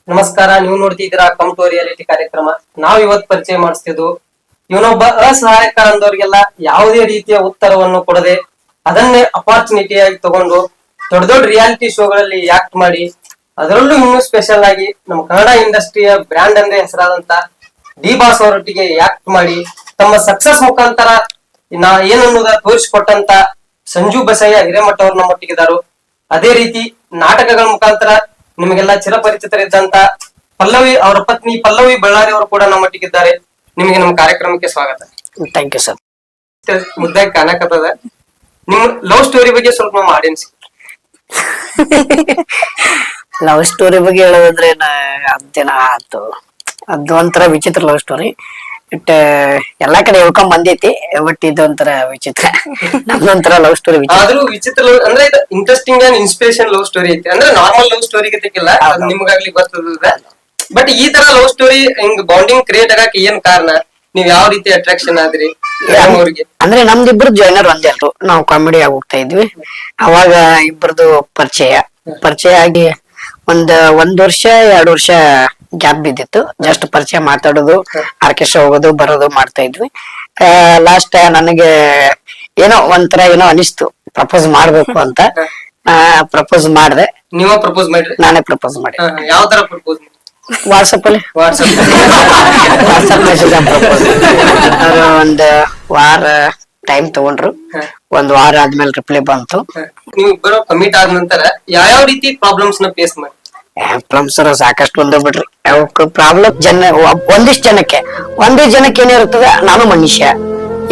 ನಮಸ್ಕಾರ, ನೀವು ನೋಡ್ತಿದ್ದೀರಾ ಕಮ್ ಟು ರಿಯಾಲಿಟಿ ಕಾರ್ಯಕ್ರಮ. ನಾವ್ ಇವತ್ ಪರಿಚಯ ಮಾಡಿಸ್ತಿದ್ವು ಇವನೊಬ್ಬ ಅಸಹಾಯಕ ಅಂದವ್ರಿಗೆಲ್ಲ ಯಾವುದೇ ರೀತಿಯ ಉತ್ತರವನ್ನು ಕೊಡದೆ ಅದನ್ನೇ ಅಪಾರ್ಚುನಿಟಿಯಾಗಿ ತಗೊಂಡು ದೊಡ್ಡ ದೊಡ್ಡ ರಿಯಾಲಿಟಿ ಶೋಗಳಲ್ಲಿ ಆಕ್ಟ್ ಮಾಡಿ, ಅದರಲ್ಲೂ ಇನ್ನೂ ಸ್ಪೆಷಲ್ ಆಗಿ ನಮ್ಮ ಕನ್ನಡ ಇಂಡಸ್ಟ್ರಿಯ ಬ್ರ್ಯಾಂಡ್ ಅಂದ್ರೆ ಹೆಸರಾದಂತ ಡಿ ಬಾಸ್ ಅವರೊಟ್ಟಿಗೆ ಆಕ್ಟ್ ಮಾಡಿ ತಮ್ಮ ಸಕ್ಸಸ್ ಮುಖಾಂತರ ಏನನ್ನುವುದ ತೋರಿಸಿಕೊಟ್ಟಂತ ಸಂಜು ಬಸಯ್ಯ ಹಿರೇಮಠ ಅವರು ನಮ್ಮೊಟ್ಟಿಗಿದ್ದಾರೆ. ಅದೇ ರೀತಿ ನಾಟಕಗಳ ಮುಖಾಂತರ ನಿಮಗೆಲ್ಲ ಚಿರಪರಿಚಿತರಿದ್ದಂತ ಪಲ್ಲವಿ ಅವರ ಪತ್ನಿ ಪಲ್ಲವಿ ಬಳ್ಳಾರಿ ಅವರು ಕೂಡ ನಮ್ಮೊಟ್ಟಿಗಿದ್ದಾರೆ. ನಿಮಗೆ ನಮ್ಮ ಕಾರ್ಯಕ್ರಮಕ್ಕೆ ಸ್ವಾಗತ. Thank you sir. ಮುದ್ದಾಗಿ ಕಾಣಕತ್ತದ ನಿಮ್ ಲವ್ ಸ್ಟೋರಿ ಬಗ್ಗೆ ಸ್ವಲ್ಪ ನಮ್ಮ ಆಡಿಯನ್ಸ್. ಲವ್ ಸ್ಟೋರಿ ಬಗ್ಗೆ ಹೇಳೋದಂದ್ರೆ ಅದೇನ ಆತು, ಅದು ಒಂಥರ ವಿಚಿತ್ರ ಲವ್ ಸ್ಟೋರಿ. ಬಟ್ ಎಲ್ಲಾ ಕಡೆ ಹೇಳ್ಕೊಂಡ್ ಬಂದೈತಿ. ಬಟ್ ಇದು ಒಂಥರ ವಿಚಿತ್ರ. ನಮ್ದೊಂಥರ ಲವ್ ಸ್ಟೋರಿ ಆದ್ರೂ ವಿಚಿತ್ರ ಅಂದ್ರೆ ಇದು interesting and inspiration love story ಐತಿ. ಅಂದ್ರೆ ನಾರ್ಮಲ್ ಲವ್ ಸ್ಟೋರಿ ತೆಗಿಲ್ಲ, ನಿಮ್ಗಾಗ್ಲಿ ಗೊತ್ತದ. ಬಟ್ ಈ ತರ ಲವ್ ಸ್ಟೋರಿ ಹಿಂಗ್ ಬಾಂಡಿಂಗ್ ಕ್ರಿಯೇಟ್ ಆಗಕ್ಕೆ ಏನ್ ಕಾರಣ? ನೀವ್ ಯಾವ ರೀತಿ ಅಟ್ರಾಕ್ಷನ್ ಆದ್ರಿ ಅವ್ರಿಗೆ? ಅಂದ್ರೆ ನಮ್ದಿಬ್ರು ಜಾಯ್ನರ್ ಒಂದೇ ಅಲ್ರು. ನಾವು ಕಾಮಿಡಿ ಆಗಿ ಹೋಗ್ತಾ ಇದ್ವಿ. ಅವಾಗ ಇಬ್ಬರದು ಪರಿಚಯ ಆಗಿ ಒಂದ್ ವರ್ಷ 2 ವರ್ಷ ಗ್ಯಾಪ್ ಬಿದ್ದಿತ್ತು. ಜಸ್ಟ್ ಪರಿಚಯ ಮಾತಾಡೋದು, ಆರ್ಕೆಸ್ಟ್ರಾ ಹೋಗೋದು ಬರೋದು ಮಾಡ್ತಾ ಇದ್ವಿ. ಲಾಸ್ಟ್ ನನಗೆ ಒಂಥರ ಅನಿಸ್ತು ಪ್ರಪೋಸ್ ಮಾಡ್ಬೇಕು ಅಂತ. ಪ್ರಪೋಸ್ ಮಾಡ್ದೆ. ನೀವ ಪ್ರಪೋಸ್ ಮಾಡ್ರಿ? ನಾನೇ ಪ್ರಪೋಸ್ ಮಾಡಿ. ಯಾವ ತರ ಪ್ರಪೋಸ್? ವಾಟ್ಸಪ್ ಅಲ್ಲಿ ವಾಟ್ಸಪ್ ಮೆಸೇಜ್ ಪ್ರಪೋಸ್. ಅವ್ರು 1 ವಾರ ಟೈಮ್ ತಗೊಂಡ್ರು. 1 ವಾರ ಆದ್ಮೇಲೆ ರಿಪ್ಲೈ ಬಂತು. ನೀವು ಇಬ್ಬರು ಕಮಿಟ್ ಆದ ನಂತರ ಯಾವ ರೀತಿ ಪ್ರಾಬ್ಲಮ್ಸ್ ನ ಫೇಸ್ ಮಾಡಿ? ಪ್ರಾಬ್ಲಮ್ಸ್ ಸಾಕಷ್ಟು ಬಂದೋಗ್ಬಿಟ್ರಿ. ಪ್ರಾಬ್ಲಮ್ ಒಂದಿಷ್ಟು ಜನಕ್ಕೆ ಏನಿರ್ತದೆ, ನಾನು ಮನುಷ್ಯ,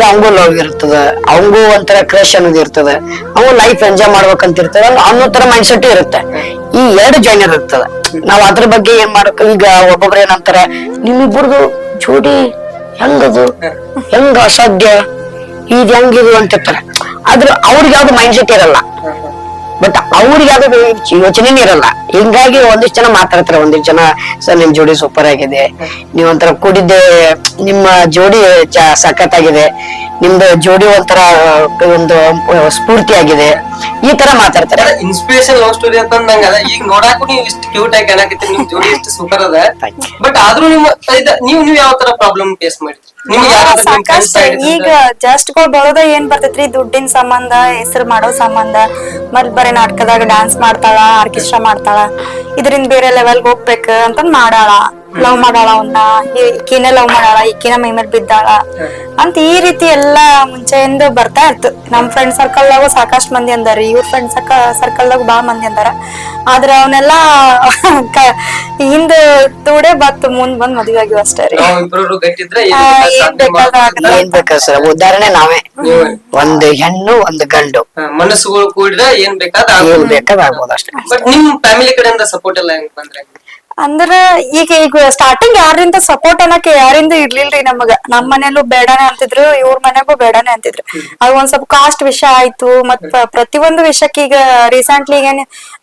ಅವಂಗೂ ಲವ್ ಇರ್ತದ, ಅವಂಗೂ ಒಂಥರ ಕ್ರಶ್ ಅನ್ನೋದು ಇರ್ತದ, ಅವ್ ಲೈಫ್ ಎಂಜಾಯ್ ಮಾಡ್ಬೇಕಂತ ಇರ್ತದ ಅನ್ನೋ ತರ ಮೈಂಡ್ ಸೆಟ್ ಇರುತ್ತೆ. ಈ 2 ಜಾಯ್ನರ್ ಇರ್ತದ. ನಾವ್ ಅದ್ರ ಬಗ್ಗೆ ಏನ್ ಮಾಡಕ್, ಈಗ ಒಬ್ಬೊಬ್ರು ಏನಂತಾರ, ನಿಮ್ಮಿಬ್ಬರದು ಜೋಡಿ ಹೆಂಗದು, ಹೆಂಗ ಅಸಾಧ್ಯ, ಇದು ಹೆಂಗಿದು ಅಂತಿರ್ತಾರೆ. ಆದ್ರೆ ಅವ್ರಿಗೆ ಯಾವ್ದು ಮೈಂಡ್ ಸೆಟ್ ಇರಲ್ಲ. ಬಟ್ ಅವ್ರಿಗೆ ಯಾವ್ದು ಯೋಚನೆನೇ ಇರಲ್ಲ. ಹಿಂಗಾಗಿ ಒಂದಿಷ್ಟು ಜನ ಮಾತಾಡ್ತಾರೆ. ಒಂದಿಷ್ಟು ಜನ, ಸರ್ ನಿಮ್ ಜೋಡಿ ಸೂಪರ್ ಆಗಿದೆ, ನೀವ್ ಒಂಥರ ಕೂಡಿದ್ದೆ, ನಿಮ್ಮ ಜೋಡಿ ಸಖತ್ತಾಗಿದೆ, ನಿಮ್ದು ಜೋಡಿ ಒಂಥರ ಒಂದು ಸ್ಫೂರ್ತಿ ಆಗಿದೆ, ಈ ತರ ಮಾತಾಡ್ತಾರೆ. ಇನ್ಸ್ಪಿರೇಷನ್ ಲವ್ ಸ್ಟೋರಿ ಅಂತಂದಂಗ ಈಗ ನೋಡಾಕು ನೀವು ಇಷ್ಟು ಕ್ಯೂಟ್ ಆಗಿ ಕಾಣಕತ್ತೀರಿ, ನಿಮ್ ಜೋಡಿ ಇಷ್ಟು ಸೂಪರ್ ಅದ. ಬಟ್ ಆದ್ರೂ ನೀವು ಯಾವ ತರ ಪ್ರಾಬ್ಲಮ್ ಫೇಸ್ ಮಾಡಿದ್ರಿ? ಈಗ ಜಸ್ಟ್ ಬರೋದ ಏನ್ ಬರ್ತೈತ್ರಿ, ದುಡ್ಡಿನ ಸಂಬಂಧ, ಹೆಸರು ಮಾಡೋ ಸಂಬಂಧ. ಮತ್ ಬರೀ ನಾಟಕದಾಗ ಡ್ಯಾನ್ಸ್ ಮಾಡ್ತಾಳ, ಆರ್ಕೆಸ್ಟ್ರಾ ಮಾಡ್ತಾಳ, ಇದರಿಂದ ಬೇರೆ ಲೆವೆಲ್ಗೆ ಹೋಗ್ಬೇಕ ಅಂತ ಮಾಡಾಳ. ಲವ್ ಮಾಡಾಳ, ಅವನ್ನ ಈಕಿನ ಲವ್ ಮಾಡಾಳ, ಈಕಿನ ಮೈ ಮೇಲೆ ಬಿದ್ದಾಳ ಅಂತ ಈ ರೀತಿ ಎಲ್ಲಾ ಮುಂಚೆಯಿಂದ ಬರ್ತಾ ಇತ್ತು. ನಮ್ ಫ್ರೆಂಡ್ ಸರ್ಕಲ್ದಾಗು ಸಾಕಷ್ಟು ಮಂದಿ ಅಂದಾರಿ, ಇವ್ರ ಫ್ರೆಂಡ್ ಸರ್ಕಲ್ದಾಗ ಬಾಳ ಮಂದಿ ಅಂದಾರ. ಆದ್ರ ಅವನ್ನೆಲ್ಲಾ ಹಿಂದ ತೂಡೆ ಬತ್ ಮುಂದ್ ಬಂದ್ ಮದ್ವೆ ಆಗಿವ ಅಷ್ಟೇ ರೀ. ಏನ್ ಬೇಕಾ ಸರ್, ಉದಾಹರಣೆ ನಾವೇ. ಒಂದು ಹೆಣ್ಣು ಒಂದು ಗಂಡು, ಮನಸ್ಸುಗಳು ಕೂಡಿದ್ರೆ ಏನ್ ಬೇಕಾಗ್ಬೋದು ಅಷ್ಟೇ. ಬಟ್ ನಿಮ್ ಫ್ಯಾಮಿಲಿ ಕಡೆಯಿಂದ ಸಪೋರ್ಟ್ ಎಲ್ಲ ಹೆಂಗ್ ಬಂದ್ರೆ? ಅಂದ್ರ ಈಗ ಸ್ಟಾರ್ಟಿಂಗ್ ಯಾರಿಂದ ಸಪೋರ್ಟ್ ಅನ್ನಕ್ಕೆ ಯಾರಿಂದ ಇರ್ಲಿಲ್ರಿ ನಮಗ. ನಮ್ ಮನೇಲೂ ಬೇಡನೆ ಅಂತಿದ್ರು, ಇವ್ರ ಮನೆಗೂ ಬೇಡನೆ ಅಂತಿದ್ರು. ಅದು ಒಂದ್ ಸ್ವಲ್ಪ ಕಾಸ್ಟ್ ವಿಷಯ ಆಯ್ತು. ಮತ್ ಪ್ರತಿಯೊಂದು ವಿಷಯಕ್ಕೆ ಈಗ ರೀಸೆಂಟ್ಲಿ ಏನ್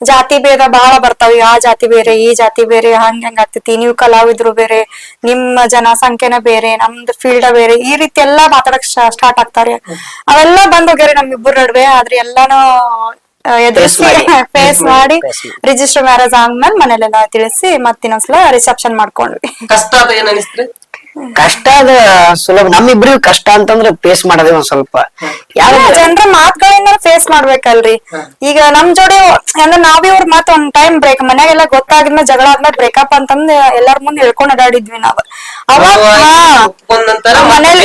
ಜಾತಿ ಭೇದ ಬಹಳ ಬರ್ತಾವ. ಆ ಜಾತಿ ಬೇರೆ, ಈ ಜಾತಿ ಬೇರೆ, ಹಂಗ ಆಗ್ತೈತಿ, ನೀವು ಕಲಾವಿದ್ರು ಬೇರೆ, ನಿಮ್ಮ ಜನಸಂಖ್ಯೆನ ಬೇರೆ, ನಮ್ದು ಫೀಲ್ಡ್ ಬೇರೆ, ಈ ರೀತಿ ಎಲ್ಲಾ ಮಾತಾಡಕ್ ಸ್ಟಾರ್ಟ್ ಆಗ್ತಾರೆ. ಅವೆಲ್ಲ ಬಂದೋಗ್ಯಾರಿ ನಮ್ಮಿಬ್ಬರ ನಡುವೆ. ಆದ್ರೆ ಎಲ್ಲಾನು ಎದುರಿಸಿ ಫೇಸ್ ಮಾಡಿ ರಿಜಿಸ್ಟರ್ ಮ್ಯಾರೇಜ್ ಆದ್ಮೇಲೆ ಮನೇಲೆಲ್ಲ ತಿಳಿಸಿ ಮತ್ತಿನ್ನೊಂದ್ಸಲ ರಿಸೆಪ್ಷನ್ ಮಾಡ್ಕೊಂಡ್ವಿ. ಕಷ್ಟ ಅದ ಏನ್ ಅನಿಸ್ತ್ರಿ? ಕಷ್ಟ ಅದ ಸುಲಭ. ನಮ್ಮಿಬ್ರಿಗೂ ಕಷ್ಟ ಅಂತಂದ್ರೆ ಫೇಸ್ ಮಾಡೋದೇ ಒಂದ್ ಸ್ವಲ್ಪ ಜನರ ಮಾತುಗಳಿಂದ ಫೇಸ್ ಮಾಡ್ಬೇಕಲ್ರಿ. ಈಗ ನಮ್ ಜೋಡಿ ಅಂದ್ರೆ ನಾವಿವ್ರ ಮತ್ ಒಂದ್ ಟೈಮ್ ಬ್ರೇಕ್, ಮನ್ಯಾಗೆಲ್ಲ ಗೊತ್ತಾಗಿದ್ಮೇಲೆ ಜಗಳ ಆದ್ಮೇಲೆ ಬ್ರೇಕಪ್ ಅಂತಂದ್ ಎಲ್ಲಾರ ಮುಂದೆ ಹೇಳ್ಕೊಂಡ್ ಅಡ್ಡಾಡಿದ್ವಿ ನಾವ್. ಅವಾಗ ಮನೇಲಿ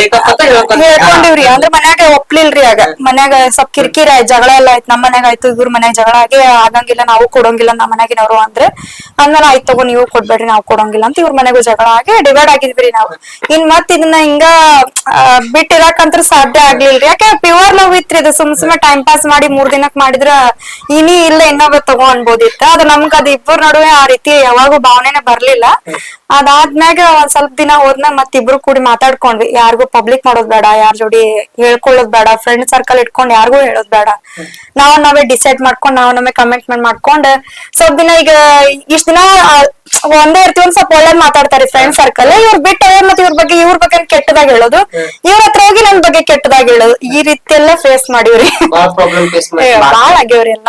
ಹೇಳ್ಕೊಂಡಿವ್ರಿ. ಅಂದ್ರೆ ಮನ್ಯಾಗ ಒಪ್ಲಿಲ್ರಿ. ಆಗ ಮನ್ಯಾಗ ಸ್ವಲ್ಪ ಕಿರಿಕಿರಿ ಆಯ್ತು, ಜಗಳ ಎಲ್ಲ ಆಯ್ತು. ನಮ್ ಮನ್ಯಾಗ ಆಯ್ತು, ಇವ್ರ ಮನ್ಯಾಗ ಜಗಳ ಆಗಿ ಆಗಂಗಿಲ್ಲ, ನಾವು ಕೊಡೋಂಗಿಲ್ಲ ನಮ್ಮ ಮನ್ಯಾಗಿನವ್ರು ಅಂದ್ರೆ. ಆಮೇಲೆ ಆಯ್ತು ತಗೋ, ನೀವು ಕೊಡ್ಬೇಡ್ರಿ, ನಾವು ಕೊಡೋಂಗಿಲ್ಲ ಅಂತ ಇವ್ರ ಮನೆಗೂ ಜಗಳ ಆಗಿ ಡಿವೈಡ್ ಆಗಿದ್ವಿ ನಾವು. ಇನ್ ಮತ್ ಇದನ್ನ ಹಿಂಗ ಬಿಟ್ಟಿರಾಕಂತ್ರ ಸಾಧ್ಯ ಆಗ್ಲಿಲ್ರಿ. ಯಾಕೆ ಪ್ಯೂರ್ ಲವ್ ಇತ್ರಿ ಇದು. ಸುಮ್ನೆ ಟೈಮ್ ಪಾಸ್ ಮಾಡಿ 3 ದಿನಕ್ ಮಾಡಿದ್ರ ಇಲ್ಲ ಇನ್ನೊಬ್ಬ ತಗೋ ಅನ್ಬೋದಿತ್ತ. ಅದು ನಮ್ಗ ಅದ್ ಇಬ್ಬರ ನಡುವೆ ಆ ರೀತಿ ಯಾವಾಗೂ ಭಾವನೆನೆ ಬರ್ಲಿಲ್ಲ. ಅದಾದ್ಮ್ಯಾಗ ಒಂದ್ ಸ್ವಲ್ಪ ದಿನ ಹೋದ್ಮ್ಯಾಗ ಮತ್ತಿಬ್ರು ಕೂಡಿ ಮಾತಾಡ್ಕೊಂಡ್ವಿ, ಯಾರಿಗೂ ಪಬ್ಲಿಕ್ ಮಾಡೋದ್ ಬೇಡ, ಯಾರ್ ಜೋಡಿ ಹೇಳ್ಕೊಳ್ಳೋದ್ ಬೇಡ, ಫ್ರೆಂಡ್ ಸರ್ಕಲ್ ಇಟ್ಕೊಂಡ್ ಯಾರಿಗೂ ಹೇಳೋದ್ ಬೇಡ, ನಾವೇ ಡಿಸೈಡ್ ಮಾಡ್ಕೊಂಡ್ ನಾವೇ ಕಮಿಟ್ಮೆಂಟ್ ಮಾಡ್ಕೊಂಡ್ ಸ್ವಲ್ಪ ದಿನ ಈಗ ಇಷ್ಟ ದಿನ ಒಂದೇ ಇರ್ತೀವಿ, ಒಂದ್ ಸ್ವಲ್ಪ ಒಳ್ಳೇದ್ ಮಾತಾಡ್ತಾರೆ ಫ್ರೆಂಡ್ ಸರ್ಕಲ್. ಇವ್ರ ಬಿಟ್ಟು ಮತ್ತೆ ಇವ್ರ ಬಗ್ಗೆ ಕೆಟ್ಟದಾಗ ಹೇಳೋದು, ಇವ್ರ ಹತ್ರ ಹೋಗಿ ನನ್ ಬಗ್ಗೆ ಕೆಟ್ಟದಾಗ ಹೇಳೋದು, ಈ ರೀತಿ ಎಲ್ಲ ಫೇಸ್ ಮಾಡಿವ್ರಿ. ಬಾಳ ಪ್ರಾಬ್ಲಮ್ ಫೇಸ್ ಬಾಳ ಆಗ್ಯವ್ರಿ ಎಲ್ಲ.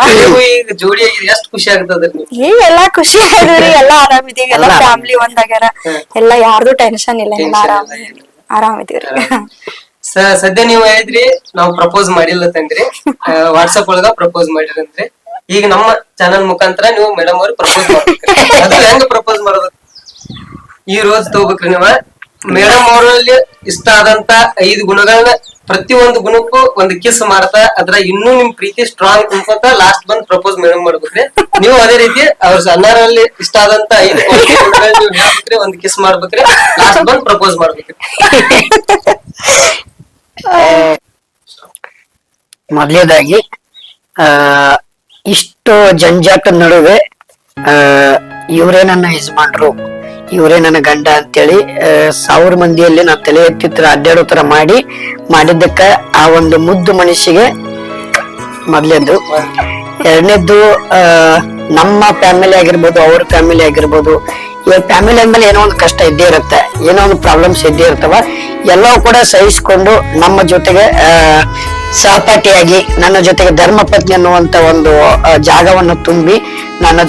ಈಗ ಜೋಡಿ ಎಷ್ಟು ಖುಷಿ ಆಗ್ತದ್ರಿ ಈಗ ಎಲ್ಲಾ ಖುಷಿ ಆಗಿದ್ರಿ, ಎಲ್ಲಾ ಆರಾಮಿದೀವಿ, ಎಲ್ಲಾ ಫ್ಯಾಮಿಲಿ ಒಂದಾಗ್ಯಾರ, ಎಲ್ಲಾ ಯಾರ್ದು ಟೆನ್ಷನ್ ಇಲ್ಲ, ಎಲ್ಲ ಆರಾಮಿದೀವ್ರಿ. ಸದ್ಯ ನೀವು ಹೇಳಿದ್ರಿ ನಾವು ಪ್ರಪೋಸ್ ಮಾಡಿಲ್ಲ ತಂದ್ರಿ, ವಾಟ್ಸಪ್ ಒಳಗ ಪ್ರಪೋಸ್ ಮಾಡಿರಂದ್ರಿ. ಈಗ ನಮ್ಮ ಚಾನಲ್ ಮುಖಾಂತರ ನೀವು ಮೇಡಮ್ ಅವ್ರಿಗೆ ಪ್ರಪೋಸ್ ಮಾಡ್ಬೇಕ್ರಿ. ಅದು ಹೆಂಗ ಪ್ರಪೋಸ್ ಮಾಡೋದು ಈ ರೋಜ್ ತಗೋಬೇಕ್ರಿ ನೀವ. ಮೇಡಮ್ ಅವರಲ್ಲಿ ಇಷ್ಟ ಆದಂತ 5 ಗುಣಗಳನ್ನ ಪ್ರತಿಯೊಂದು ಗುಣಕ್ಕೂ ಒಂದು ಕಿಸ್ ಮಾಡ್ತಾ ಅದ್ರ ಇನ್ನೂ ನಿಮ್ ಪ್ರೀತಿ ಸ್ಟ್ರಾಂಗ್ ಅನ್ಕೊಂತ ಲಾಸ್ಟ್ ಬಂದ್ ಪ್ರಪೋಸ್ ಮೇಡಮ್ ಮಾಡ್ಬೇಕ್ರಿ. ನೀವು ಅದೇ ರೀತಿ ಅವ್ರ ಸಣ್ಣರಲ್ಲಿ ಇಷ್ಟ ಆದಂತ 5 ಗುಣಗಳನ್ನ ನೀವು ಹೇಳ್ಬೇಕ್ರಿ, ಒಂದ್ ಕಿಸ್ ಮಾಡ್ಬೇಕ್ರಿ, ಲಾಸ್ಟ್ ಬಂದ್ ಪ್ರಪೋಸ್ ಮಾಡ್ಬೇಕ್ರಿ. ಮೊದಲೇದಾಗಿ ಇಷ್ಟು ಜಂಜಾಟದ ನಡುವೆ ಇವರೇ ನನ್ನ ಯಜಮಾನ್ರು, ಇವರೇ ನನ್ನ ಗಂಡ ಅಂತೇಳಿ 1000 ಮಂದಿಯಲ್ಲಿ ನಾ ತಲೆ ಎತ್ತಿತ್ರ ಅಡ್ಡಾಡೋ ತರ ಮಾಡಿದ್ದಕ್ಕ ಆ ಒಂದು ಮುದ್ದು ಮನುಷ್ಯಗೆ ಮೊದ್ಲೇದ್ದು. ಎರಡನೇದ್ದು ನಮ್ಮ ಫ್ಯಾಮಿಲಿ ಆಗಿರ್ಬೋದು, ಅವ್ರ ಫ್ಯಾಮಿಲಿ ಆಗಿರ್ಬೋದು, ಈ ಫ್ಯಾಮಿಲಿ ಅಂದ್ಮೇಲೆ ಏನೋ ಒಂದು ಕಷ್ಟ ಇದ್ದೇ ಇರುತ್ತೆ, ಏನೋ ಒಂದು ಪ್ರಾಬ್ಲಮ್ಸ್ ಇದ್ದೇ ಇರ್ತವ. ಎಲ್ಲವೂ ಕೂಡ ಸಹಿಸ್ಕೊಂಡು ನಮ್ಮ ಜೊತೆಗೆ ಸಹಪಾಠಿಯಾಗಿ ನನ್ನ ಜೊತೆಗೆ ಧರ್ಮಪತ್ನಿ ಅನ್ನುವಂತ ಒಂದು ಜಾಗವನ್ನು ತುಂಬಿ ನನ್ನ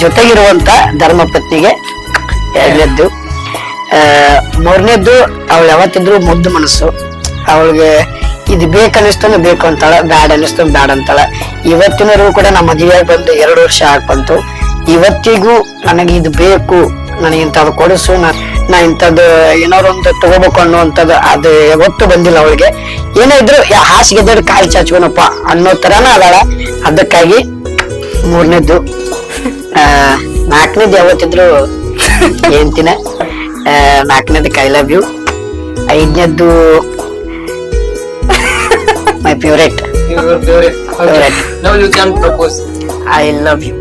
ಜೊತೆಗಿರುವಂತ ಧರ್ಮಪತ್ನಿಗೆ ಎರಡನೇದ್ದು. ಮೂರನೇದ್ದು ಅವಳು ಯಾವತ್ತಿದ್ರು ಮುದ್ದು ಮನಸ್ಸು, ಅವಳಿಗೆ ಇದು ಬೇಕನ್ನಿಸ್ತಾನು ಬೇಕು ಅಂತಾಳ, ಬ್ಯಾಡ್ ಅನ್ನಿಸ್ತಾನು ಬ್ಯಾಡ್ ಅಂತಾಳ. ಇವತ್ತಿನವರೆಗೂ ಕೂಡ ನಮ್ಮ ಮದುವೆಯಾಗಿ ಬಂದು 2 ವರ್ಷ ಆಗ್ಬಂತು. ಇವತ್ತಿಗೂ ನನಗೆ ಇದು ಬೇಕು, ನನಗೆ ಇಂಥದ್ದು ಕೊಡಿಸು, ನಾ ಇಂಥದ್ದು ಏನಾದ್ರು ಒಂದು ತಗೋಬೇಕು ಅನ್ನುವಂಥದ್ದು ಅದು ಯಾವತ್ತೂ ಬಂದಿಲ್ಲ ಅವಳಿಗೆ. ಏನೇ ಇದ್ರು ಹಾಸಿಗೆ ಎದ್ದು ಕಾಲು ಚಾಚ್ಕೊನಪ್ಪ ಅನ್ನೋ ತರಾನ ಅದಾಳ. ಅದಕ್ಕಾಗಿ ಮೂರನೇದ್ದು. 4ನೇದು ಯಾವತ್ತಿದ್ರು ಏನ್ತಿನ, 4ನೇದಕ್ಕೆ ಐ ಲವ್ ಯು. 5ನೇದ್ದು my favourite, I love you.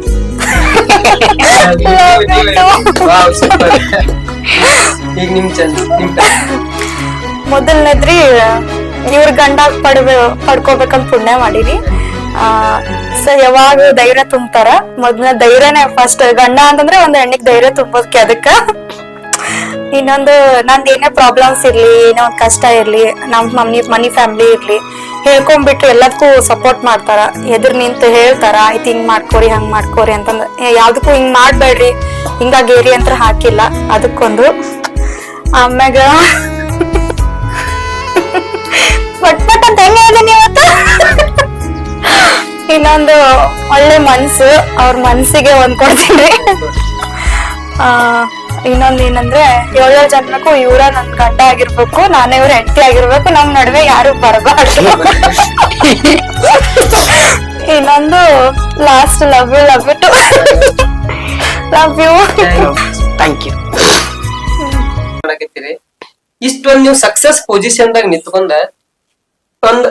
ಈಗ ನಿಮ್ ಮೊದಲನೇದ್ರಿ ಇವ್ರ ಗಂಡ ಪಡ್ಕೋಬೇಕಂತ ಪುಣ್ಯ ಮಾಡೀನಿ. ಯಾವಾಗ ಧೈರ್ಯ ತುಂಬ್ತಾರ, ಮೊದ್ಲ ಧೈರ್ಯನೇ ಫಸ್ಟ್. ಗಂಡ ಅಂತಂದ್ರೆ ಒಂದ್ ಹೆಣ್ಣಿಗೆ ಧೈರ್ಯ ತುಂಬೋದಕ್ಕೆ. ಅದಕ್ಕ ಇನ್ನೊಂದು ನಂದ್ ಏನೇ ಪ್ರಾಬ್ಲಮ್ಸ್ ಇರ್ಲಿ, ಏನೋ ಒಂದ್ ಕಷ್ಟ ಇರ್ಲಿ, ನಮ್ ಮನಿ ಫ್ಯಾಮಿಲಿ ಇರ್ಲಿ, ಹೇಳ್ಕೊಂಡ್ಬಿಟ್ಟು ಎಲ್ಲದಕ್ಕೂ ಸಪೋರ್ಟ್ ಮಾಡ್ತಾರ, ಎದುರು ನಿಂತು ಹೇಳ್ತಾರ, ಆಯ್ತು ಹಿಂಗ್ ಮಾಡ್ಕೋರಿ ಹಂಗ್ ಮಾಡ್ಕೋರಿ ಅಂತಂದ. ಯಾವ್ದಕ್ಕೂ ಹಿಂಗ್ ಮಾಡ್ಬೇಡ್ರಿ, ಹಿಂಗಾಗೇರಿ ಅಂತ ಹಾಕಿಲ್ಲ. ಅದಕ್ಕೊಂದು. ಆಮ್ಯಾಗ ಪಟ್ ಅಂತ ಹೆಂಗ ಇವತ್ತು. ಇನ್ನೊಂದು ಒಳ್ಳೆ ಮನ್ಸು, ಅವ್ರ ಮನ್ಸಿಗೆ ಹೊಂದ್ಕೊಡ್ತೀನಿ. ಇನ್ನೊಂದ್ ಏನಂದ್ರೆ 7 ಜನ್ಮಕ್ಕೂ ಇವ್ರ ನನ್ ಗಂಡ ಆಗಿರ್ಬೇಕು, ನಾನೇ ಇವ್ರ ಹೆಂಡತಿ ಆಗಿರ್ಬೇಕು, ನಮ್ ನಡುವೆ ಯಾರು ಬರಬಾರ್ದು. ಇನ್ನೊಂದು last love you to love you. Thank you. ಇಷ್ಟೊಂದು ನೀವು ಸಕ್ಸಸ್ ಪೊಸಿಷನ್ ದಾಗ ನಿಂತ್ಕೊಂಡ ಒಂದ್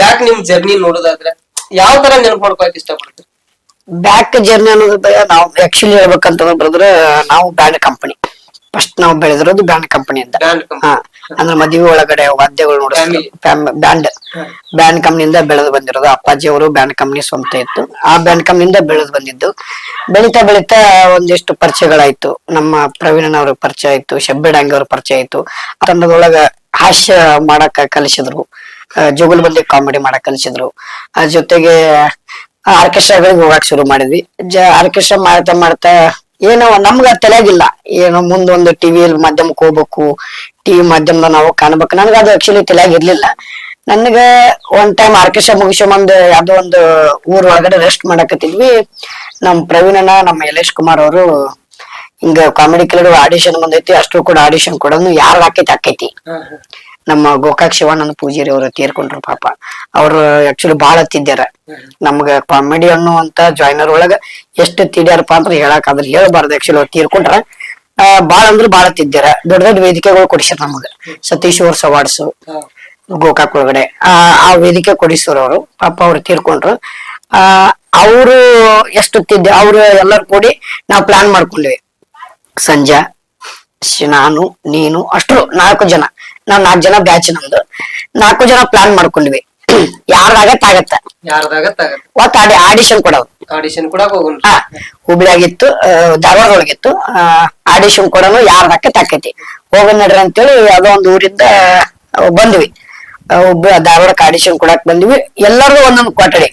ಬ್ಯಾಕ್ ನಿಮ್ ಜರ್ನಿ ನೋಡೋದಾದ್ರೆ ಯಾವ ತರ ನೆನಪು ಮಾಡ್ಕೊಳಕ್ ಇಷ್ಟಪಡ್ತೀರಿ? ಬ್ಯಾಕ್ ಜರ್ನಿ ಅನ್ನೋದು ನಾವು ಆಕ್ಚುಲಿ ಹೇಳ್ಬೇಕಂತ ಬ್ರದರ್, ನಾವು ಬ್ಯಾಂಡ್ ಕಂಪನಿ ಫಸ್ಟ್ ನಾವು ಬೆಳೆದಿರೋದು ಬ್ಯಾಂಡ್ ಕಂಪನಿಯಿಂದ. ಅಂದ್ರೆ ಮದುವೆ ಒಳಗಡೆ ವಾದ್ಯಗಳು ನೋಡಿಸ್ತಾರೆ, ಬ್ಯಾಂಡ್ ಕಂಪನಿಯಿಂದ ಬೆಳೆದು ಬಂದಿರೋದು. ಅಪ್ಪಾಜಿ ಅವರು ಬ್ಯಾಂಡ್ ಕಂಪನಿ ಸ್ವಂತ ಇತ್ತು, ಆ ಬ್ಯಾಂಡ್ ಕಂಪನಿಯಿಂದ ಬೆಳೆದು ಬಂದಿದ್ದು. ಬೆಳಿತಾ ಬೆಳಿತಾ ಒಂದಿಷ್ಟು ಪರಿಚಯಗಳಾಯ್ತು. ನಮ್ಮ ಪ್ರವೀಣನವ್ರ ಪರಿಚಯ ಆಯ್ತು, ಶಬ್ಬೆ ಡಾಂಗಿ ಅವ್ರ ಪರಿಚಯ ಆಯ್ತು. ಆ ತಂಡದೊಳಗ ಹಾಸ್ಯ ಮಾಡಕ್ ಕಲಿಸಿದ್ರು, ಜೋಗುಲ್ಬಂದಿ ಕಾಮಿಡಿ ಮಾಡಕ್ ಕಲಿಸಿದ್ರು. ಅದ್ರ ಜೊತೆಗೆ ಆರ್ಕೆಸ್ಟ್ರಾಗಳಿಗೆ ಹೋಗಕ್ ಶುರು ಮಾಡಿದ್ವಿ. ಆರ್ಕೆಸ್ಟ್ರಾ ಮಾಡ್ತಾ ಮಾಡ್ತಾ ಏನೋ ನಮ್ಗ ತಲೆಯಾಗಿಲ್ಲ, ಏನೋ ಮುಂದೊಂದು ಟಿವಿಯಲ್ಲಿ ಮಾಧ್ಯಮಕ್ಕೆ ಹೋಗ್ಬೇಕು, ಟಿವಿ ಮಾಧ್ಯಮದ ನಾವು ಕಾಣ್ಬೇಕು, ನನ್ಗ ಅದು ಆಕ್ಚುಲಿ ತಲೆಯಾಗಿ ಇರ್ಲಿಲ್ಲ. ನನ್ಗ ಒಂದ್ ಟೈಮ್ ಆರ್ಕೆಸ್ಟ್ರಾ ಮುಗಿಸ್ಕೊಂಡ್ ಯಾವ್ದೋ ಒಂದು ಊರ್ ಒಳಗಡೆ ರೆಸ್ಟ್ ಮಾಡಕತ್ತಿದ್ವಿ. ನಮ್ ಪ್ರವೀಣನ ನಮ್ಮ ಯಲೇಶ್ ಕುಮಾರ್ ಅವರು ಹಿಂಗ ಕಾಮಿಡಿ ಕೆಲವು ಆಡಿಷನ್ ಬಂದೈತಿ, ಅಷ್ಟು ಕೂಡ ಆಡಿಷನ್ ಕೊಡೋದು ಯಾರು ಆಕೈತಿ. ನಮ್ಮ ಗೋಕಾಕ್ ಶಿವಾನಂದ ಪೂಜಾರಿ ಅವರು ತೀರ್ಕೊಂಡ್ರು ಪಾಪ. ಅವ್ರು ಆಕ್ಚುಲಿ ಬಾಳ ತಿದ್ಯಾರ ನಮ್ಗ ಕಾಮಿಡಿ ಅನ್ನುವಂತ ಜಾಯ್ನರ್ ಒಳಗ ಎಷ್ಟು ತಿದ್ಯಾರಪ್ಪ ಅಂತ ಹೇಳಕ್ ಅದ್ರ ಹೇಳ್ಬಾರ್ದು. ಆಕ್ಚುಲಿ ಅವ್ರು ತೀರ್ಕೊಂಡ್ರ ಬಾಳ ಅಂದ್ರ ಬಾಳ ತಿದ್ಯಾರ. ದೊಡ್ಡ ದೊಡ್ಡ ವೇದಿಕೆಗಳು ಕೊಡಿಸ್ಯಾರ ನಮಗ. ಸತೀಶ್ ಅವ್ರ ಅವಾರ್ಡ್ಸ್ ಗೋಕಾಕ್ ಒಳಗಡೆ ಆ ವೇದಿಕೆ ಕೊಡಿಸೋರು ಅವರು ಪಾಪ. ಅವ್ರು ತೀರ್ಕೊಂಡ್ರು. ಅವರು ಎಷ್ಟು ತಿದ್ದ ಅವ್ರು ಎಲ್ಲರೂ ಕೂಡಿ ನಾವ್ ಪ್ಲಾನ್ ಮಾಡ್ಕೊಂಡ್ವಿ, ಸಂಜಾ, ನಾನು, ನೀನು ಅಷ್ಟ್ರು 4 ಜನ. ನಾವ್ 4 ಜನ ಬ್ಯಾಚ್ ನಮ್ದು. 4 ಜನ ಪ್ಲಾನ್ ಮಾಡ್ಕೊಂಡ್ವಿ. ಯಾರ್ದಾಗತ್ತ ಒತ್ತ ಆಡಿಷನ್ ಕೊಡೋದು. ಆಡಿಷನ್ ಕೊಡಕ್ ಹೋಗುನ್. ಹುಬ್ಳಿಯಾಗಿತ್ತು, ಧಾರವಾಡದೊಳಗಿತ್ತು. ಆಡಿಷನ್ ಕೊಡೋನು ಯಾರ್ದಾಕೈತಿ ಹೋಗೋಣ ನಡ್ರಿ ಅಂತೇಳಿ ಯಾವ್ದೋ ಒಂದು ಊರಿಂದ ಬಂದ್ವಿ. ಒಬ್ಬ ಧಾರವಾಡಕ್ಕೆ ಆಡಿಷನ್ ಕೊಡಾಕ್ ಬಂದ್ವಿ. ಎಲ್ಲರಿಗೂ ಒಂದೊಂದು ಕೊಠಡಿ.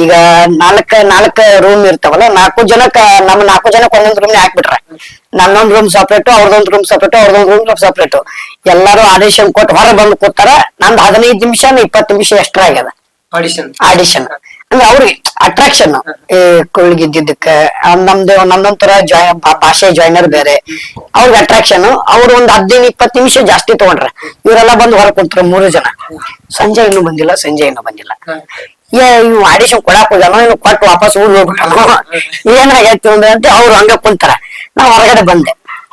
ಈಗ 4 ರೂಮ್ ಇರ್ತಾವಲ್ಲ, 4 ಜನಕ್ಕ ನಮ್ಮ 4 ಜನಕ್ಕೆ ಒಂದೊಂದು ರೂಮ್ ಹಾಕ್ಬಿಟ್ರ. ನನ್ನೊಂದ್ ರೂಮ್ ಸಪ್ರೇಟು, ಅವ್ರದೊಂದ್ ರೂಮ್ ಸಪ್ರೇಟು, ಅವ್ರದೊಂದ್ ರೂಮ್ ಸಪ್ರೇಟು. ಎಲ್ಲರೂ ಆಡಿಷನ್ ಕೊಟ್ಟು ಹೊರ ಬಂದು ಕೂತಾರ. ನಂದು 15 ನಿಮಿಷ 20 ನಿಮಿಷ ಎಕ್ಸ್ಟ್ರಾ ಆಗ್ಯದ ಆಡಿಷನ್. ಅಂದ್ರೆ ಅವ್ರಿಗೆ ಅಟ್ರಾಕ್ಷನ್ ಈ ಕುಳ್ಗಿದ್ದಿದ್ದಕ್ಕ ನಮ್ದೊಂಥರ ಭಾಷೆ ಜಾಯ್ನರ್ ಬೇರೆ, ಅವ್ರಿಗೆ ಅಟ್ರಾಕ್ಷನ್. ಅವ್ರು ಒಂದ್ 15-20 ನಿಮಿಷ ಜಾಸ್ತಿ ತಗೊಂಡ್ರ. ಇವರೆಲ್ಲ ಬಂದು ಹೊರ ಕುಂತ್ರ 3 ಜನ. ಸಂಜೆ ಇನ್ನೂ ಬಂದಿಲ್ಲ. ಇವ್ ಆಡಿಷನ್ ಕೊಡಾಕ್ ಹೋಗ್ಯಾನೋ ಇನ್ನು ಕೊಟ್ಟು ವಾಪಸ್ ಊರ್ ಹೋಗ್ಬಿಟ್ಟಾನೋ ಏನಾಗೈತಿ ಅಂತ ಅವ್ರು ಹಂಗ ಕುಂತಾರ. ನಾವ್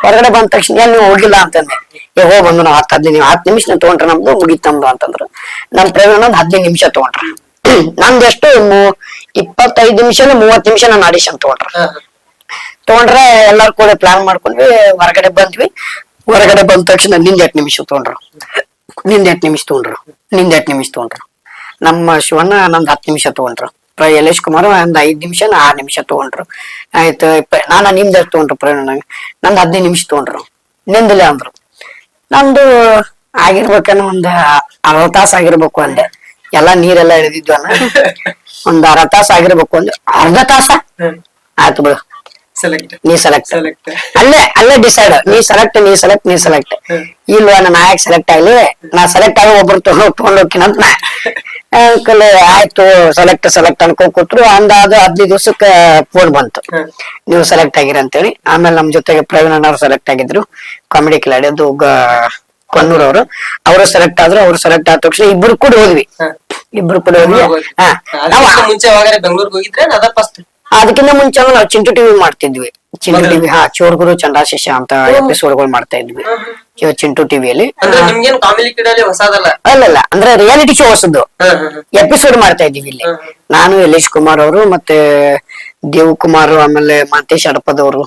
ಹೊರಗಡೆ ಬಂದ ತಕ್ಷಣ ನೀವು ಹೋಗಿಲ್ಲ ಅಂತಂದೆ. ಹೋಗ್ ಬಂದು ನಾವ್ 10 ನಿಮಿಷ ತಗೊಂಡ್ರ ನಮ್ದು ಮುಗೀತ್ ನಮ್ದು ಅಂತಂದ್ರು. ನಮ್ ಪ್ರಯಾಣ 15 ನಿಮಿಷ ತಗೊಂಡ್ರ. ನಂದು ಎಷ್ಟು 25 ನಿಮಿಷ 30 ನಿಮಿಷ ನಾನು ಆಡಿಷನ್ ತಗೊಂಡ್ರೆ ಎಲ್ಲಾರು ಕೂಡ ಪ್ಲಾನ್ ಮಾಡ್ಕೊಂಡ್ವಿ. ಹೊರಗಡೆ ಬಂದ ತಕ್ಷಣ ನಿಂದ 8 ನಿಮಿಷ ತಗೊಂಡ್ರು. ನಮ್ಮ ಶಿವಣ್ಣ ನಂದ್ 10 ನಿಮಿಷ ತಗೊಂಡ್ರು. ಯಲೇಶ್ ಕುಮಾರ್ ಒಂದ್ 5 ನಿಮಿಷ 6 ನಿಮಿಷ ತಗೊಂಡ್ರು. ಆಯ್ತು, ನಿಮ್ದ ತಗೊಂಡ್ರು ಪ್ರಯಾಣ. ನಂದ್ 15 ನಿಮಿಷ ತಗೊಂಡ್ರು. ನಿಂದಿಲ್ಲ ಅಂದ್ರು. ನಮ್ದು ಆಗಿರ್ಬೇಕನ್ನ ಒಂದ್ 60 ತಾಸ ಆಗಿರ್ಬೇಕು ಅಂದೆ. ಎಲ್ಲಾ ನೀರೆಲ್ಲಾ ಇಳಿದಿದ್ವಿ ಒಂದ್ 60 ತಾಸ ಆಗಿರ್ಬೇಕು ಅಂದೆ. ಅರ್ಧ ತಾಸ ಆಯ್ತು ಬಿಡು, ನೀ ಸೆಲೆಕ್ಟ್. ಅಲ್ಲೇ ಡಿಸೈಡ್. ನೀ ಸೆಲೆಕ್ಟ್. ಇಲ್ವಾ ನಾ ನಾಯಕ್ ಸೆಲೆಕ್ಟ್ ಆಗ್ಲಿ, ನಾ ಸೆಲೆಕ್ಟ್ ಆಗಿ ಒಬ್ರು ತಗೊಂಡೋಗ್ತೀನಿ ಅಂತ ಆಯ್ತು ಸೆಲೆಕ್ಟ್ ಅನ್ಕೊಂಡ್ ಕೂತ್ರು. ಅಂದಾದ 15 ದಿವ್ಸಕ್ಕೆ ಫೋನ್ ಬಂತು, ನೀವು ಸೆಲೆಕ್ಟ್ ಆಗಿರಿ ಅಂತೇಳಿ. ಆಮೇಲೆ ನಮ್ ಜೊತೆಗೆ ಪ್ರವೀಣ್ ಅವ್ರು ಸೆಲೆಕ್ಟ್ ಆಗಿದ್ರು, ಕಾಮಿಡಿ ಕಿಲಾಡಿ ಅದು ಕೊನ್ನೂರ್ ಅವರು ಸೆಲೆಕ್ಟ್ ಆದ್ರು. ಅವ್ರು ಸೆಲೆಕ್ಟ್ ಆದ ತಕ್ಷಣ ಇಬ್ರು ಕೂಡ ಹೋದ್ವಿ. ಮುಂಚೆ ಬೆಂಗಳೂರಿಗೆ ಹೋಗಿದ್ರೆ ಅದಕ್ಕಿಂತ ಮುಂಚೆ ನಾವು ಚಿಂಟು ಟಿವಿ ಮಾಡ್ತಿದ್ವಿ. ಚೋರ್ಗುರು ಚಂಡಾಶಿಷ ಅಂತ ಎಪಿಸೋಡ್ಗಳು ಮಾಡ್ತಾ ಇದ್ವಿ ಚಿಂಟು ಟಿವಿಯಲ್ಲಿ. ಅಲ್ಲಲ್ಲ, ಅಂದ್ರೆ ರಿಯಾಲಿಟಿ ಶೋ ಹೊಸದು ಎಪಿಸೋಡ್ ಮಾಡ್ತಾ ಇದ್ವಿ ಇಲ್ಲಿ. ನಾನು, ಯಲೇಶ್ ಕುಮಾರ್ ಅವರು, ಮತ್ತೆ ದೇವ್ ಕುಮಾರ್, ಆಮೇಲೆ ಮಾಂತೇಶ್ ಹಡಪದವರು,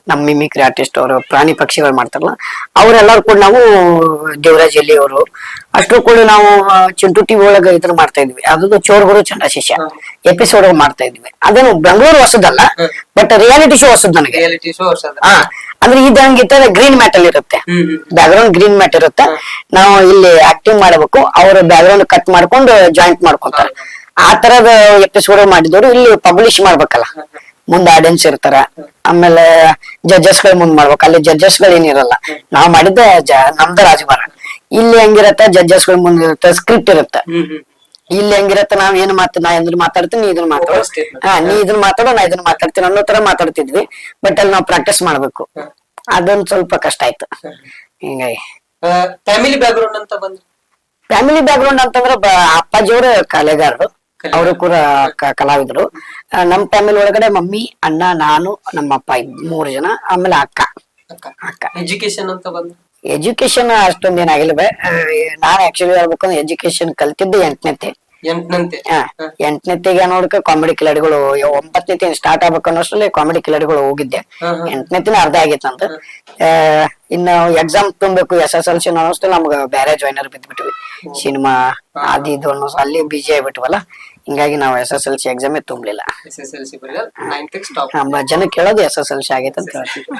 ನಮ್ಮ ಮಿಮಿಕ್ರಿ ಆರ್ಟಿಸ್ಟ್ ಅವರು, ಪ್ರಾಣಿ ಪಕ್ಷಿಗಳು ಮಾಡ್ತಾರಲ್ಲ ಅವ್ರೆಲ್ಲಾರು ಕೂಡ ನಾವು, ದೇವರಾಜ್ ಎಲ್ಲಿ ಅವರು ಅಷ್ಟು ಕೂಡ ನಾವು ಚಿಂಟು ಟಿವಿ ಒಳಗ ಇದನ್ನ ಮಾಡ್ತಾ ಇದ್ವಿ. ಅದು ಚೋರ್ಗುರು ಚಂಡಾಶಿಷ ಎಪಿಸೋಡ್ ಮಾಡ್ತಾ ಇದ್ವಿ. ಅದೇನು ಬೆಂಗಳೂರು ಹೊಸದಲ್ಲ, ಬಟ್ ರಿಯಾಲಿಟಿ ಶೋ ಹೊಸದ್ ನನಗೆ. ಅಂದ್ರೆ ಇದಂಗಿತ್ತ ಗ್ರೀನ್ ಮ್ಯಾಟ್ ಅಲ್ಲಿ ಇರುತ್ತೆ, ಬ್ಯಾಕ್ ಗ್ರೌಂಡ್ ಗ್ರೀನ್ ಮ್ಯಾಟ್ ಇರುತ್ತೆ. ನಾವು ಇಲ್ಲಿ ಆಕ್ಟಿಂಗ್ ಮಾಡಬೇಕು, ಅವ್ರ ಬ್ಯಾಕ್ ಗ್ರೌಂಡ್ ಕಟ್ ಮಾಡ್ಕೊಂಡು ಜಾಯಿಂಟ್ ಮಾಡ್ಕೊಂತಾರೆ. ಆ ತರದ ಎಪಿಸೋಡ್ ಮಾಡಿದವರು ಇಲ್ಲಿ ಪಬ್ಲಿಷ್ ಮಾಡ್ಬೇಕಲ್ಲ, ಮುಂದ್ ಆಡಿಯನ್ಸ್ ಇರ್ತಾರ. ಆಮೇಲೆ ಜಡ್ಜಸ್ ಗಳು ಮುಂದ್ ಮಾಡ್ಬೇಕು. ಅಲ್ಲಿ ಜಡ್ಜಸ್ ಗಳು ಏನಿರಲ್ಲ, ನಾವ್ ಮಾಡಿದ್ದ ನಮ್ದ ರಾಜಭಾರ. ಇಲ್ಲಿ ಹೆಂಗಿರತ್ತ, ಜಡ್ಜಸ್ ಗಳು ಮುಂದ್ ಇರುತ್ತೆ, ಸ್ಕ್ರಿಪ್ಟ್ ಇರುತ್ತೆ. ಇಲ್ಲಿ ಹೆಂಗಿರತ್ತ, ನಾವ್ ಏನ್ ನಾ ಇದನ್ನ ಮಾತಾಡ್ತೀನಿ, ನೀ ಇದನ್ನ ಮಾತಾಡೋ, ನೀ ಇದನ್ನ ಮಾತಾಡೋ, ನಾ ಇದನ್ನ ಮಾತಾಡ್ತೀನಿ ಅನ್ನೋ ತರ ಮಾತಾಡ್ತಿದ್ವಿ. ಬಟ್ ಅಲ್ಲಿ ನಾವ್ ಪ್ರಾಕ್ಟೀಸ್ ಮಾಡ್ಬೇಕು. ಅದೊಂದ್ ಸ್ವಲ್ಪ ಕಷ್ಟ ಆಯ್ತು. ಹಿಂಗಾಗಿ ಫ್ಯಾಮಿಲಿ ಬ್ಯಾಕ್ ಗ್ರೌಂಡ್ ಅಂತಂದ್ರೆ ಅಪ್ಪಾಜಿಯವ್ರ ಕಲೆಗಾರರು, ಅವರು ಕೂಡ ಕಲಾವಿದರು. ನಮ್ ಫ್ಯಾಮಿಲಿ ಒಳಗಡೆ ಮಮ್ಮಿ, ಅಣ್ಣ, ನಾನು, ನಮ್ಮ ಅಪ್ಪ 3 ಜನ. ಆಮೇಲೆ ಅಕ್ಕ. ಎಜುಕೇಶನ್ ಅಷ್ಟೊಂದ್ ಏನಾಗಿಲ್ಲ. ನಾನ್ ಆಕ್ಚುಲಿ ಹೇಳ್ಬೇಕಂದ್ರೆ ಎಜುಕೇಶನ್ ಕಲ್ತಿದ್ದು 8ನೇತಿಗೆ ನೋಡ್ಕ ಕಾಮಿಡಿ ಕಿಲಾಡಿಗಳು 9ನೇತಿ ಸ್ಟಾರ್ಟ್ ಆಗ್ಬೇಕು ಅನ್ನೋಷ್ಟ್ರಲ್ಲಿ ಕಾಮಿಡಿ ಕಿಲಾಡಿಗಳು ಹೋಗಿದ್ದೆ. 8ನೇತಿನ ಅರ್ಧ ಆಗಿತ್ತು ಅಂತ. ಇನ್ನು ಎಕ್ಸಾಮ್ ತುಂಬಬೇಕು SSLC ಅನ್ನೋಷ್ಟ್ರಲ್ಲಿ ನಮ್ಗ ಬೇರೆ ಜಾಯ್ನರ್ ಬಿದ್ಬಿಟ್ವಿ. ಸಿನಿಮಾ ಅದು ಇದು ಅನ್ನೋ ಅಲ್ಲಿ ಬಿಜಿ ಆಗ್ಬಿಟ್ವಲ್ಲ. ಹಿಂಗಾಗಿ ನಾವು SSLC ಎಕ್ಸಾಮೇ ತುಂಬಲಿಲ್ಲ. ಜನ ಕೇಳೋದು SSLC ಆಗೈತೆ ಅಂತ ಹೇಳ್ತಿದ್ವಿ.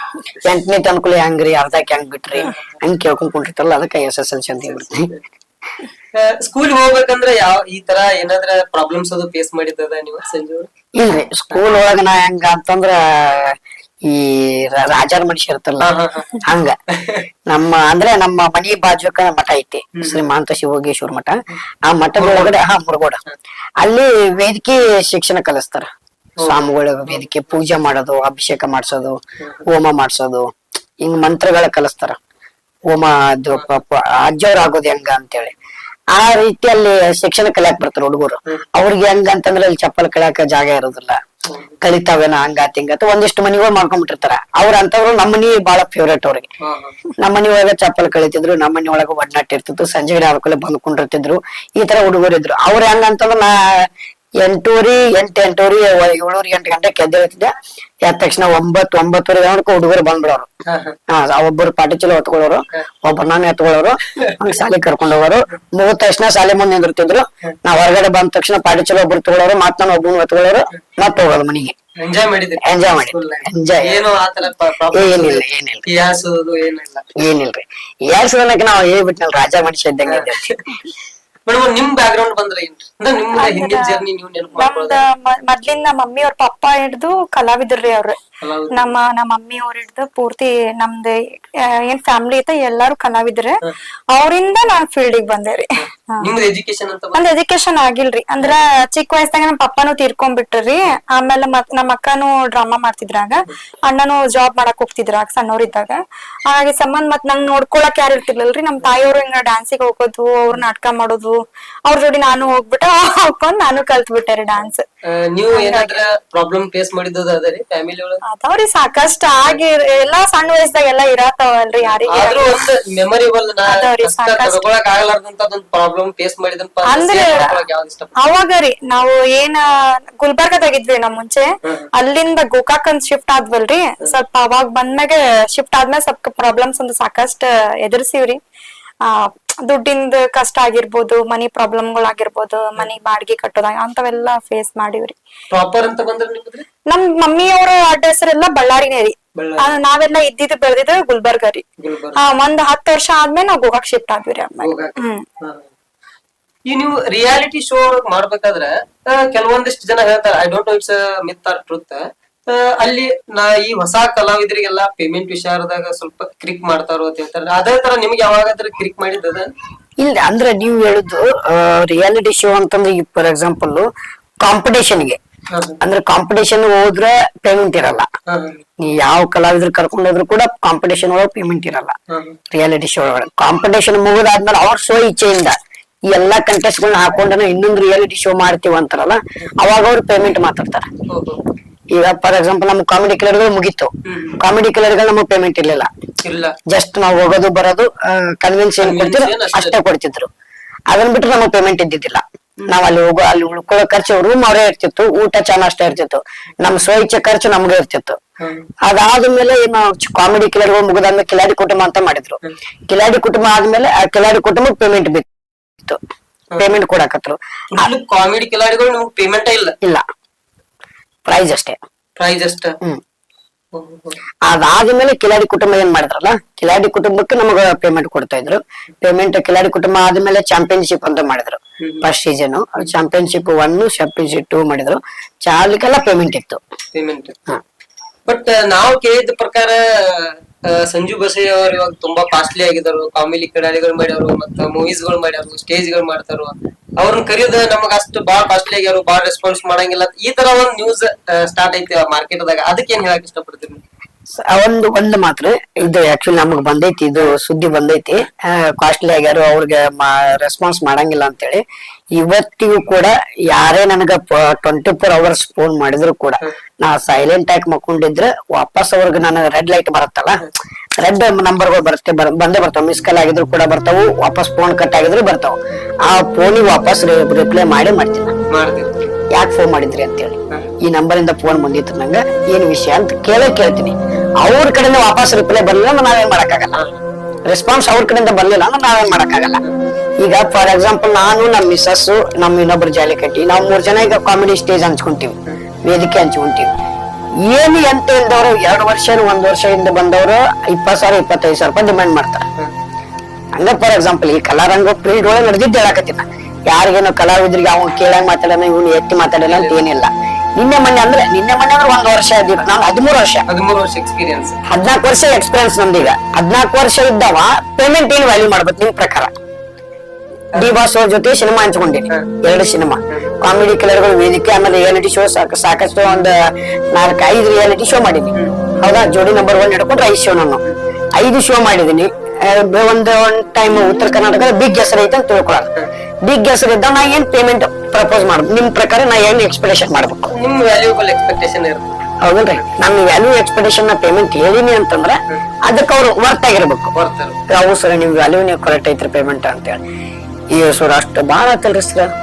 8ನೇತಿ ಅನ್ಕೂಲ ಹೆಂಗ್ರಿ, ಅರ್ಧಕ್ಕೆ ಹೆಂಗ್ ಬಿಟ್ರಿ ಹಂಗ್ ಕೇಳ್ಕೊಂಡ್ ಕುಂಟಿರ್ತಾರಲ್ಲ, ಅದಕ್ಕೆ SSLC ಅಂತ ಹೇಳ್ಬಿಡ್ತೀನಿ. ಸ್ಕೂಲ್ ಹೋಗ್ಬೇಕಂದ್ರೆ ಈ ತರ ಏನಾದ್ರ ಪ್ರಾಬ್ಲಮ್ಸ್ ಅದು ಫೇಸ್ ಮಾಡಿದ್ದದ ನೀವು ಸಂಜೆ? ಇಲ್ರಿ, ಸ್ಕೂಲ್ ಒಳಗ ನಾ ಹೆಂಗ ಅಂತಂದ್ರ ಈ ರಾಜಾರ್ ಮನುಷ್ಯ ಇರ್ತಲ್ಲ ಹಂಗ. ನಮ್ಮ ಮನಿ ಬಾಜುಕ ಮಠ ಐತಿ, ಶ್ರೀಮಾಂತ ಶಿವೋಗೇಶ್ವರ ಮಠ. ಆ ಮಠದ ಒಳಗಡೆ ಮುರುಗೋಡ, ಅಲ್ಲಿ ವೇದಿಕೆ ಶಿಕ್ಷಣ ಕಲಿಸ್ತಾರ. ಸ್ವಾಮಿಗಳ ವೇದಿಕೆ ಪೂಜೆ ಮಾಡೋದು, ಅಭಿಷೇಕ ಮಾಡ್ಸೋದು, ಹೋಮ ಮಾಡ್ಸೋದು, ಹಿಂಗ್ ಮಂತ್ರಗಳ ಕಲಿಸ್ತಾರ. ಹೋಮ ಅಜ್ಜವ್ರ ಆಗೋದು ಹೆಂಗ ಅಂತೇಳಿ ಆ ರೀತಿಯಲ್ಲಿ ಶಿಕ್ಷಣ ಕಲಿಯಾಕ್ ಬರ್ತಾರ ಹುಡುಗರು. ಅವ್ರಿಗೆ ಹೆಂಗ ಅಂತಂದ್ರೆ ಅಲ್ಲಿ ಚಪ್ಪಲ್ ಕಲಿಯಾಕ ಜಾಗ ಇರೋದಿಲ್ಲ, ಕಲಿತಾವೇನ ಹಂಗಾತ್ ಹಿಂಗತ್ ಒಂದಿಷ್ಟು ಮನಿಗಳು ಮಾಡ್ಕೊಂಡ್ಬಿಟ್ಟಿರ್ತಾರ. ಅವ್ರ ಅಂತವ್ರು ನಮ್ಮ ಮನಿ ಬಾಳ ಫೇವ್ರೇಟ್ ಅವ್ರಿಗೆ. ನಮ್ಮ ಮನಿ ಒಳಗ ಚಪ್ಪಲ್ ಕಲಿತಿದ್ರು, ನಮ್ಮ ಮನಿ ಒಳಗ ಒಡ್ನಾಟ್ ಇರ್ತಿತ್ತು, ಸಂಜೆಗಡೆ ಆಗ್ಬೇಕಲ್ಲ ಬಂದ್ಕೊಂಡಿರ್ತಿದ್ರು. ಈ ತರ ಹುಡುಗರು ಇದ್ರು. ಅವ್ರ ಹೆಂಗಂತಂದ್ರ ಎಂಟೂವರೆ 7:08 ಗಂಟೆಗೆ ಎದ್ದೇಳ್ತಿದ್ದೆ. ಎದ್ದ ತಕ್ಷಣ 9:09 ಗಂಟೆ ಹುಡುಗರು ಬಂದ್ಬಿಡೋರು. ಒಬ್ಬರು ಪಾಟಿ ಚೀಲ ಹೊತ್ಕೊಳ್ಳೋರು, ಒಬ್ಬರು ನಾನು ಎತ್ಕೊಳ್ಳೋರು, ಹಂಗ ಶಾಲೆ ಕರ್ಕೊಂಡ್ ಹೋಗೋರು. ಮುಗಿದ ತಕ್ಷಣ ಶಾಲೆ ಮುಂದೆ ನಿಂದಿರ್ತಿದ್ರು. ನಾವ್ ಹೊರಗಡೆ ಬಂದ ತಕ್ಷಣ ಪಾಟಿ ಚೀಲ ಒಬ್ರು ತಗೊಳ್ಳೋರು, ಮತ್ ನಾನು ಒಬ್ಬನು ಎತ್ಕೊಳ್ಳೋರು, ಮತ್ ಹೋಗೋದು ಮನೆಗೆ. ಎಂಜಾಯ್ ಮಾಡಿದ್ರಿ? ಎಂಜಾಯ್ ಮಾಡಿ ಏನು ಆತರ ಏನಿಲ್ರಿ ಏಳ್ಸೋದಕ್ಕೆ ನಾವ್ ಹೇಳ್ಬಿಟ್ನಲ್ ರಾಜ ಮನುಷ್ಯ ಇದ್ದಂಗೆ ಇದ್ದೇವೆ. ಮೇಡಮ್ ನಿಮ್ ಬ್ಯಾಕ್ ಗ್ರೌಂಡ್ ಬಂದ್ರೆ ಏನ್ರಿ ಅಂದ್ರೆ ನಿಮ್ ಹಿಂದಿನ ಜರ್ನಿ ನೀವು ನೆನಪು ಮಾಡ್ಕೊಳ್ಳೋದು? ಮೊದ್ಲಿಂದ ಮಮ್ಮಿ ಅವ್ರ ಪಪ್ಪ ಹಿಡ್ದು ಕಲಾವಿದ್ರಿ ಅವ್ರು. ನಮ್ಮ ಮಮ್ಮಿ ಅವ್ರ ಹಿಡ್ದು ಪೂರ್ತಿ ನಮ್ದು ಏನ್ ಫ್ಯಾಮಿಲಿ ಐತೆ ಎಲ್ಲಾರು ಕಲಾವಿದ್ರೆ. ಅವ್ರಿಂದ ನಾನ್ ಫೀಲ್ಡಿಗೆ ಬಂದೇರಿ. ನಿಮ್ದು ಎಜುಕೇಶನ್ ಅಂತ ನಂದ್ ಎಜುಕೇಶನ್ ಆಗಿಲ್ರಿ. ಅಂದ್ರ ಚಿಕ್ಕ ವಯಸ್ಸಾಗ ನಮ್ ಪಪ್ಪಾನು ತೀರ್ಕೊಂಡ್ಬಿಟ್ರಿ. ಆಮೇಲೆ ನಮ್ಮ ಅಕ್ಕನು ಡ್ರಾಮಾ ಮಾಡ್ತಿದ್ರಾಗ, ಅಣ್ಣನು ಜಾಬ್ ಮಾಡಕ್ ಹೋಗ್ತಿದ್ರಾಗ ಸಣ್ಣವ್ರಿದ್ದಾಗ. ಹಾಗೆ ಸಂಬಂಧ ಮತ್ ನಂಗ್ ನೋಡ್ಕೊಳಕ್ ಯಾರು ಇರ್ತಿರ್ಲಿಲ್ರಿ. ನಮ್ ತಾಯಿಯವ್ರು ಹಿಂಗ ಡ್ಯಾನ್ಸಿಗೆ ಹೋಗೋದು, ಅವ್ರ ನಾಟಕ ಮಾಡೋದು, ಅವ್ರ ಜೋಡಿ ನಾನು ಹೋಗ್ಬಿಟ್ಟ ಹಾಕೊಂಡ್ ನಾನು ಕಲ್ತ್ ಬಿಟ್ಟೆ ಡಾನ್ಸ್. ನೀವು ಏನಾದ್ರ ಪ್ರಾಬ್ಲಮ್ ಫೇಸ್ ಮಾಡಿದ್ದು ಅದರಿ ಫ್ಯಾಮಿಲಿ ಒಳಗ? ಅದಾವ್ರಿ ಸಾಕಷ್ಟ ಆಗಿ ಎಲ್ಲಾ ಸಣ್ಣ ವಯಸ್ಸದಾಗ ಎಲ್ಲಾ ಇರತಾವಲ್ರಿ. ಯಾರಿಗೆ ಆದ್ರೂ ಒಂದು ಮೆಮೊರೇಬಲ್ ತಗೊಳಕ್ ಆಗಲಾರ್ದಂತ ಒಂದು ಪ್ರಾಬ್ಲಮ್ ಫೇಸ್ ಮಾಡಿದಂತ ಅಂದ್ರೆ ಅವಾಗ ರೀ ನಾವು ಏನ ಗುಲ್ಬರ್ಗದಾಗಿದ್ವಿ ನಮ್ ಮುಂಚೆ. ಅಲ್ಲಿಂದ ಗೋಕಾಕ್ ಅಂತ ಶಿಫ್ಟ್ ಆದ್ವಲ್ರಿ. ಸ್ವಲ್ಪ ಅವಾಗ ಬಂದ್ಮ್ಯಾಗ ಶಿಫ್ಟ್ ಆದ್ಮೇಲೆ ಸ್ವಲ್ಪ ಪ್ರಾಬ್ಲಮ್ಸ್ ಒಂದು ಸಾಕಷ್ಟ ಎದುರಿಸಿವ್ರಿ. ದುಡ್ಡಿಂದ ಕಷ್ಟ ಆಗಿರ್ಬೋದು, ಮನಿ ಪ್ರಾಬ್ಲಮ್ಗಳಾಗಿರ್ಬೋದು, ಮನಿ ಬಾಡಿಗೆ ಕಟ್ಟೋದಾಗ ಅಂತವೆಲ್ಲಾ ಫೇಸ್ ಮಾಡಿವ್ರಿ. ಪ್ರಾಪರ್ ಅಂತ ಬಂದ್ರೆ ನಿಮ್ದ್ರಿ? ನಮ್ ಮಮ್ಮಿ ಅವರ ಅಡ್ರೆಸ್ ಎಲ್ಲ ಬಳ್ಳಾರಿನೇ ರೀ. ನಾವೆಲ್ಲ ಇದ್ದಿದ್ದು ಬೆಳೆದಿದ್ದು ಗುಲ್ಬರ್ಗ ರೀ. ಒಂದ್ 10 ವರ್ಷ ಆದ್ಮೇಲೆ ನಾವ್ ಗೋಕಾಕ್ ಶಿಫ್ಟ್ ಆದ್ವಿ. ಈ ನೀವು ರಿಯಾಲಿಟಿ ಶೋ ಮಾಡ್ಬೇಕಾದ್ರೆ ಕೆಲವೊಂದಿಷ್ಟು ಜನ ಹೇಳ್ತಾರೆ, I don't know it's myth or truth, ಅಲ್ಲಿ ಈ ಹೊಸ ಕಲಾವಿದರಿಗೆಲ್ಲ ಪೇಮೆಂಟ್ ವಿಚಾರದಾಗ ಸ್ವಲ್ಪ ಕ್ರಿಕ್ ಮಾಡ್ತಾರೋ ಅಂತ ಹೇಳ್ತಾರೆ. ಅದೇ ತರ ನಿಮ್ಗೆ ಯಾವಾಗಾದ್ರೂ ಕ್ರಿಕ್ ಮಾಡಿದ್ದದ? ಇಲ್ಲ, ಅಂದ್ರೆ ನೀವು ಹೇಳುದು ರಿಯಾಲಿಟಿ ಶೋ ಅಂತಂದ್ರೆ ಈಗ ಫಾರ್ ಎಕ್ಸಾಂಪಲ್ ಕಾಂಪಿಟೇಷನ್ಗೆ, ಅಂದ್ರೆ ಕಾಂಪಿಟೇಷನ್ ಹೋದ್ರೆ ಪೇಮೆಂಟ್ ಇರಲ್ಲ. ನೀ ಯಾವ ಕಲಾವಿದ್ರು ಕರ್ಕೊಂಡ್ ಹೋದ್ರು ಕೂಡ ಕಾಂಪಿಟೇಷನ್ ಒಳಗೆ ಪೇಮೆಂಟ್ ಇರಲ್ಲ. ರಿಯಾಲಿಟಿ ಶೋ ಒಳಗೆ ಕಾಂಪಿಟೇಷನ್ ಮುಗಿದಾದ್ಮೇಲೆ ಅವ್ರ ಶೋ ಇಚ್ಛೆಯಿಂದ ಈ ಎಲ್ಲಾ ಕಂಟೆಸ್ಟ್ ಗಳನ್ನ ಹಾಕೊಂಡ ಇನ್ನೊಂದು ರಿಯಾಲಿಟಿ ಶೋ ಮಾಡ್ತೀವಿ ಅಂತಾರಲ್ಲ, ಅವಾಗ ಅವ್ರು ಪೇಮೆಂಟ್ ಮಾತಾಡ್ತಾರೆ. ಈಗ ಫಾರ್ ಎಕ್ಸಾಂಪಲ್ ನಮ್ ಕಾಮಿಡಿ ಕಿಲರ್ಗಳು ಮುಗೀತು, ಕಾಮಿಡಿ ಕಿಲರ್ಗಳು ನಮಗ್ ಪೇಮೆಂಟ್ ಇರ್ಲಿಲ್ಲ. ಜಸ್ಟ್ ನಾವು ಹೋಗೋದು ಬರೋದು ಕನ್ವಿನ್ಸ್ ಏನ್ ಕೊಡ್ತಿದ್ರು ಅಷ್ಟೇ ಕೊಡ್ತಿದ್ರು. ಅದನ್ನ ಬಿಟ್ರೆ ನಮಗ್ ಪೇಮೆಂಟ್ ಇದ್ದಿದ್ದಿಲ್ಲ. ನಾವ್ ಅಲ್ಲಿ ಉಳ್ಕೊಳ್ಳೋ ಖರ್ಚು ರೂಮ್ ಅವರೇ ಇರ್ತಿತ್ತು, ಊಟ ಚಾ ಅಷ್ಟೇ ಇರ್ತಿತ್ತು, ನಮ್ ಸ್ವಇಚ್ಛೆ ಖರ್ಚು ನಮ್ಗೆ ಇರ್ತಿತ್ತು. ಅದಾದ್ಮೇಲೆ ಕಾಮಿಡಿ ಕಿಲಾಡಿಗಳು ಮುಗಿದಾದ್ಮೇಲೆ ಕಿಲಾಡಿ ಕುಟುಂಬ ಅಂತ ಮಾಡಿದ್ರು. ಕಿಲಾಡಿ ಕುಟುಂಬ ಆದ್ಮೇಲೆ ಆ ಕಿಲಾಡಿ ಕುಟುಂಬಕ್ಕೆ ಪೇಮೆಂಟ್ ಬಿತ್ತು, ಪೇಮೆಂಟ್ ಕೊಡಕತ್ರು. ಕಾಮಿಡಿ ಕಿಲಾಡಿಗಳು ಪೇಮೆಂಟ್ ಇಲ್ಲ, ಪ್ರೈಸ್ ಅಷ್ಟೇ. ಅದಾದ್ಮೇಲೆ ಕಿಲಾಡಿ ಕುಟುಂಬ ಏನ್ ಮಾಡಿದ್ರಲ್ಲ, ಕಿಲಾಡಿ ಕುಟುಂಬಕ್ಕೆ ನಮಗ ಪೇಮೆಂಟ್ ಕೊಡ್ತಾ ಇದ್ರು. ಪೇಮೆಂಟ್ ಕಿಲಾಡಿ ಕುಟುಂಬ ಆದ್ಮೇಲೆ ಚಾಂಪಿಯನ್ಶಿಪ್ ಅಂತ ಮಾಡಿದ್ರು. ಫಸ್ಟ್ ಸೀಸನ್ ಚಾಂಪಿಯನ್ಶಿಪ್ 1, ಚಾಂಪಿಯನ್ಶಿಪ್ 2 ಮಾಡಿದ್ರು. ಚಾಲಿಗೆಲ್ಲ ಪೇಮೆಂಟ್ ಇತ್ತು. ಬಟ್ ನಾವು ಕೇಳಿದ ಪ್ರಕಾರ ಸಂಜು ಬಸಯ್ಯ ಅವರು ಇವಾಗ ತುಂಬಾ ಕಾಸ್ಟ್ಲಿ ಆಗಿದ್ರು. ಕಾಮಿಡಿ ಕಿಲಾಡಿಗಳು ಮಾಡ್ಯಾರು, ಮತ್ತ ಮೂವೀಸ್ ಗಳು ಮಾಡ್ಯಾರು, ಸ್ಟೇಜ್ ಗಳು ಮಾಡ್ತಾರು. ಅವ್ರನ್ನ ಕರೆಯೋದು ನಮಗ ಅಷ್ಟು ಬಾಳ ಕಾಸ್ಟ್ಲಿ ಆಗ್ಯಾರು, ಬಾಳ ರೆಸ್ಪಾನ್ಸ್ ಮಾಡಂಗಿಲ್ಲ, ಈ ತರ ಒಂದ್ ನ್ಯೂಸ್ ಸ್ಟಾರ್ಟ್ ಐತಿ ಮಾರ್ಕೆಟ್ ದಾಗ. ಅದಕ್ಕೆ ಏನ್ ಹೇಳಕ್ ಇಷ್ಟಪಡ್ತೀನಿ? ಒಂದು ಮಾತ್ರ ಇದು ಆಕ್ಚುಲಿ ನಮಗ್ ಬಂದೈತಿ, ಇದು ಸುದ್ದಿ ಬಂದೈತಿ. ಕಾಸ್ಟ್ಲಿ ಆಗ್ಯಾರು, ಅವ್ರಿಗೆ ರೆಸ್ಪಾನ್ಸ್ ಮಾಡಂಗಿಲ್ಲ ಅಂತೇಳಿ. ಇವತ್ತಿಗೂ ಕೂಡ ಯಾರೇ ನನಗ 24 hours ಫೋನ್ ಮಾಡಿದ್ರು ಕೂಡ ನಾ ಸೈಲೆಂಟ್ ಆಗಿ ಮಕ್ಕೊಂಡಿದ್ರೆ ವಾಪಸ್ ಅವ್ರಿಗೆ ನಾನು ರೆಡ್ ಲೈಟ್ ಬರುತ್ತಲ್ಲ, ರೆಡ್ ನಂಬರ್ಗಳು ಬರುತ್ತೆ, ಬಂದೇ ಬರ್ತಾವ. ಮಿಸ್ ಕಾಲ್ ಆಗಿದ್ರು ಕೂಡ ಬರ್ತಾವು, ವಾಪಸ್ ಫೋನ್ ಕಟ್ ಆಗಿದ್ರು ಬರ್ತಾವ. ಆ ಫೋನಿಗೆ ವಾಪಸ್ ರಿಪ್ಲೈ ಮಾಡ್ತೀನಿ. ಯಾಕೆ ಫೋನ್ ಮಾಡಿದ್ರಿ ಅಂತೇಳಿ, ಈ ನಂಬರ್ ಇಂದ ಫೋನ್ ಬಂದಿತ್ತು ನಂಗ, ಏನ್ ವಿಷಯ ಅಂತ ಕೇಳ್ತೀನಿ. ಅವ್ರ ಕಡೆಯಿಂದ ವಾಪಸ್ ರಿಪ್ಲೈ ಬರ್ಲಿಲ್ಲ, ನಾವೇನ್ ಮಾಡಕ್ಕಾಗಲ್ಲ. ರೆಸ್ಪಾನ್ಸ್ ಅವ್ರ ಕಡೆಯಿಂದ ಬರ್ಲಿಲ್ಲ ಅಂದ್ರೆ ನಾವೇನ್ ಮಾಡಕ್ಕಾಗಲ್ಲ. ಈಗ ಫಾರ್ ಎಕ್ಸಾಂಪಲ್ ನಾನು, ನಮ್ ಮಿಸಸ್, ನಮ್ ಇನ್ನೊಬ್ರು ಜಾಲಿಕಟ್ಟಿ, ನಾವ್ 3 ಜನ ಈಗ ಕಾಮಿಡಿ ಸ್ಟೇಜ್ ಹಂಚ್ಕೊಂತೀವಿ, ವೇದಿಕೆ ಹಂಚ್ಕೊಂತೀವಿ. ಏನು ಎಂತ ಇಲ್ದವ್ರು 2 ವರ್ಷ 1 ವರ್ಷದಿಂದ ಬಂದವರು 20,000 25,000 ರೂಪಾಯಿ ಡಿಮ್ಯಾಂಡ್ ಮಾಡ್ತಾರೆ. ಹಂಗ ಫಾರ್ ಎಕ್ಸಾಂಪಲ್ ಈ ಕಲಾರಂಗ ಫೀಲ್ಡ್ ಒಳಗೆ ನಡೆದಿದ್ದು ಹೇಳಕತ್ತೀನಿ. ಯಾರಿಗೇನೋ ಕಲಾವಿದ್ರಿಗೆ ಅವ್ನು ಕೇಳಂಗ್ ಮಾತಾಡೋಣ, ಇವ್ನು ಎತ್ತಿ ಮಾತಾಡೋಣ ಅಂತ ಏನಿಲ್ಲ. ನಿನ್ನೆ ಮೊನ್ನೆ ಅಂದ್ರೆ 1 ವರ್ಷ ಇದ್ದೀವಿ, ನಾನು 13 ವರ್ಷ ಎಕ್ಸ್ಪೀರಿಯನ್ಸ್, 14 ವರ್ಷ ಎಕ್ಸ್ಪೀರಿಯನ್ಸ್ ನಮ್ದೀಗ. 14 ವರ್ಷ ಇದ್ದವ ಪೇಮೆಂಟ್ ಏನ್ ವ್ಯಾಲ್ಯೂ ಮಾಡ್ಬೇಕು ನಿಮ್ ಪ್ರಕಾರ? ಡಿ ಬಾಸ್ ಅವ್ರ ಜೊತೆ ಸಿನಿಮಾ ಹಂಚ್ಕೊಂಡಿನಿ, 2 ಸಿನಿಮಾ, ಕಾಮಿಡಿ ಕಿಲರ್ಗಳು ವೇದಿಕೆ, ಆಮೇಲೆ ರಿಯಾಲಿಟಿ ಶೋ ಸಾಕಷ್ಟು ಒಂದು 4-5 ರಿಯಾಲಿಟಿ ಶೋ ಮಾಡಿದೀನಿ. ಹೌದಾ, ಜೋಡಿ ನಂಬರ್ 1 ಹಿಡ್ಕೊಂಡ್ರೆ 5 ಶೋ, ನಾನು 5 ಶೋ ಮಾಡಿದೀನಿ. ಒಂದು ಟೈಮ್ ಉತ್ತರ ಕರ್ನಾಟಕದ ಬಿಗ್ ಹೆಸರು ಐತೆ ಅಂತ ತಿಳ್ಕೊಳ್ಳೋಣ. ಬಿಗ್ ಹೆಸರು ಇದ್ದ ನಾ ಏನ್ ಪೇಮೆಂಟ್ ಪ್ರಪೋಸ್ ಮಾಡ್ಬೇಕು? ನಿಮ್ ಪ್ರಕಾರ ನಾ ಏನ್ ಎಕ್ಸ್ಪೆಕ್ಟೇಷನ್ ಮಾಡ್ಬೇಕು? ನಿಮ್ ವ್ಯಾಲ್ಯೂಬಲ್ ಎಕ್ಸ್ಪೆಕ್ಟೇಷನ್ ಇರುತ್ತೆ, ಹೌದಲ್ರಿ? ನಮ್ ವ್ಯಾಲ್ಯೂ ಎಕ್ಸ್ಪೆಕ್ಟೇಷನ್ ನ ಪೇಮೆಂಟ್ ಹೇಳಿನಿ ಅಂತಂದ್ರೆ ಅದಕ್ಕೆ ಅವ್ರು ವರ್ತ್ ಆಗಿರ್ಬೇಕು. ಹೌದು ಸರ್, ನಿಮ್ ವ್ಯಾಲ್ಯೂ ನೀವು ಕರೆಕ್ಟ್ ಐತ್ರಿ ಪೇಮೆಂಟ್ ಅಂತ ಹೇಳಿ. ಈ ಸರ್ ಅಷ್ಟು ಬಾಳ ಆತಲ್ರಿ ಸರ್.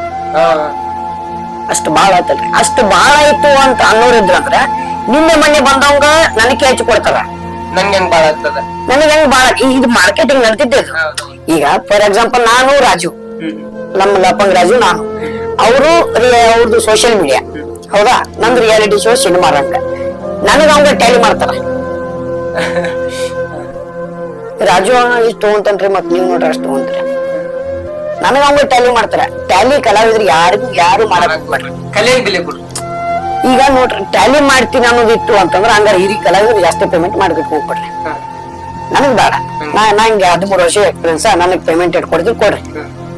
ಅಷ್ಟು ಬಾಳ ಆಯ್ತಲ್ರಿ. ಅಷ್ಟು ಬಾಳ ಆಯ್ತು ಅಂತ ಅನ್ನೋರ್ ಇದ್ರಂದ್ರ ನಿನ್ನೆ ಮೊನ್ನೆ ಬಂದವಂಗ ನನಗೆ ಹೆಚ್ಚು ಕೊಡ್ತಾರ, ನಂಗೆ ಹೆಂಗ್ ಬಾಳ ಆಗ್ತದ. ನನಗೆ ಹೆಂಗ್ ಬಾಳ ಇದು ಮಾರ್ಕೆಟಿಂಗ್ ನಡ್ತಿದ್ದೆ ಇದು. ಈಗ ಫಾರ್ ಎಕ್ಸಾಂಪಲ್ ನಾನು ರಾಜು, ನಮ್ಮ ಲಪಂಗ್ ರಾಜು ನಾನು, ಅವ್ರದ್ದು ಸೋಷಿಯಲ್ ಮೀಡಿಯಾ ಹೌದಾ, ನಂದು ರಿಯಾಲಿಟಿ ಶೋ ಸಿನಿಮಾ ರಂಗ, ನನಗ ಅವಂಗ ಟ್ಯಾಲಿ ಮಾಡ್ತಾರ. ರಾಜು ಇಷ್ಟು ತಗೊಂತನ್ರಿ ಮತ್ ನೀವ್ ನೋಡ್ರಿ ಅಷ್ಟು ತಗೊಂತ್ರಿ, ನನಗ ಅವಂಗ ಟ್ಯಾಲಿ ಮಾಡ್ತಾರ. ಟ್ಯಾಲಿ ಕಲಾವಿದ್ರಿಗೆ ಯಾರು ಮಾಡಕ್ ಹೋಗ್ಬೇಡ್ರಿ, ಕಲೆಗೆ ಬೆಲೆ ಕೊಡು. ಈಗ ನೋಡ್ರಿ ಟ್ಯಾಲಿ ಮಾಡ್ತೀನಿ ಅನ್ನೋದು ಇತ್ತು ಅಂತಂದ್ರ ಹಂಗಾರ ಹಿರಿಯ ಕಲಾವಿದ್ರು ಜಾಸ್ತಿ ಪೇಮೆಂಟ್ ಮಾಡ್ಬೇಕು ಹೋಗ್ಬಿಡ್ರಿ. ನನಗ್ ಬೇಡ, ನಂಗೆ 13 ವರ್ಷ ಎಕ್ಸ್ಪೀರಿಯನ್ಸ್, ನನಗ್ ಪೇಮೆಂಟ್ ಕೊಡ್ತೀವಿ ಕೊಡ್ರಿ.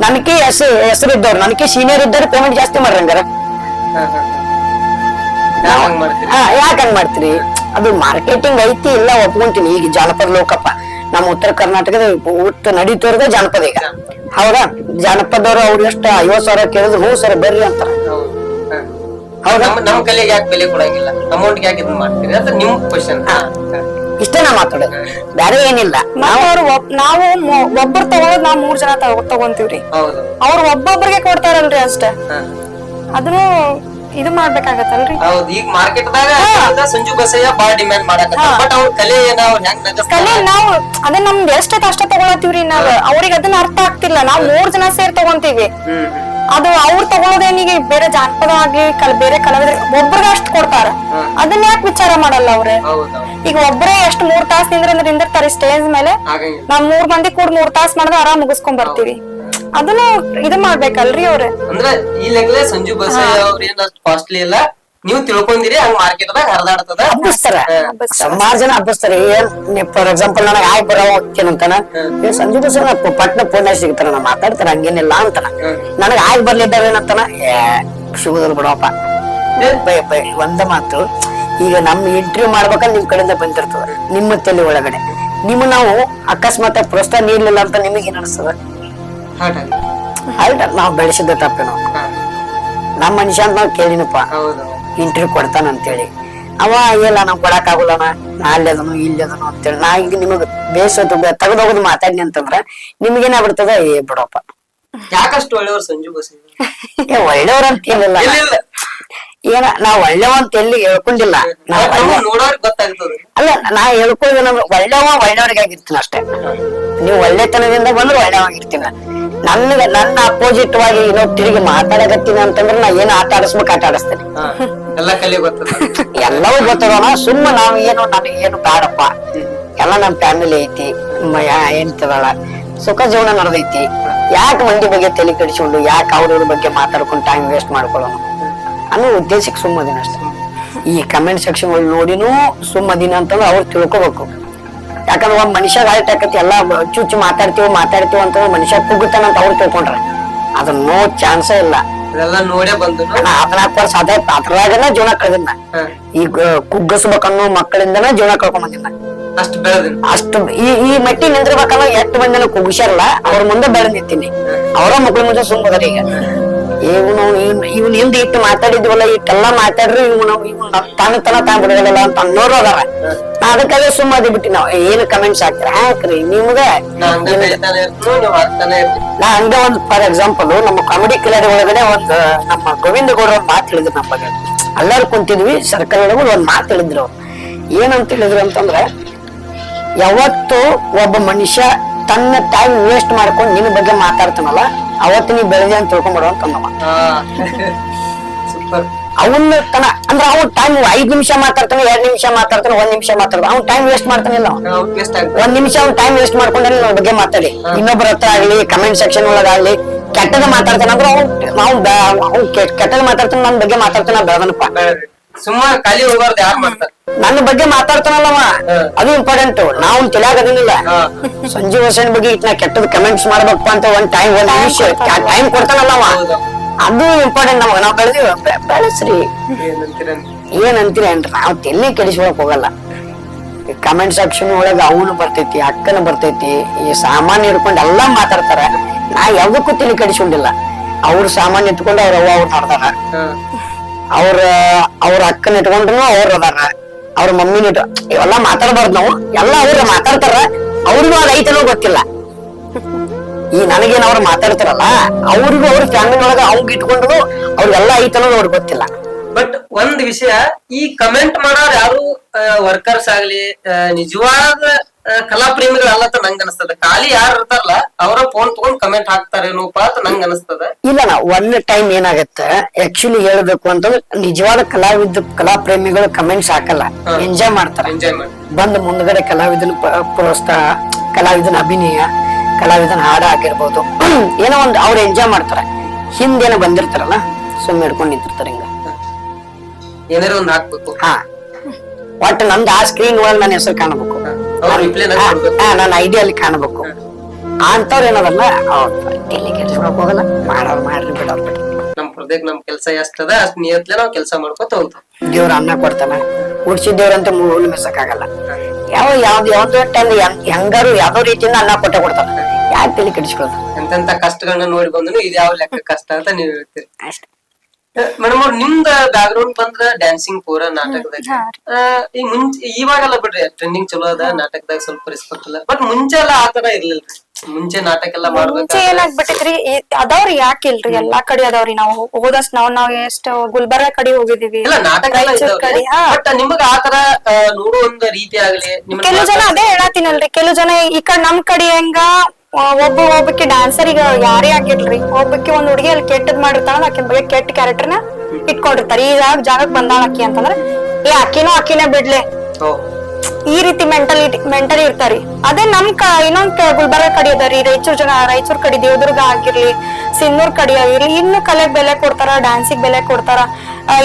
ನನಗೆ ಹೆಸರು ಇದ್ದವ್ರು, ನನಗೆ ಸೀನಿಯರ್ ಇದ್ದವ್ರು ಪೇಮೆಂಟ್ ಜಾಸ್ತಿ ಮಾಡ್ರಿ ಹಂಗಾರ. ಯಾಕ ಹಂಗ್ ಮಾಡ್ತೀರಿ? ಅದು ಮಾರ್ಕೆಟಿಂಗ್ ಐತಿ ಇಲ್ಲ ಒಪ್ಕೊಂತೀನಿ. ಈಗ ಜಾನಪದ ಲೋಕಪ್ಪ ನಮ್ಮ ಉತ್ತರ ಕರ್ನಾಟಕದ ನಡೀತೋರ್ದ ಜಾನಪದ ಈಗ ಹೌದಾ. ಜಾನಪದವ್ರು ಅವ್ರು ಎಷ್ಟು 50,000 ಕೇಳಿದ್ರು 100,000 ಬರ್ರಿ ಅಂತಾರ. ನಮ್ ಕಲೆಗೆ ಯಾಕೆ ಬೆಲೆ ಕೊಡಂಗಿಲ್ಲ, ಅಮೌಂಟ್ ಯಾಕೆ ಇದನ್ನ ಮಾಡ್ತೀರಿ ಅಂತ ನಿಮ್ ಕ್ವಶನ್. ಇಷ್ಟೇ ನಾ ಮಾತಾಡೋದು, ಬೇರೆ ಏನಿಲ್ಲ. ನಾವು ಒಬ್ಬರು ತಗೊಳೋದ್ ನಾವ್ 3 ಜನ ತಗೊಂತೀವ್ರಿ, ಅವ್ರು ಒಬ್ಬೊಬ್ರಿಗೆ ಕೊಡ್ತಾರಲ್ರಿ ಅಷ್ಟೇ. ಅದನ್ನು ಇದು ಮಾಡ್ಬೇಕಾಗತ್ತಲ್ರಿ. ಹೌದು, ಈಗ ಮಾರ್ಕೆಟ್ ದಾಗ ಸಂಜು ಬಸಯ್ಯ ಬಾಳ ಡಿಮ್ಯಾಂಡ್ ಮಾಡಕತ್ತ, ಬಟ್ ಅವ್ರ ಕಲೆ ಕಲೆ ನಾವು ಅದನ್ನ ನಮ್ದು ಎಷ್ಟೈತೆ ಅಷ್ಟ ತಗೊಳತೀವ್ರಿ ನಾವ್. ಅವ್ರಿಗೆ ಅದನ್ನ ಅರ್ಥ ಆಗ್ತಿಲ್ಲ. ನಾವ್ 3 ಜನ ಸೇರಿ ತಗೊಂತೀವಿ, ಅದು ಅವ್ರು ತಗೊಳೋದೇನಿಗೆ ಬೇರೆ ಜಾನಪದ ಆಗ್ಲಿ ಬೇರೆ ಕಲಾವಿದ್ರ ಒಬ್ರಿಗೆ ಅಷ್ಟ್ ಕೊಡ್ತಾರ. ಅದನ್ನ ಯಾಕೆ ವಿಚಾರ ಮಾಡಲ್ಲ ಅವ್ರೆ? ಈಗ ಒಬ್ಬರೇ ಎಷ್ಟು 3 ತಾಸ್ ನಿಂದಿರ್ತಾರೆ ಸ್ಟೇಜ್ ಮೇಲೆ, ನಾವ್ 3 ಮಂದಿ ಕೂಡ 3 ತಾಸ್ ಮಾಡಿದ್ರೆ ಆರಾಮ್ ಮುಗಿಸ್ಕೊಂಡ್ ಬರ್ತೀವಿ. ಅದನ್ನ ಇದು ಮಾಡ್ಬೇಕಲ್ರಿ ಅವ್ರೆ. ಅಂದ್ರೆ ಈ ಲೆಕ್ಕಲೆ ಸಂಜು ಬಸಯ್ಯ ಅವ್ರ ಏನ್ ಅಷ್ಟು ಕಾಸ್ಟ್ಲಿ ಇಲ್ಲ, ನೀವು ತಿಳ್ಕೊಂಡಿರಿ ಹಂಗ ಮಾರ್ಕೆಟ್ ದಾಗ ಹರಿದಾಡ್ತದ. ಹಬ್ಬಸ್ತಾರ, ಸುಮಾರು ಜನ ಹಬ್ಬಸ್ತಾರೆ. ಫಾರ್ ಎಕ್ಸಾಂಪಲ್ ನನಗೆ ಆಯ್ ಬರೋ ಹೋಗ್ತೇನಂತಾನ, ಸಂಜು ಬಸಯ್ಯ ಪಟ್ನ ಪೂರ್ಣ ಸಿಗ್ತಾರ, ನಾ ಮಾತಾಡ್ತಾರ ಹಂಗೇನಿಲ್ಲ ಅಂತಾನ. ನನಗೆ ಆಯ್ ಬರ್ಲಿದ್ದಾವೇನಂತಾನ, ಸಿಗುದಿಲ್ಲ ಬಿಡಪ್ಪ. ಒಂದ ಮಾತು, ಈಗ ನಮ್ ಇಂಟರ್ವ್ಯೂ ಮಾಡ್ಬೇಕಂದ್ರೆ ನಿಮ್ ಕಡೆಯಿಂದ ಬಂದಿರ್ತದ, ನಿಮ್ಮ ತಲೆ ಒಳಗಡೆ ನಿಮ್ಮ ನಾವು ಅಕಸ್ಮಾತ್ ಪ್ರೋತ್ಸಾಹ ನೀಡ್ಲಿಲ್ಲ ಅಂತ ನಿಮಗೆ ಏನ್ ಅನಿಸ್ತದ? ನಾವ್ ಬೆಳೆಸಿದ್ದ ತಪ್ಪೇನೋ, ನಮ್ಮ ಮನುಷ್ಯ ಅಂತ ನಾವ್ ಕೇಳಿನಪ್ಪ ಇಂಟರ್ವ್ಯೂ ಕೊಡ್ತಾನ ಅಂತೇಳಿ. ಅವ ಇಲ್ಲ ನಾವ್ ಕೊಡಕ್ ಆಗುಲ್ಲನ, ನಾ ಅಲ್ಲದನು ಇಲ್ಲದನು ಅಂತೇಳಿ ನಾ ಈಗ ನಿಮಗ್ ಬೇಸತ್ತು ತೆಗೆದೋಗೋದು ಮಾತಾಡ್ನಿ ಅಂತಂದ್ರ ನಿಮ್ಗೇನಾಗ್ಬಿಡ್ತದ, ಬಿಡಪ್ಪ. ಯಾಕಷ್ಟು ಒಳ್ಳೆಯವ್ರು ಸಂಜು ಬಸಯ್ಯ? ಒಳ್ಳೆಯವ್ರ ಅಂತ ಏನಿಲ್ಲ, ಏನ ನಾವ್ ಒಳ್ಳೆವ ಅಂತ ಎಲ್ಲಿ ಹೇಳ್ಕೊಂಡಿಲ್ಲ. ಅಲ್ಲ, ನಾ ಹೇಳ್ಕೊಳ್ಳೋದು ನಮ್ಗೆ ಒಳ್ಳೆಯವ್ರಿಗೆ ಆಗಿರ್ತೀನಿ ಅಷ್ಟೇ. ನೀವು ಒಳ್ಳೆತನದಿಂದ ಬಂದ್ರೆ ಒಳ್ಳೆವಾಗಿರ್ತೀನ. ನನ್ನ ಅಪೋಸಿಟ್ ವಾಗಿ ಇನ್ನೊಬ್ ತಿರುಗಿ ಮಾತಾಡಕತ್ತೀನಿ ಅಂತಂದ್ರೆ ನಾ ಏನ್ ಆಟ ಆಡಿಸ್ಬೇಕು ಆಟ ಆಡಿಸ್ತೇನೆ. ಎಲ್ಲವೂ ಗೊತ್ತದೋಣ. ಸುಮ್ಮ ನಾವ್ ಏನು ನನಗೆ ಏನು ಬೇಡಪ್ಪ, ಎಲ್ಲ ನಮ್ ಫ್ಯಾಮಿಲಿ ಐತಿ, ಎಂತದಳ ಸುಖ ಜೀವನ ನಡೆದೈತಿ, ಯಾಕೆ ಮಂದಿ ಬಗ್ಗೆ ತಲೆ ಕಡಿಸ್ಕೊಂಡು ಯಾಕೆ ಅವ್ರವ್ರ ಬಗ್ಗೆ ಮಾತಾಡ್ಕೊಂಡು ಟೈಮ್ ವೇಸ್ಟ್ ಮಾಡ್ಕೊಳ್ಳೋಣ ಅನ್ನೋ ಉದ್ದೇಶಕ್ಕೆ ಸುಮ್ಮದಿನ ಅಷ್ಟೇ. ಈ ಕಮೆಂಟ್ ಸೆಕ್ಷನ್ ನೋಡಿನೂ ಸುಮ್ಮದಿನ ಅಂತಂದ್ರೆ ಅವ್ರು ತಿಳ್ಕೊಬೇಕು. ಯಾಕಂದ್ರೆ ಒಂದ್ ಮನುಷ್ಯ ಗಾಳಿ ಆಕತಿ ಎಲ್ಲಾ ಚುಚ್ಚು ಮಾತಾಡ್ತೀವಿ ಅಂತಂದ್ರೆ ಮನುಷ್ಯ ಕುಗ್ಗುತ್ತಾನ ಅಂತ ಅವ್ರು ತಿಳ್ಕೊಂಡ್ರ ಅದ್ರ ನೋ ಚಾನ್ಸೇ ಇಲ್ಲ. ನೋಡೇ ಬಂದು 14 ವರ್ಷ ಅದ್ರಾಗನ ಜೀವನ ಕಳೆದಿನ. ಈಗ ಕುಗ್ಗಸ್ಬೇಕನ್ನೋ ಮಕ್ಕಳಿಂದನ ಜೀವನ ಕಳ್ಕೊಂಡ್ ಬಂದಿನ. ಅಷ್ಟು ಈ ಮಟ್ಟಿ ನಿಂದಿರ್ಬೇಕನ್ನೋ ಎಷ್ಟು ಮಂದಿನ ಕುಗ್ಸಾರಲ್ಲ, ಅವ್ರ ಮುಂದೆ ಬೆಳೆದ್ ನಿಂತೀನಿ. ಅವರ ಮಕ್ಳ ಮುಂದೆ ಸುಮ್ಮದಾರ. ಈಗ ಇವ್ನ ಹಿಂದ್ ಇಟ್ಟು ಮಾತಾಡಿದ್ವಲ್ಲ, ಇಟ್ಟೆಲ್ಲಾ ಮಾತಾಡ್ರಿ ಇವ್ನ ತನ ಬಿಡಗಲ್ಲ ಅಂತ ಅನ್ನೋರು ಅದಾರ. ಅದಕ್ಕಾಗ ಸುಮ್ಮದಿ ಬಿಟ್ಟಿ ನಾವ್ ಏನು ಕಮೆಂಟ್ಸ್ ಹಾಕ್ರಿ ನಿಮ್ಗ. ನಾ ಹಂಗ ಒಂದ್ ಫಾರ್ ಎಕ್ಸಾಂಪಲ್ ನಮ್ಮ ಕಾಮಿಡಿ ಕಿಲಾರಿ ಒಳಗಡೆ ಒಂದ್ ನಮ್ಮ ಗೋವಿಂದ ಗೌಡ್ರ ಒಂದ್ ಮಾತು ಹೇಳಿದ್ರು. ನಮ್ಮ ಬಗ್ಗೆ ಎಲ್ಲಾರು ಕುಂತಿದ್ವಿ ಸರ್ಕಲ್ ಒಳಗೆ ಒಂದ್ ಮಾತು ಹೇಳಿದ್ರು. ಏನಂತ ಹೇಳಿದ್ರು ಅಂತಂದ್ರೆ, ಯಾವತ್ತು ಒಬ್ಬ ಮನುಷ್ಯ ತನ್ನ ಟೈಮ್ ವೇಸ್ಟ್ ಮಾಡ್ಕೊಂಡು ನಿನ್ನ ಬಗ್ಗೆ ಮಾತಾಡ್ತಾನಲ್ಲ ಅವತ್ತು ನೀ ಬೆಳೆದೆ ಅಂತ ತಿಳ್ಕೊಂಡ್ಬಿಡು ಅಂತಂದವ. ಅವನ್ನ ತನ ಅಂದ್ರೆ ಅವ್ನ ಟೈಮ್ 5 ನಿಮಿಷ ಮಾತಾಡ್ತಾನೆ, 2 ನಿಮಿಷ ಮಾತಾಡ್ತಾನೆ, 1 ನಿಮಿಷ ಮಾತಾಡ್ತಾನೆ. ಅವ್ನ ಟೈಮ್ ವೇಸ್ಟ್ ಮಾಡ್ತಾನಿಲ್ಲ. 1 ನಿಮಿಷ ಅವ್ನ ಟೈಮ್ ವೇಸ್ಟ್ ಮಾಡ್ಕೊಂಡ್ರೆ ನನ್ನ ಬಗ್ಗೆ ಮಾತಾಡಿ, ಇನ್ನೊಬ್ಬರ ಹತ್ರ ಆಗ್ಲಿ ಕಮೆಂಟ್ ಸೆಕ್ಷನ್ ಒಳಗಾಗ್ಲಿ ಕೆಟ್ಟದ ಮಾತಾಡ್ತಾನೆ ಅಂದ್ರೆ ಅವ್ನು ಕೆಟ್ಟದ ಮಾತಾಡ್ತಾನೆ, ನನ್ನ ಬಗ್ಗೆ ಮಾತಾಡ್ತಾನ ಬೆಳದನಪ್ಪ. ಸುಮ್ಮನೆ ಖಾಲಿ ಹೋಗ್ಬಾರ್ದು, ಯಾರು ಮಾಡ್ತಾರೆ ನನ್ನ ಬಗ್ಗೆ ಮಾತಾಡ್ತಾನಲ್ಲವ, ಅದು ಇಂಪಾರ್ಟೆಂಟ್. ನಾವು ತಿಳಿಯಾಗದಿಲ್ಲ ಸಂಜು ಬಸಯ್ಯನ ಬಗ್ಗೆ ಇಟ್ನ ಕೆಟ್ಟದ ಕಮೆಂಟ್ಸ್ ಮಾಡ್ಬೇಕಪ್ಪ ಅಂತ ಒಂದ್ ನಿಮಿಷ ಟೈಮ್ ಕೊಡ್ತಾನಲ್ಲವ, ಅದು ಇಂಪಾರ್ಟೆಂಟ್ ನಮಗ. ನಾವ್ ಬೆಳೆಸ್ರಿ ಏನಂತೀರಿ ಅನ್ರಿ, ನಾವ್ ತಲೆ ಕೆಡಿಸ್ಕೊಳಕ್ ಹೋಗಲ್ಲ. ಕಮೆಂಟ್ ಸೆಕ್ಷನ್ ಒಳಗ ಅವನು ಬರ್ತೈತಿ, ಅಕ್ಕನ ಬರ್ತೈತಿ, ಈ ಸಾಮಾನ್ಯ ಇಟ್ಕೊಂಡು ಎಲ್ಲಾ ಮಾತಾಡ್ತಾರ. ನಾ ಯಾವ್ದಕ್ಕೂ ತಲೆ ಕೆಡಿಸ್ಕೊಂಡಿಲ್ಲ. ಅವ್ರ ಸಾಮಾನ್ಯ ಇಟ್ಕೊಂಡು ಅವ್ರ ಅವ್ವ ಅವ್ರು ಮಾಡ್ದಾರ, ಅವ್ರ ಅಕ್ಕನ ಇಟ್ಕೊಂಡ್ರು ಅವ್ರ ಅದಾರ, ಅವ್ರ ಮಮ್ಮಿನ ಇವೆಲ್ಲಾ ಮಾತಾಡ್ಬಾರ್ದು ನಾವು. ಎಲ್ಲ ಅವ್ರ ಮಾತಾಡ್ತಾರ, ಅವ್ರಿಗೂ ಅದ್ ಐತನೋ ಗೊತ್ತಿಲ್ಲ. ಈ ನನಗೇನ್ ಅವ್ರು ಮಾತಾಡ್ತಾರಲ್ಲ ಅವ್ರಿಗೂ ಅವ್ರ ಫ್ಯಾಮಿಲಿ ಒಳಗ ಅವ್ಗ್ ಇಟ್ಕೊಂಡು ಅವ್ರಿಗೆಲ್ಲ ಐತನ್ನೋದು ಅವ್ರಿಗೆ ಗೊತ್ತಿಲ್ಲ. ಬಟ್ ಒಂದ್ ವಿಷಯ, ಈ ಕಮೆಂಟ್ ಮಾಡೋರು ಯಾರು ವರ್ಕರ್ಸ್ ಆಗ್ಲಿ ನಿಜವಾದ ಕಲಾ ಪ್ರೇಮಿಗಳಲ್ಲ ಅಂತ ನಂಗ ಅನಸ್ತದ. ಖಾಲಿ ಯಾರು ಇರ್ತಾರಲ್ಲ ಅವ್ರ ಫೋನ್ ತಗೊಂಡ್ ಕಮೆಂಟ್ ಹಾಕ್ತಾರೇನೋಪ ಅಂತ ನಂಗ ಅನಸ್ತದ. ಇಲ್ಲ ನಾ ಒಂದ್ ಟೈಮ್ ಏನಾಗತ್ತೆ ಆಕ್ಚುಲಿ ಹೇಳ್ಬೇಕು ಅಂತಂದ್ರೆ ನಿಜವಾದ ಕಲಾ ಪ್ರೇಮಿಗಳು ಕಮೆಂಟ್ಸ್ ಹಾಕಲ್ಲ, ಎಂಜಾಯ್ ಮಾಡ್ತಾರೆ. ಎಂಜಾಯ್ ಮಾಡಿ ಬಂದ್ ಮುಂದ್ಗಡೆ ಕಲಾವಿದನ ಪ್ರೋತ್ಸಾಹ, ಕಲಾವಿದನ ಅಭಿನಯ, ಕಲಾವಿದನ ಹಾಡ ಆಗಿರ್ಬೋದು ಏನೋ ಒಂದ್ ಅವ್ರು ಎಂಜಾಯ್ ಮಾಡ್ತಾರ. ಹಿಂದೇನೋ ಬಂದಿರ್ತಾರಲ್ಲ ಸುಮ್ಮನೆ ಹಿಡ್ಕೊಂಡ್ ನಿಂತಿರ್ತಾರೆ ಹಿಂಗ. ಏನಾರ ಒಂದ್ ಹಾಕ್ಬೇಕು. ಹಾ ಒಟ್ಟು ನಂದು ಆ ಸ್ಕ್ರೀನ್ ಒಳಗ್ ನನ್ನ ಹೆಸರು ಕಾಣಬೇಕು, ನನ್ನ ಐಡಿಯಲ್ಲಿ ಕಾಣಬೇಕು ಅಂತವ್ರ ಏನದಲ್ಲ ಎಲ್ಲಿ ಕೆಲ್ಸಕ್ ಹೋಗಲ್ಲ. ಮಾಡೋರ್ ಮಾಡ್ರಿ, ಬಿಡೋರ್ ಬಿಡ್ರಿ. ನಮ್ ಹೃದಯಕ್ ನಮ್ ಕೆಲ್ಸ ಎಷ್ಟದ ಅಷ್ಟ್ ನಿಯತ್ಲೆ ನಾವ್ ಕೆಲ್ಸ ಮಾಡ್ಕೊತ ಹೋಗ್ತಾವ. ದೇವ್ರ ಅನ್ನ ಕೊಡ್ತಾನ, ಉಡ್ಸಿದ್ದೇವ್ರಂತ ಮೂಲ ಮಿಸಕ್ಕಾಗಲ್ಲ. ಯಾವ್ದು ಟೈಮ್ ಹೆಂಗಾರು ಯಾವ್ದೋ ರೀತಿಯಿಂದ ಅನ್ನ ಕೊಡ್ತಾನ. ಯಾಕೆ ತಲೆ ಕೆಡಿಸ್ಕೊಳ್ಳೋದು? ಎಂತೆಂತ ಕಷ್ಟಗಳನ್ನ ನೋಡಿ ಬಂದ್ರು ಇದು ಯಾವ ಲೆಕ್ಕ ಕಷ್ಟ ಅಂತ ನೀವ್ ಹೇಳ್ತೀರಿ ಅಷ್ಟೇ. ಮೇಡಮ್ ಅವ್ರ ನಿಮ್ದ ಬ್ಯಾಕ್ ಗ್ರೌಂಡ್ ಬಂದ್ರ ಡ್ಯಾನ್ಸಿಂಗ್ ಪೂರ ನಾಟಕದಾಗ ಈಗ ಇವಾಗೆಲ್ಲ ಬಿಡ್ರಿ ಟ್ರೆಂಡಿಂಗ್ ಚಲೋ ಅದ, ನಾಟಕದಾಗ ಸ್ವಲ್ಪ ರೆಸ್ಪೆಕ್ಟ್ ಇಲ್ಲ. ಬಟ್ ಮುಂಚೆ ಎಲ್ಲ ಆತರ ಇರ್ಲಿಲ್ರಿ. ಮುಂಚೆ ನಾಟಕ ಎಲ್ಲ ಮುಂಚೆ ಏನಾಗ್ಬಿಟ್ಟಿದ್ರಿ, ಅದಾವ್ರಿ ಯಾಕಿಲ್ರಿ ಎಲ್ಲಾ ಕಡೆ ಅದಾವ್ರಿ. ನಾವು ಹೋದಷ್ಟ್ ನಾವ್ ಎಷ್ಟ್ ಗುಲ್ಬರ್ಗ ಕಡೆ ಹೋಗಿದೀವಿ, ಇಲ್ಲ ನಾಟಕ ಬಟ್ ನಿಮಗ ಆತರ ನೋಡೋ ಒಂದ್ ರೀತಿ ಆಗ್ಲಿ. ಕೆಲವು ಜನ ಅದೇ ಹೇಳತ್ತೀನಲ್ರಿ, ಕೆಲವು ಜನ ಈ ಕಡೆ ನಮ್ ಕಡೆ ಹೆಂಗ ಒಬ್ಬಕ್ಕೆ ಡ್ಯಾನ್ಸರ್ ಈಗ ಯಾರೇ ಆಗಿರ್ಲಿ, ಒಬ್ಬಕ್ಕೆ ಒಂದ್ ಹುಡುಗಿ ಅಲ್ಲಿ ಕೆಟ್ಟದ್ ಮಾಡಿರ್ತಾಳ, ಆಕಿನ ಬಗ್ಗೆ ಕೆಟ್ಟ ಕ್ಯಾರೆಕ್ಟರ್ನ ಇಟ್ಕೊಂಡಿರ್ತಾರೆ. ಈ ಜಾಗಕ್ ಬಂದಾಳ ಅಕ್ಕಿ ಅಂತಂದ್ರೆ ಅಕ್ಕಿನೇ ಬಿಡ್ಲೆ, ಈ ರೀತಿ ಮೆಂಟಲಿ ಇರ್ತಾರಿ. ಅದೇ ನಮ್ ಇನ್ನೊಂದ್ ಗುಲ್ಬರ್ಗ ಕಡೆ ಅದಾರಿ, ರಾಯಚೂರ್ ಕಡೆ ದೇವದುರ್ಗ ಆಗಿರ್ಲಿ, ಸಿನ್ನೂರ್ ಕಡೆ ಆಗಿರ್ಲಿ, ಇನ್ನು ಕಲೆಗ್ ಬೆಲೆ ಕೊಡ್ತಾರ, ಡ್ಯಾನ್ಸಿಗ್ ಬೆಲೆ ಕೊಡ್ತಾರ.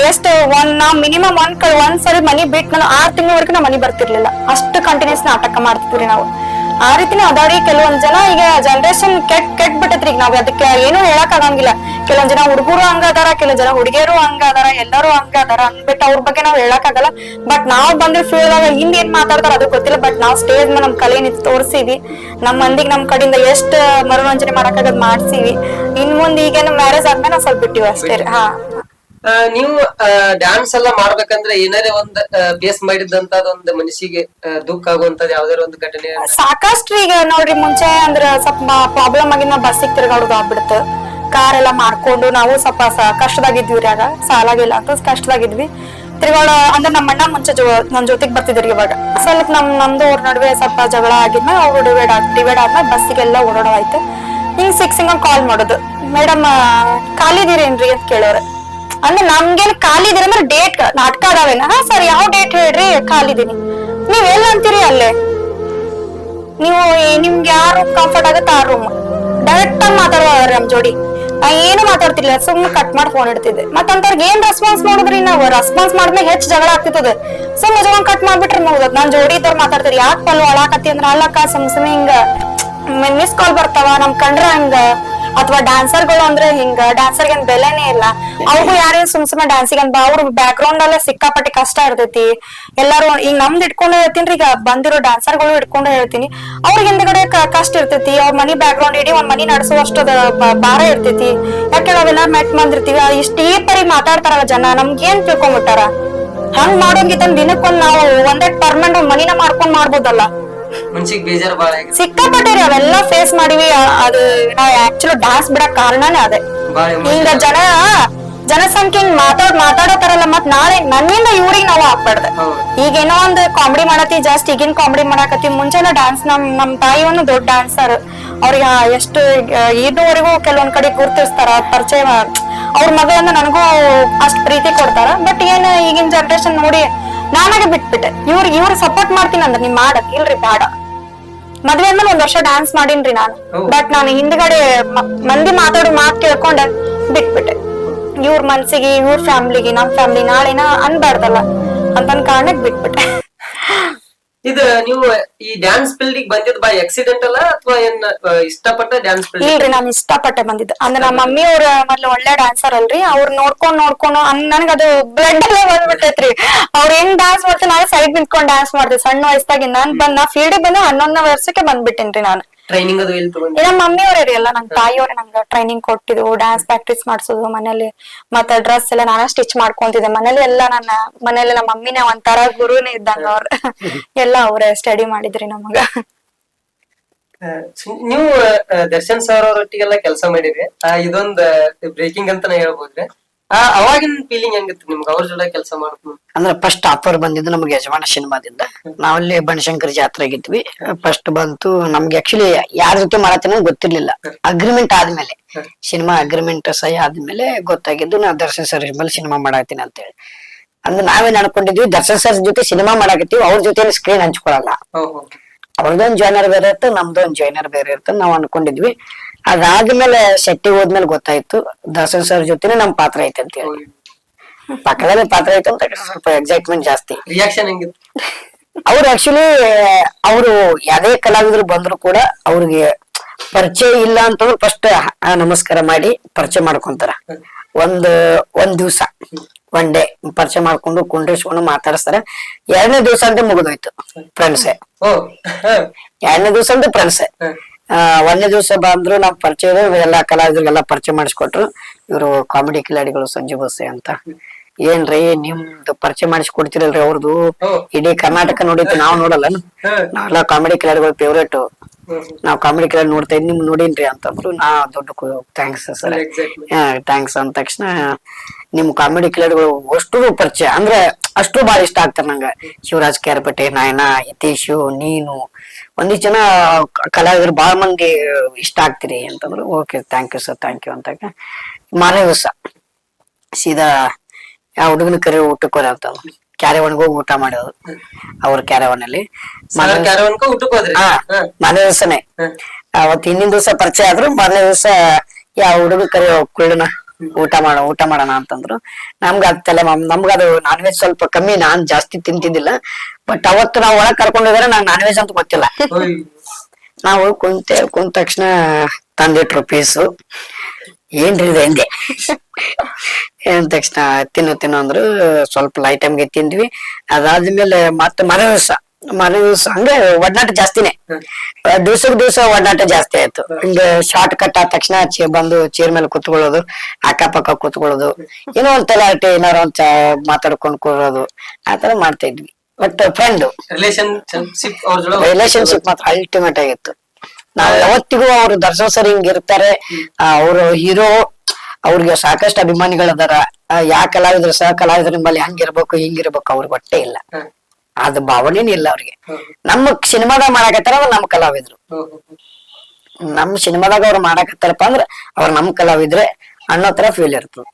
ಎಷ್ಟ್ ನಾವ್ ಮಿನಿಮಮ್ ಒಂದ್ ಸರಿ ಮನಿ ಬಿಟ್ ನಾನು 6 ತಿಂಗಳವರೆಗೂ ನಾವ್ ಮನಿ ಬರ್ತಿರ್ಲಿಲ್ಲ, ಅಷ್ಟು ಕಂಟಿನ್ಯೂಸ್ ನಾಟಕ ಮಾಡ್ತಿದ್ರಿ ನಾವು. ಆ ರೀತಿನೇ ಅದಾವ್ರಿ. ಕೆಲವೊಂದ್ ಜನ ಈಗ ಜನರೇಷನ್ ಕೆಟ್ ಬಿಟ್ಟೈತ್ರಿ. ಈಗ ನಾವ್ ಅದಕ್ಕೆ ಏನು ಹೇಳಕ್ ಆಗಂಗಿಲ್ಲ. ಕೆಲವೊಂದ್ ಜನ ಹುಡುಗರು ಹಂಗ ಅದಾರ, ಕೆಲವ್ ಜನ ಹುಡುಗಿಯರು ಹಂಗ ಅದಾರ, ಎಲ್ಲಾರು ಹಂಗ ಅದಾರ ಅಂದ್ಬಿಟ್ಟು ಅವ್ರ ಬಗ್ಗೆ ನಾವ್ ಹೇಳಕ್ ಆಗಲ್ಲ. ಬಟ್ ನಾವ್ ಬಂದ್ರೆ ಫೀಲ್ಡ್ ಆಗ ಹಿಂದ್ ಏನ್ ಮಾತಾಡ್ತಾರ ಅದು ಗೊತ್ತಿಲ್ಲ. ಬಟ್ ನಾವ್ ಸ್ಟೇಜ್ ಮೇಲೆ ನಮ್ ಕಲೆ ತೋರ್ಸಿವಿ, ನಮ್ ಮಂದಿಗ್ ನಮ್ ಕಡೆಯಿಂದ ಎಷ್ಟ್ ಮನೋರಂಜನೆ ಮಾಡಕ್ಕಾಗದ್ ಮಾಡ್ಸಿವಿ. ಇನ್ ಮುಂದ್ ಈಗೇನು ಮ್ಯಾರೇಜ್ ಆದ್ಮೇಲೆ ನಾವ್ ಸ್ವಲ್ಪ ಬಿಟ್ಟಿವಿ ಅಷ್ಟೇ. ಹಾ ನೀವು ಡ್ಯಾನ್ಸ್ ಎಲ್ಲ ಮಾಡ್ಬೇಕಂದ್ರೆ ಏನಾರೇ ಒಂದ್ ಬೇಸ್ ಮಾಡಿದಂತ ಒಂದ್ ಮನಸ್ಸಿಗೆ ದುಃಖ ಆಗುವಂತದ್ ಯಾವ್ದಾರ ಒಂದು ಘಟನೆ ಸಾಕಷ್ಟ್ರಿ. ಈಗ ನೋಡ್ರಿ ಮುಂಚೆ ಅಂದ್ರ ಸ್ವಲ್ಪ ಪ್ರಾಬ್ಲಮ್ ಆಗಿ ನಾವ್ ಬಸ್ಸಿಗೆ ತಿರ್ಗಾಡೋದು ಆಗ್ಬಿಡ್ತು. ಕಾರ್ ಎಲ್ಲಾ ಮಾಡ್ಕೊಂಡು ನಾವು ಸ್ವಲ್ಪ ಕಷ್ಟದಾಗಿದ್ವಿ ಆಗ, ಸಾಲಾಗಿಲ್ಲ ಅಂತ ಕಷ್ಟದಾಗಿದ್ವಿ. ತಿರ್ಗಾಡ ಅಂದ್ರೆ ನಮ್ಮ ಅಣ್ಣ ಮುಂಚೆ ನನ್ ಜೊತೆಗ್ ಬರ್ತಿದ್ರಿ. ಇವಾಗ ಸ್ವಲ್ಪ ನಮ್ದು ಅವ್ರ ನಡುವೆ ಸ್ವಲ್ಪ ಜಗಳ ಆಗಿದ್ಮೇಲೆ ಅವ್ರು ಡಿವೈಡ್ ಆದ್ಮೇಲೆ ಬಸ್ಸಿಗೆಲ್ಲ ಓಡಾಡೋದಾಯ್ತು. ಹಿಂಗ್ ಸಿಕ್ಸಿಂಗ್ ಕಾಲ್ ಮಾಡೋದು, ಮೇಡಮ್ ಖಾಲಿದಿರೇನ್ರಿ ಅಂತ ಕೇಳೋರೆ. ಅಂದ್ರೆ ನಮ್ಗೇನ್ ಖಾಲಿ ಇದೀರಿ ಅಂದ್ರೆ ಡೇಟ್ ನಾಟಕ ಅದಾವೇನ? ಹಾ ಸರ್, ಯಾವ ಡೇಟ್ ಹೇಳ್ರಿ, ಖಾಲಿದೀನಿ. ನೀವ್ ಎಲ್ಲ ಅಂತೀರಿ ಅಲ್ಲೇ, ನೀವು ನಿಮ್ಗೆ ಯಾವ ರೂಮ್ ಕಂಫರ್ಟ್ ಆಗುತ್ತೆ ಆ ರೂಮ್. ಡೈರೆಕ್ಟ್ ಆಗಿ ಮಾತಾಡುವ ನಮ್ ಜೋಡಿ. ಏನು ಮಾತಾಡ್ತಿರ್ಲಿಲ್ಲ, ಸುಮ್ನೆ ಕಟ್ ಮಾಡಿ ಫೋನ್ ಇಡ್ತಿದ್ದೆ. ಮತ್ತ ಅಂತವ್ರಿಗೆ ಏನ್ ರೆಸ್ಪಾನ್ಸ್ ಮಾಡುದ್ರಿ? ನಾವು ರೆಸ್ಪಾನ್ಸ್ ಮಾಡಿದ್ಮೇಲೆ ಹೆಚ್ಚು ಜಗಳ ಆಗ್ತಿರ್ತದೆ. ಸುಮ್ಮನೆ ಜಗಳ ಕಟ್ ಮಾಡ್ಬಿಟ್ರೆ ಮುಗ್ದದ್. ನಾನ್ ಜೋಡಿ ಇದ್ದವ್ರು ಮಾತಾಡ್ತೀರಿ, ಯಾಕೆ ಪಲ್ಲು ಅಳಾಕತ್ತಿ ಅಂದ್ರ ಅಲ್ಲಕ್ಕ ಸುಮ್ನೆ ಹಿಂಗ ಮಿಸ್ ಕಾಲ್ ಬರ್ತಾವ ನಮ್ ಕಂಡ್ರ ಹಂಗ. ಅಥವಾ ಡ್ಯಾನ್ಸರ್ಗಳು ಅಂದ್ರೆ ಹಿಂಗ, ಡ್ಯಾನ್ಸರ್ಗೆ ಏನ್ ಬೆಲೆನೇ ಇಲ್ಲ. ಅವ್ರಿಗೂ ಯಾರೇನ್ ಸುಮ್ನೆ ಡ್ಯಾನ್ಸಿಗೆ ಅಂತ ಅವ್ರ ಬ್ಯಾಕ್ ಗ್ರೌಂಡ್ ಅಲ್ಲೇ ಸಿಕ್ಕಾಪಟ್ಟಿ ಕಷ್ಟ ಇರ್ತೈತಿ. ಎಲ್ಲಾರು ಈಗ ನಮ್ದು ಇಟ್ಕೊಂಡು ಹೇಳ್ತೀನಿ, ಈಗ ಬಂದಿರೋ ಡ್ಯಾನ್ಸರ್ಗಳು ಇಟ್ಕೊಂಡು ಹೇಳ್ತೀನಿ, ಅವ್ರಿಗೆ ಹಿಂದ್ಗಡೆ ಕಷ್ಟ ಇರ್ತೈತಿ. ಅವ್ರ ಮನಿ ಬ್ಯಾಕ್ ಗ್ರೌಂಡ್ ಇಡೀ ಒಂದ್ ಮನಿ ನಡೆಸುವಷ್ಟು ಭಾರ ಇರ್ತೈತಿ. ಯಾಕೆ ನಾವೆಲ್ಲ ಮೆಟ್ ಬಂದಿರ್ತೀವಿ, ಇಷ್ಟ ಈ ಪರಿ ಮಾತಾಡ್ತಾರಲ್ಲ ಜನ, ನಮ್ಗೇನ್ ತಿಳ್ಕೊಂಡ್ಬಿಟ್ಟಾರ? ಹಂಗ್ ಮಾಡೋಂಗಿತ್ತ ದಿನಕ್ಕೊಂದ್ ನಾವು ಒಂದೇ ಪರ್ಮನೆಂಟ್ ಮನಿನ ಮಾಡ್ಕೊಂಡ್ ಮಾಡ್ಬೋದಲ್ಲ. ಸಿಕ್ಕಾಪಟ್ಟಿರಿ ಅವೆಲ್ಲ ಫೇಸ್ ಮಾಡಿವಿ. ಅದು ನಾವ್ ಆಕ್ಚುಲಿ ಡಾನ್ಸ್ ಬಿಡಕ್ ಕಾರಣನೇ ಅದೇ. ಹಿಂಗ ಜನಸಂಖ್ಯೆ ಮಾತಾಡೋತಾರಲ್ಲ, ಮತ್ ನಾಳೆ ನನ್ನಿಂದ ಇವ್ರಿಗೆ ನಾವು ಹಾಕ್ಬಾರ್ದ. ಈಗ ಏನೋ ಒಂದ್ ಕಾಮಿಡಿ ಮಾಡತಿ, ಜಸ್ಟ್ ಈಗಿನ ಕಾಮಿಡಿ ಮಾಡಾಕತಿ. ಮುಂಚೆಲ್ಲ ಡ್ಯಾನ್ಸ್ ನಮ್ ತಾಯಿ ಒಂದು ದೊಡ್ಡ ಡ್ಯಾನ್ಸರ್. ಅವ್ರಿಗೆ ಎಷ್ಟು ಇದುವರೆಗೂ ಕೆಲವೊಂದ್ ಕಡೆ ಗುರ್ತಿಸ್ತಾರ, ಪರಿಚಯ. ಅವ್ರ ಮಗಳನ್ನ ನನಗೂ ಅಷ್ಟ್ ಪ್ರೀತಿ ಕೊಡ್ತಾರ. ಬಟ್ ಏನ್ ಈಗಿನ ಜನರೇಷನ್ ನೋಡಿ ನಾನಾಗೆ ಬಿಟ್ಬಿಟ್ಟೆ. ಇವ್ರ ಸಪೋರ್ಟ್ ಮಾಡ್ತೀನಿ ಅಂದ್ರೆ ನೀವ್ ಮಾಡಕ್ ಇಲ್ರಿ, ಬೇಡ. ಮದ್ವೆ ಆದ್ಮೇಲೆ 1 ವರ್ಷ ಡ್ಯಾನ್ಸ್ ಮಾಡೀನ್ರಿ ನಾನು. ಬಟ್ ನಾನು ಹಿಂದ್ಗಡೆ ಮಂದಿ ಮಾತಾಡೋ ಮಾತ್ ಕೇಳ್ಕೊಂಡ ಬಿಟ್ಬಿಟ್ಟೆ. ಇವ್ರ ಮನ್ಸಿಗೆ, ಇವ್ರ ಫ್ಯಾಮಿಲಿಗೆ, ನಮ್ ಫ್ಯಾಮಿಲಿ ನಾಳೆನ ಅನ್ಬಾರ್ದಲ್ಲ ಅಂತ ಕಾರಣಕ್ ಬಿಟ್ಬಿಟ್ಟೆ. ಇದು ನೀವು ಈ ಡ್ಯಾನ್ಸ್ ಫೀಲ್ಡ್ ಬಂದಿದ್ ಬೈ ಆಕ್ಸಿಡೆಂಟ್ ಅಲ್ಲ ಅಥವಾ ಏನ್ ಇಷ್ಟಪಟ್ಟ ಡ್ಯಾನ್ಸ್ ಫೀಲ್ಡ್? ಇಲ್ರಿ, ನಾನು ಇಷ್ಟಪಟ್ಟೆ ಬಂದಿದ್ದ. ಅಂದ್ರೆ ನಮ್ಮ ಮಮ್ಮಿ ಅವ್ರ ಮೊದ್ಲು ಒಳ್ಳೆ ಡ್ಯಾನ್ಸರ್ ಅಲ್ರಿ. ಅವ್ರ ನೋಡ್ಕೊಂಡು ನನ್ಗ ಅದು ಬ್ಲಡ್ ಅಲ್ಲೇ ಬಂದ್ಬಿಟ್ಟೈತ್ರಿ. ಅವ್ರ ಹೆಂಗ್ ಡ್ಯಾನ್ಸ್ ಮಾಡ್ತೀನಿ, ನಾಳೆ ಸೈಡ್ ನಿಂತ್ಕೊಂಡ್ ಡ್ಯಾನ್ಸ್ ಮಾಡ್ತೀವಿ ಸಣ್ಣ ವಯಸ್ಸಾಗಿ. ನಾ ಫೀಲ್ಡ್ ಬಂದ 11ನೇ ವರ್ಷಕ್ಕೆ ಬಂದ್ಬಿಟ್ಟೇನ್ರಿ ನಾನು. ಟ್ರೈನಿಂಗ್ ಅದು ಎಲ್ಲಿ ತಗೊಂಡ್ರಿ? ನಮ್ಮ ಮಮ್ಮಿ ಅವ್ರಿ ಎಲ್ಲ, ನಮ್ ತಾಯಿಯವ್ರೆ ನಂಗ ಟ್ರೈನಿಂಗ್ ಕೊಟ್ಟಿದ್ರು. ಡ್ಯಾನ್ಸ್ ಪ್ರಾಕ್ಟೀಸ್ ಮಾಡ್ಸೋದು ಮನೇಲಿ, ಮತ್ತೆ ಡ್ರೆಸ್ ಎಲ್ಲ ನಾನ ಸ್ಟಿಚ್ ಮಾಡ್ಕೊಂತಿದ್ದೆ ಮನೇಲಿ. ಎಲ್ಲ ಮನೇಲಿ ನಮ್ಮ ಮಮ್ಮಿನೇ ಒಂಥರ ಗುರುನೇ ಇದ್ದಂಗ. ಅವ್ರ ಎಲ್ಲ ಅವ್ರೆ ಸ್ಟಡಿ ಮಾಡಿದ್ರಿ ನಮಗ. ನೀವು ದರ್ಶನ್ ಸರ್ ಅವರೊಟ್ಟಿಗೆಲ್ಲ ಕೆಲಸ ಮಾಡಿರಿ, ಇದೊಂದ್ ಬ್ರೇಕಿಂಗ್ ಅಂತಾನೆ ಹೇಳ್ಬೋದ್ರಿ. ಅವಾಗಿನ ಫೀಲಿಂಗ್ ಹೆಂಗಿತ್ತು ನಿಮ್ಗೆ ಅವ್ರ ಜೊತೆ ಕೆಲಸ ಮಾಡ್ತೀನಿ? ಅಂದ್ರೆ ಫಸ್ಟ್ ಆಫರ್ ಬಂದಿದ್ದು ನಮ್ಗೆ ಯಜಮಾನ ಸಿನಿಮಾದಿಂದ. ನಾವಲ್ಲಿ ಬನಶಂಕರಿ ಜಾತ್ರೆಗಿದ್ವಿ. ಫಸ್ಟ್ ಬಂತು ನಮ್ಗೆ. ಆಕ್ಚುಲಿ ಯಾರ ಜೊತೆ ಮಾಡತ್ತೀನಿ ಗೊತ್ತಿರ್ಲಿಲ್ಲ. ಅಗ್ರಿಮೆಂಟ್ ಆದ್ಮೇಲೆ, ಸಿನಿಮಾ ಅಗ್ರಿಮೆಂಟ್ ಸಹಿ ಆದ್ಮೇಲೆ ಗೊತ್ತಾಗಿದ್ದು ನಾ ದರ್ಶನ್ ಸರ್ ಮೇಲೆ ಸಿನಿಮಾ ಮಾಡತ್ತೀನಿ ಅಂತ ಹೇಳಿ. ಅಂದ್ರೆ ನಾವೇನ್ ಅನ್ಕೊಂಡಿದ್ವಿ, ದರ್ಶನ್ ಸರ್ ಜೊತೆ ಸಿನಿಮಾ ಮಾಡಕತ್ತೀವಿ, ಅವ್ರ ಜೊತೆ ಸ್ಕ್ರೀನ್ ಹಂಚ್ಕೊಳಲ್ಲ. ಅವ್ರದೊಂದ್ ಜಾಯ್ನರ್ ಬೇರೆ ಇರುತ್ತೆ, ನಮ್ದೊಂದ್ ಜಾಯ್ನರ್ ಬೇರೆ ಇರುತ್ತೆ ನಾವ್ ಅನ್ಕೊಂಡಿದ್ವಿ. ಅದಾದ್ಮೇಲೆ ಸೆಟ್ಟಿಗೆ ಹೋದ್ಮೇಲೆ ಗೊತ್ತಾಯ್ತು ದರ್ಶನ್ ಸರ್ ಜೊತೆನೆ ನಮ್ ಪಾತ್ರ ಐತೆ ಅಂತ ಹೇಳಿ. ಪಕ್ಕದಲ್ಲಿ ಪಾತ್ರ ಐತೆ ಅಂತ ಸ್ವಲ್ಪ ಎಕ್ಸೈಟ್ಮೆಂಟ್ ಜಾಸ್ತಿ. ರಿಯಾಕ್ಷನ್ ಹೆಂಗಿತ್ತು? ಅವ್ರು ಆಕ್ಚುಲಿ ಅವರು ಯಾವ್ದೇ ಕಲಾವಿದ್ರು ಬಂದ್ರು ಕೂಡ ಅವ್ರಿಗೆ ಪರಿಚಯ ಇಲ್ಲ ಅಂತಂದ್ರೆ ಫಸ್ಟ್ ನಮಸ್ಕಾರ ಮಾಡಿ ಪರಿಚಯ ಮಾಡ್ಕೊಂತಾರ. ಒಂದ್ ದಿವ್ಸ ಒನ್ ಡೇ ಪರಿಚಯ ಮಾಡ್ಕೊಂಡು ಕುಂಡ್ರಿಸ್ಕೊಂಡು ಮಾತಾಡಿಸ್ತಾರ. 2ನೇ ದಿವ್ಸ ಅಂತ ಮುಗಿದೋಯ್ತು ಫ್ರೆಂಡ್ಸೆ. 2ನೇ ದಿವ್ಸ ಅಂತ ಫ್ರೆಂಡ್ಸೆ. 1ನೇ ದಿವ್ಸ ಬಂದ್ರು ನಾವ್ ಪರಿಚಯ ಎಲ್ಲಾ ಕಲಾವಿದ್ರಿಗೆಲ್ಲ ಪರಿಚಯ ಮಾಡಿಸ್ಕೊಟ್ರು. ಇವ್ರು ಕಾಮಿಡಿ ಕಿಲಾಡಿಗಳು ಸಂಜು ಬಸ್ಸೆ ಅಂತ. ಏನ್ರಿ ನಿಮ್ದು ಪರಿಚಯ ಮಾಡಿಸ್ಕೊಡ್ತಿರಲ್ರಿ ಅವ್ರದ್ದು ಇಡೀ ಕರ್ನಾಟಕ ನೋಡಿತ್ತು, ನಾವ್ ನೋಡಲ್ಲ, ನಾವೆಲ್ಲ ಕಾಮಿಡಿ ಕಿಲಾಡಿಗಳು ಫೇವ್ರೇಟ್, ನಾವ್ ಕಾಮಿಡಿ ಕಿಲಾಡಿ ನೋಡ್ತಾ ಇದ್ ನಿಮ್ ನೋಡಿನ್ರಿ ಅಂತಂದ್ರು. ನಾ ದೊಡ್ಡ ಥ್ಯಾಂಕ್ಸ್ ಸರ್, ಥ್ಯಾಂಕ್ಸ್ ಅಂದ ತಕ್ಷಣ ನಿಮ್ ಕಾಮಿಡಿ ಕಿಲಾಡಿಗಳು ಅಷ್ಟು ಪರಿಚಯ ಅಂದ್ರೆ ಅಷ್ಟು ಬಾಳ ಇಷ್ಟ ಆಗ್ತಾರ ನಂಗ. ಶಿವರಾಜ್ ಕ್ಯಾರ್ಪೇಟೆ, ನಾಯನ, ಯತೀಶು, ನೀನು, ಒಂದಿಷ್ಟು ಜನ ಕಲಾವಿದ್ರು ಬಾಳ ಮಂದಿ ಇಷ್ಟ ಆಗ್ತೀರಿ ಅಂತಂದ್ರು. Okay thank you sir, thank you ಅಂತ. ಮಾರನೇ ದಿವಸ ಸೀದಾ ಯಾವ ಹುಡುಗನ ಕರಿ ಊಟಕ್ಕೆ ಹೋದ ಕ್ಯಾರವನ್ಗೆ ಹೋಗಿ ಊಟ ಮಾಡೋದು ಅವ್ರ ಕ್ಯಾರವನಲ್ಲಿ. ಮಾರನೇ ದಿವಸನೇ ಅವತ್ ಹಿಂದಿನ ದಿವಸ ಪರಿಚಯ ಆದ್ರು. ಮಾರನೇ ದಿವಸ ಯಾವ ಹುಡುಗ ಕರಿ ಕುಳ್ಳನ ಊಟ ಮಾಡೋಣ ಅಂತಂದ್ರು. ನಮ್ಗತ್ತಲ್ಲ ನಮ್ಗದು ನಾನ್ ವೆಜ್ ಸ್ವಲ್ಪ ಕಮ್ಮಿ, ನಾನ್ ಜಾಸ್ತಿ ತಿಂತಿದ್ದಿಲ್ಲ. ಬಟ್ ಅವತ್ತು ನಾವ್ ಒಳಗ್ ಕರ್ಕೊಂಡು ಹೋದ್ರೆ ನಂಗೆ ನಾನ್ ವೆಜ್ ಅಂತ ಗೊತ್ತಿಲ್ಲ. ನಾವು ಕುಂತ ತಕ್ಷಣ ತಂದಿಟ್ರು ಪೀಸು. ಏನ್ರಿ ಇದೆ ಹಿಂದೆ ಏನ್ ತಕ್ಷಣ ತಿನ್ನು ಅಂದ್ರು. ಸ್ವಲ್ಪ ಲೈಟ್ ಟೈಮ್ಗೆ ತಿಂದ್ವಿ. ಅದಾದ್ಮೇಲೆ ಮತ್ತೆ ಮನೆ ದಿವಸ ಹಂಗೆ ಒಡನಾಟ ಜಾಸ್ತಿನೇ. ದಿವ್ಸ ಒಡನಾಟ ಜಾಸ್ತಿ ಆಯ್ತು. ಹಿಂಗೆ ಶಾರ್ಟ್ ಕಟ್ ಆದ ತಕ್ಷಣ ಬಂದು ಚೇರ್ ಮೇಲೆ ಕುತ್ಕೊಳ್ಳೋದು, ಅಕ್ಕಪಕ್ಕ ಕುತ್ಕೊಳ್ಳೋದು, ಏನೋ ಒಂದ್ ತಲಾಟೆ ಏನಾರ ಒಂದ್ ಮಾತಾಡ್ಕೊಂಡ್ ಕೂರೋದು, ಆತರ ಮಾಡ್ತಾ ಇದ್ವಿ. ಬಟ್ ಫ್ರೆಂಡ್ ರಿಲೇಶನ್ಶಿಪ್ ಮಾತ್ರ ಅಲ್ಟಿಮೇಟ್ ಆಗಿತ್ತು. ನಾವ್ ಯಾವತ್ತಿಗೂ ಅವ್ರು ದರ್ಶನ್ ಸರ್ ಹಿಂಗ್ ಇರ್ತಾರೆ, ಅವ್ರು ಹೀರೋ, ಅವ್ರಿಗೆ ಸಾಕಷ್ಟು ಅಭಿಮಾನಿಗಳದಾರ. ಯಾ ಕಲಾವಿದ್ರು ಸಹ ಕಲಾವಿದ್ರ ನಿಮ್ಮಲ್ಲಿ ಹಂಗಿರ್ಬೇಕು ಹಿಂಗಿರ್ಬೇಕು ಅವ್ರಿಗೆ ಹೊಟ್ಟೆ ಇಲ್ಲ, ಅದ್ ಭಾವನೆನೇ ಇಲ್ಲ ಅವ್ರಿಗೆ. ನಮ್ಮ ಸಿನಿಮಾದಾಗ ಮಾಡಾಕತ್ತಾರ ಅವ್ರು ನಮ್ ಕಲಾವಿದ್ರು. ನಮ್ ಸಿನಿಮಾದಾಗ ಅವ್ರು ಮಾಡಾಕತ್ತಾರಪ್ಪ ಅಂದ್ರ ಅವ್ರ ನಮ್ ಕಲಾವಿದ್ರೆ ಅನ್ನೋ ತರ ಫೀಲ್ ಇರ್ತದ.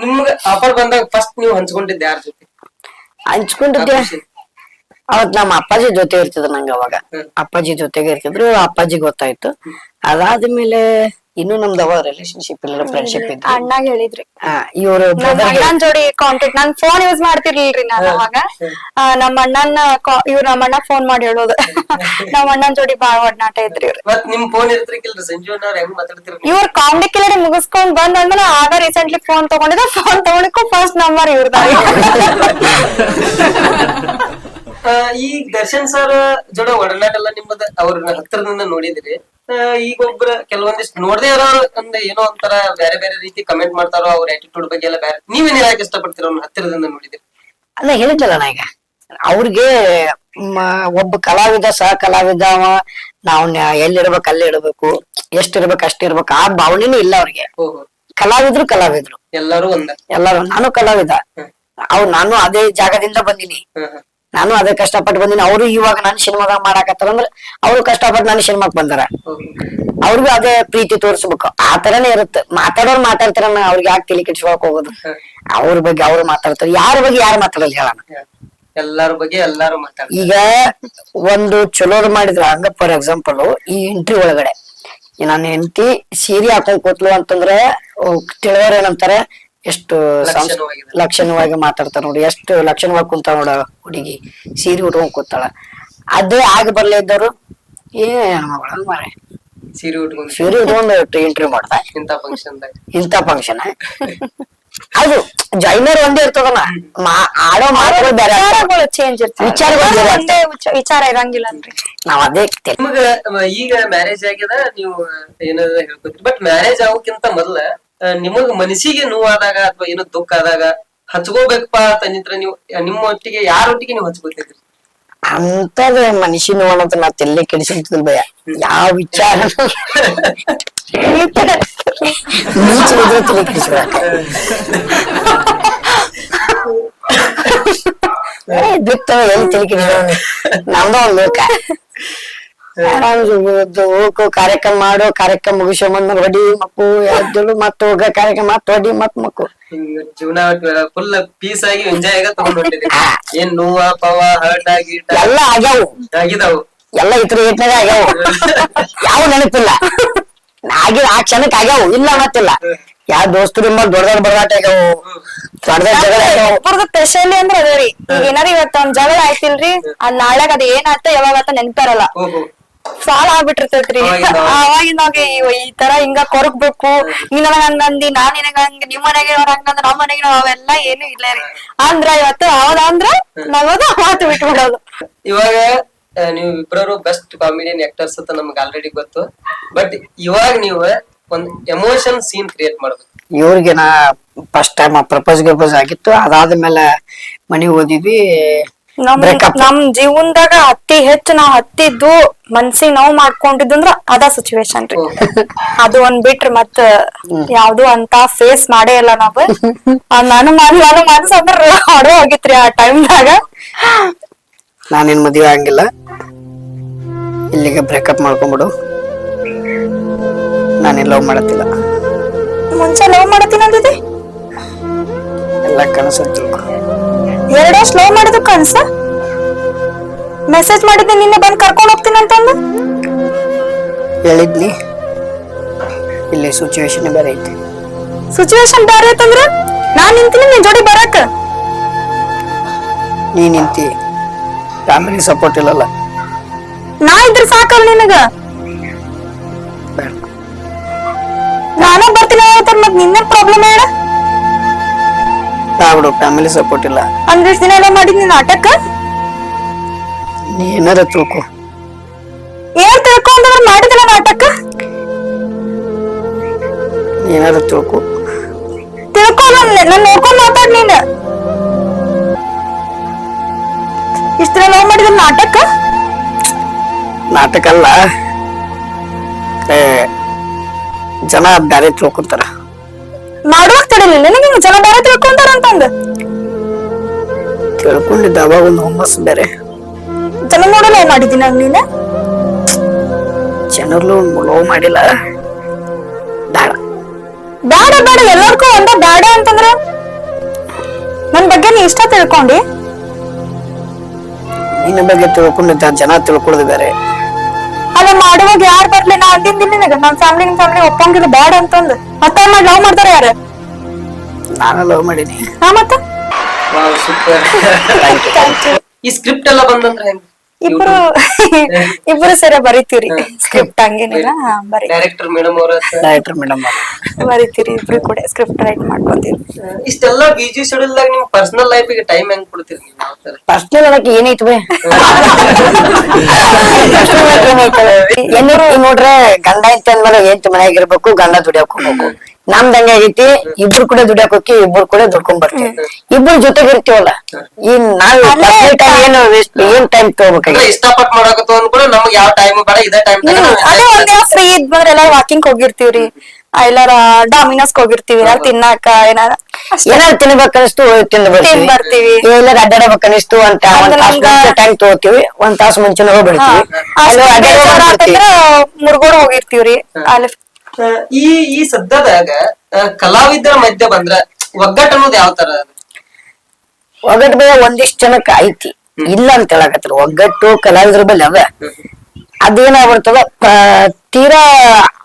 ನಿಮ್ಗೆ ಆಫರ್ ಬಂದಾಗ ಫಸ್ಟ್ ನೀವು ಹಂಚ್ಕೊಂಡಿದ್ದೆ ಯಾರ ಜೊತೆ? ಹಂಚ್ಕೊಂಡಿದ್ದೆ ಅವತ್ ನಮ್ಮ ಅಪ್ಪಾಜಿ ಜೊತೆ ಇರ್ತದ ನಂಗೆ. ಅವಾಗ ಅಪ್ಪಾಜಿ ಜೊತೆಗೆ ಇರ್ತಿದ್ರು. ಅಪ್ಪಾಜಿ ಗೊತ್ತಾಯ್ತು. ಅದಾದ್ಮೇಲೆ ಇನ್ನು ನಮ್ದು ಅವಾಗ ರಿಲೇಶನ್ಶಿಪ್ ಇಲ್ಲ, ಫ್ರೆಂಡ್ಶಿಪ್ ಇತ್ತು. ಅಣ್ಣಾಗ ಹೇಳಿದ್ರಿ ಇವ್ರು ಅಣ್ಣನ್ ಜೋಡಿ ಕಾಂಟ್ಯಾಕ್ಟ್, ನಾನ್ ಫೋನ್ ಯೂಸ್ ಮಾಡ್ತಿರ್ಲಿಲ್ರಿ ನಾನು ಅವಾಗ. ನಮ್ಮ ಅಣ್ಣನ ನಮ್ಮ ಅಣ್ಣ ಫೋನ್ ಮಾಡಿ ಹೇಳೋದು. ನಮ್ಮ ಅಣ್ಣನ್ ಜೋಡಿ ಬಾಳ ಒಡನಾಟ ಇದ್ರಿ ಇವ್ರು. ನಿಮ್ ಫೋನ್ ಇರ್ತಿರ್ಕಿಲ್ರಿ ಸಂಜು ಅವ್ರ ಹೆಂಗ್ ಮಾತಾಡ್ತಿರ? ಇವ್ರ ಕಾಮಿಡಿ ಕಿಲಾಡಿ ಮುಗಿಸ್ಕೊಂಡ್ ಬಂದ್ಮೇಲೆ ಆಗ ರೀಸೆಂಟ್ಲಿ ಫೋನ್ ತಗೊಂಡಿದ್ದೆ. ಫೋನ್ ತಗೊಂಡಿಕ್ಕೂ ಫಸ್ಟ್ ನಂಬರ್ ಇವ್ರದ. ಈ ದರ್ಶನ್ ಸರ್ ಜೋಡ ಒಡನಾಟ ಎಲ್ಲ ನಿಮ್ಮದ ಅವ್ರನ್ನ ಹತ್ತಿರದಿಂದ ನೋಡಿದಿರಿ. ಈಗ ಒಬ್ರ ಕೆಲವೊಂದಿಷ್ಟು ನೋಡದೇ ಇರೋ ಒಂದ್ ಏನೋ ಒಂಥರ ಬೇರೆ ಬೇರೆ ರೀತಿ ಕಮೆಂಟ್ ಮಾಡ್ತಾರೋ, ಅವ್ರ ಆಟಿಟ್ಯೂಡ್ ಬಗ್ಗೆ ಎಲ್ಲ ಬೇರೆ. ನೀವೇನ್ ಹೇಳಕ್ ಇಷ್ಟಪಡ್ತೀರ ಅವ್ರನ್ನ ಹತ್ತಿರದಿಂದ ನೋಡಿದಿರಿ? ಅಲ್ಲ ಹೇಳಿದ್ದಲ್ಲ ನಾ ಈಗ, ಅವ್ರಿಗೆ ಒಬ್ಬ ಕಲಾವಿದ ಸಹ ಕಲಾವಿದ ನಾವ್ ಎಲ್ಲಿರ್ಬೇಕು ಅಲ್ಲಿ ಇಡ್ಬೇಕು, ಎಷ್ಟಿರ್ಬೇಕು ಅಷ್ಟಿರ್ಬೇಕು ಆ ಭಾವನೆನೂ ಇಲ್ಲ ಅವ್ರಿಗೆ. ಕಲಾವಿದ್ರು ಎಲ್ಲಾರು. ನಾನು ಕಲಾವಿದ, ನಾನು ಅದೇ ಜಾಗದಿಂದ ಬಂದಿನಿ, ನಾನು ಅದೇ ಕಷ್ಟಪಟ್ಟು ಬಂದಿನಿ. ಅವರು ಇವಾಗ ನಾನು ಸಿನಿಮಾದಾಗ ಮಾಡಾಕತ್ತಾರ ಅಂದ್ರೆ ಅವ್ರು ಕಷ್ಟಪಟ್ಟು ನಾನು ಸಿನಿಮಾಕ್ ಬಂದಾರ, ಅವ್ರಿಗೂ ಅದೇ ಪ್ರೀತಿ ತೋರಿಸ್ಬೇಕು. ಆ ತರನೇ ಇರುತ್ತೆ. ಮಾತಾಡೋರು ಮಾತಾಡ್ತಾರ, ಅವ್ರಿಗೆ ಯಾಕೆ ತಲೆ ಕೆಡ್ಸ್ಕೊಳಕ್ ಹೋಗೋದು? ಅವ್ರ ಬಗ್ಗೆ ಅವ್ರು ಮಾತಾಡ್ತಾರೆ, ಯಾರ ಬಗ್ಗೆ ಯಾರು ಮಾತಾಡಲ್ಲ ಹೇಳೋಣ. ಎಲ್ಲಾರ ಬಗ್ಗೆ ಎಲ್ಲಾರು ಮಾತಾಡ್ತಾರೆ. ಈಗ ಒಂದು ಚಲೋದ್ ಮಾಡಿದ್ರ ಹಂಗ, ಫಾರ್ ಎಕ್ಸಾಂಪಲ್ ಈ ಎಂಟ್ರಿ ಒಳಗಡೆ ನನ್ನ ಹೆಂಡತಿ ಸೀರೆ ಹಾಕೊಂಡ್ ಕೂತ್ಲು ಅಂತಂದ್ರೆ ತಿಳಿಯೋರ್ ಏನಂತಾರೆ, ಎಷ್ಟು ಲಕ್ಷಣವಾಗಿ ಮಾತಾಡ್ತಾರ ನೋಡಿ, ಎಷ್ಟು ಲಕ್ಷಣವಾಗಿ ಕುಂತಾಳ ನೋಡ ಹುಡುಗಿ, ಸೀರೆ ಉಟ್ಕೊಂಡ್ ಕೂತಾಳ. ಅದೇ ಆಗಿ ಬರ್ಲೇ ಇದ್ದವ್ರು ಮಾರೆ ಸೀರೆ ಉಟ್ಕೊಂಡು ಎಂಟ್ರಿ ಮಾಡ್ದ ಇಂತ ಫಂಕ್ಷನ್. ಅದು ಜಾಯ್ನರ್ ಒಂದೇ ಇರ್ತದಲ್ಲ, ಆಡೋ ಮಾತುಗಳು ಬೇರೆ, ಚೇಂಜ್ ವಿಚಾರ ಇರಂಗಿಲ್ಲ ಅನ್ರಿ. ನಾವ್ ಅದೇ ನಿಮ್ಗ ಈಗ ಮ್ಯಾರೇಜ್ ಆಗ್ಯದ, ನೀವು ಏನಾರ ಹೇಳ್ಕೊತೀರಿ. ಬಟ್ ಮ್ಯಾರೇಜ್ ಆಗೋಕ್ಕಿಂತ ಮೊದ್ಲ ನಿಮಗ್ ಮನಸ್ಸಿಗೆ ನೋವಾದಾಗ ಅಥವಾ ಏನೋ ದುಃಖ ಆದಾಗ ಹಚ್ಕೋಬೇಕಪ್ಪ ಅಂತಂದಿದ್ರ ನೀವು ನಿಮ್ಮ ಒಟ್ಟಿಗೆ ಯಾರೊಟ್ಟಿಗೆ ನೀವು ಹಚ್ಕೋತಿದ್ರಿ? ಅಂತದ ಮನುಷ್ಯನ ಅನ್ನೋದು ನಾ ತಲೆ ಕೆಡಿಸಿಂತದ ಭಯ ಯಾವ ವಿಚಾರ ನೀಚಿದ್ರೆ ತಲೆ ಕೆಡಿಸ್ಕೊಳಕ ಬಿತ್ತ ಎಲ್ಲಿ ತಲೆ ಕೆಡಿಸೋ ನಮ್ದ ಒಂದ್ ಲೋಕ ಹೋಗು ಕಾರ್ಯಕ್ರಮ ಮಾಡೋ ಕಾರ್ಯಕ್ರಮ ಮುಗಿಸೋ ಬಂದ್ ಹೊಡಿ ಮಕ್ಕು ಎದ್ದಳು ಮತ್ ಹೋಗ ಕಾರ್ಯಕ್ರಮ ಮತ್ ಹೊಡಿ ಮತ್ ಮಕ್ಕು ಜೀವನ ಫುಲ್ ಪೀಸ್ ಆಗಿ ಎಂಜಾಯ್ ಆಗ ತಗೊಂಡ್ ಹೊಂಟಿದ್ವಿ. ಏನ್ ನೋವ ಪವ ಹರ್ಟ್ ಆಗಿ ಎಲ್ಲ ಆಗ್ಯಾವು ಆಗಿದಾವು. ಎಲ್ಲ ಇತರ ಏಟ್ನಾಗ ಆಗ್ಯಾವು ಯಾವ ನೆನಪಿಲ್ಲ ಆ ಕ್ಷಣಕ್ ಆಗ್ಯಾವು ಇಲ್ಲ ಮತ್ತಿಲ್ಲ ಯಾವ ದೋಸ್ತರು ದೊಡ್ಡ ದೊಡ್ಡ ಬಡದಾಟ ಆಗ್ಯಾವು ದೊಡ್ಡ ದೊಡ್ಡ ಜಗಳ ಆಗ್ಯಾವು. ಸ್ಪೆಷಲಿ ಅಂದ್ರೆ ಅದೇ ರೀ ಈಗ ಏನಾರ ಇವತ್ತ ಒಂದ್ ಜಗಳ ಆಯ್ತಿಲ್ರಿ ಅದ್ ನಾಳೆಗ್ ಅದ್ ಏನ್ ಆತ ಯಾವಾಗ ಆತ ನೆನ್ಪಾರಲ್ಲ ಸಾಲ ಆಗ್ಬಿಟ್ಟಿರ್ತೈತ್ರಿ. ಅವಾಗಿನಾಗ ಈ ತರ ಹಿಂಗ ಕೊರಗ್ಬೇಕು ನೀ ನನಗ ಹಂಗಂದಿ ನಾನ್ ನಿನಗ ಹಂಗ ನಿಮ್ ಮನೆಗೆ ಅವ್ರ ಹಂಗಂದ್ರ ನಮ್ ಮನೆಗೆ ಅವೆಲ್ಲಾ ಏನು ಇಲ್ಲ ರೀ. ಅಂದ್ರ ಇವತ್ತು ಯಾವ್ದಂದ್ರ ನಗೋದು ಮಾತು ಬಿಟ್ಬಿಡೋದು. ಇವಾಗ ನೀವು ಇಬ್ಬರು ಬೆಸ್ಟ್ ಕಾಮಿಡಿಯನ್ ಆಕ್ಟರ್ಸ್ ಅಂತ ನಮ್ಗೆ ಆಲ್ರೆಡಿ ಗೊತ್ತು. ಬಟ್ ಇವಾಗ ನೀವು ಒಂದ್ ಎಮೋಷನ್ ಸೀನ್ ಕ್ರಿಯೇಟ್ ಮಾಡ್ಬೇಕು. ಇವ್ರಿಗೆ ನಾ ಫಸ್ಟ್ ಟೈಮ್ ಪ್ರಪೋಸ್ ಆಗಿತ್ತು. ಅದಾದ್ಮೇಲೆ ಮನೆಗ್ ಹೋದಿದ್ವಿ. ನಮ್ ಜೀವನದಾಗ ಅತಿ ಹೆಚ್ಚು ನಾವ್ ಹತ್ತಿದ್ದು ಮನ್ಸಿಗೆ ನೋವು ಮಾಡ್ಕೊಂಡಿದ್ದು ಅಂದ್ರ ಅದ ಸಿಚುವೇಶನ್ ರೀ. ಅದು ಒಂದ್ ಬಿಟ್ರಿ ಮತ್ ಯಾವ್ದು ಅಂತ ಫೇಸ್ ಮಾಡೇ ಇಲ್ಲ ನಾವ್. ನಾನು ಮನ್ಸ ಅಂದ್ರ ಹೊಡೆ ಹೋಗಿತ್ರಿ ಆ ಟೈಮ್ದಾಗ. ನಾನೇನ್ ಮದ್ವೆ ಆಗಂಗಿಲ್ಲ, ಇಲ್ಲಿಗೆ ಬ್ರೇಕಪ್ ಮಾಡ್ಕೊಂಡ್ಬಿಡು, ನಾನೇನ್ ಲವ್ ಮಾಡತ್ತಿಲ್ಲ. ಮುಂಚೆ ಲವ್ ಮಾಡತ್ತೀನಿ ಅಂದಿದ್ದೆ, ಎಲ್ಲ ಕನಸು. 2 ವರ್ಷ ಲವ್ ಮಾಡಿದ ಕನ್ಸ. ಮೆಸೇಜ್ ಮಾಡಿದ್ದೆ ನಿನ್ನೆ ಬಂದ್ ಕರ್ಕೊಂಡ್ ಹೋಗ್ತೀನಿ ಅಂತಂದು ಹೇಳಿದ್ನಿ. ಇಲ್ಲಿ ಸಿಚುವೇಶನ್ ಬೇರೆ ಐತಿ. ಸಿಚುವೇಶನ್ ಬೇರೆ ಐತಂದ್ರ ನಾನ್ ನಿಂತೀನಿ ನಿನ್ ಜೋಡಿ ಬರಕ್. ನೀ ನಿಂತಿ, ಫ್ಯಾಮಿಲಿ ಸಪೋರ್ಟ್ ಇಲ್ಲಲ್ಲ. ನಾ ಇದ್ರ ಸಾಕಲ್ ನಿನಗ. ಬೇಡ, ನಾನೇ ಬರ್ತೀನಿ ಮತ್ ನಿನ್ನೆ ಪ್ರಾಬ್ಲಮ್ ಹೇಳ. ಬಿಡು, ಫ್ಯಾಮಿಲಿ ಸಪೋರ್ಟ್ ಇಲ್ಲ. ಅಂದ್ರೆ ದಿನ ಎಲ್ಲ ಮಾಡಿದ್ ನೀನ್ ನಾಟಕ. ನೀ ಏನಾರ ತಿಳ್ಕೊ. ಏನ್ ತಿಳ್ಕೊಂಡ್ರ ಮಾಡಿದಿಲ್ಲ ನಾಟಕ. ಏನಾರ ತಿಳ್ಕೊ. ನನ್ ನೋಡ್ಕೊಂಡ್ ಮಾತಾಡ್ ನೀನ್. ಇಷ್ಟ ದಿನ ಲವ್ ಮಾಡಿದ್ರ ನಾಟಕ. ನಾಟಕ ಅಲ್ಲ, ಜನ ಬ್ಯಾರೆ ತಿಳ್ಕೊಂತಾರ. ಮಾಡುವಾಗ ತಡಿಲಿಲ್ಲ ನಿಂಗೆ ಜನ ಬೇರೆ ತಿಳ್ಕೊಂತಾರ ಅಂತಂದು ತಿಳ್ಕೊಂಡಿದ್ದ ಅವಾಗ ಒಂದು ಹುಮ್ಮಸ್ ಬೇರೆ. ಜನ ನೋಡ ಲವ್ ಮಾಡಿದ್ದೀನಿ ನೀನ. ಜನರ್ಲು ಲವ್ ಮಾಡಿಲ್ಲ. ಬೇಡ ಬೇಡ ಬೇಡ ಎಲ್ಲರಿಗೂ ಒಂದ ಬೇಡ ಅಂತಂದ್ರ ನನ್ ಬಗ್ಗೆ ನೀ ಇಷ್ಟ ತಿಳ್ಕೊಂಡಿ. ನಿನ್ನ ಬಗ್ಗೆ ತಿಳ್ಕೊಂಡಿದ್ದ ಜನ ತಿಳ್ಕೊಳ್ಳೋದು ಬೇರೆ. ಅಲ್ಲ ಮಾಡುವಾಗ ಯಾರು ಬರ್ಲಿ ನಾ ಅಂದಿದ್ದೀನಿ ನಿನಗ ನನ್ ಫ್ಯಾಮಿಲಿ ಒಪ್ಪಂಗಿಲ್ಲ ಬೇಡ ಅಂತಂದ್. ಮತ್ತೆ ಮಾಡಿ ಲವ್ ಮಾಡ್ತಾರ ಯಾರ? ನಾನು ಲವ್ ಮಾಡೀನಿ. ಹಾ ಮತ್ತ ಈ ಸ್ಕ್ರಿಪ್ಟ್ ಎಲ್ಲ ಬಂದಂದ್ರೆ ಹೆಂಗ್? ಇಬ್ರು ಸರಿ ಬರಿತೀವ್ರಿ ಸ್ಕ್ರಿಪ್ಟ್. ಹಂಗೇನಿಲ್ಲ, ಡೈರೆಕ್ಟರ್ ಮೇಡಮ್ ಅವ್ರ ಬರಿತೀರಿ ಇಬ್ರು ಕೂಡ ಸ್ಕ್ರಿಪ್ಟ್ ರೈಟ್ ಮಾಡ್ಕೊಂತೀವಿ. ಇಷ್ಟೆಲ್ಲ ಬಿಜಿ ಶೆಡ್ಯೂಲ್ ದಾಗ ನಿಮ್ ಪರ್ಸನಲ್ ಲೈಫ್ ಗೆ ಟೈಮ್ ಹೆಂಗ್ ಕೊಡ್ತೀರಿ ನೀವು? ಪರ್ಸನಲ್ ಅದಕ್ಕೆ ಏನೈತಿ ಬೇ ಎಲ್ಲರೂ ನೋಡ್ರೆ ಗಂಡ ಐತಿ ಅಂದ್ಮೇಲೆ ಎಂಟು ಮನೆಯಾಗ ಇರ್ಬೇಕು, ಗಂಡ ದುಡಿಯಕ್ ಹೋಗ್ಬೇಕು. ನಮ್ದಂಗ ಆಗೈತಿ, ಇಬ್ರು ಕೂಡ ದುಡಿಯಕ್ ಹೋಗಿ ಇಬ್ರು ಕೂಡ ದುಡ್ಕೊಂಡ್ ಬರ್ತೀವಿ. ಇಬ್ರು ಜೊತೆಗೆ ಇರ್ತೀವಲ್ಲ, ಏನ್ ಟೈಮ್ ತಗೋಬೇಕಾಗಿ ಇಷ್ಟಪಟ್ಟು ಮಾಡಕತ್ತು ಕೂಡ ನಮ್ಗೆ ಯಾವ ಟೈಮ್ ಬೇಡ, ಇದೇ ಟೈಮ್ ಅದೇ ಒಂದ್ ಫ್ರೀ ಇದ್ಬಂದ್ರೆ ಎಲ್ಲ ವಾಕಿಂಗ್ ಹೋಗಿರ್ತೀವ್ರಿ, ಎಲ್ಲಾರ ಡಾಮಿನೋಸ್ ಹೋಗಿರ್ತೀವಿ, ತಿನ್ನಾಕ ಏನಾರ ತಿನ್ಬೇಕನ್ನಿಸ್ತು ಬರ್ತೀವಿ. ಎಲ್ಲಾರ ಅಡ್ಡಾಡಬೇಕನ್ನಿಸ್ತು ಅಂತ ಟೈಮ್ ತಗೋತೀವಿ, 1 ತಾಸು ಮುಂಚೆನೆ ಹೋಗ್ಬಿಡ್ತೀವಿ. ಮುರ್ಗೋಡ್ ಹೋಗಿರ್ತೀವ್ರಿ. ಅಲ್ಲಿ ಈ ಸದ್ಯದಾಗ ಕಲಾವಿದರ ಮಧ್ಯೆ ಬಂದ್ರ ಒಗ್ಗಟ್ಟು ಅನ್ನೋದು ಯಾವ ತರ? ಒಗ್ಗಟ್ಟು ಬೇ ಒಂದಿಷ್ಟು ಜನಕ್ಕೆ ಐತಿ, ಇಲ್ಲ ಅಂತ ಹೇಳಕತ್ರ. ಒಗ್ಗಟ್ಟು ಕಲಾವಿದ್ರ ಬಲ್ಲಿ ಅದ. ಅದೇನಾಗ್ಬಿಡ್ತದ, ತೀರಾ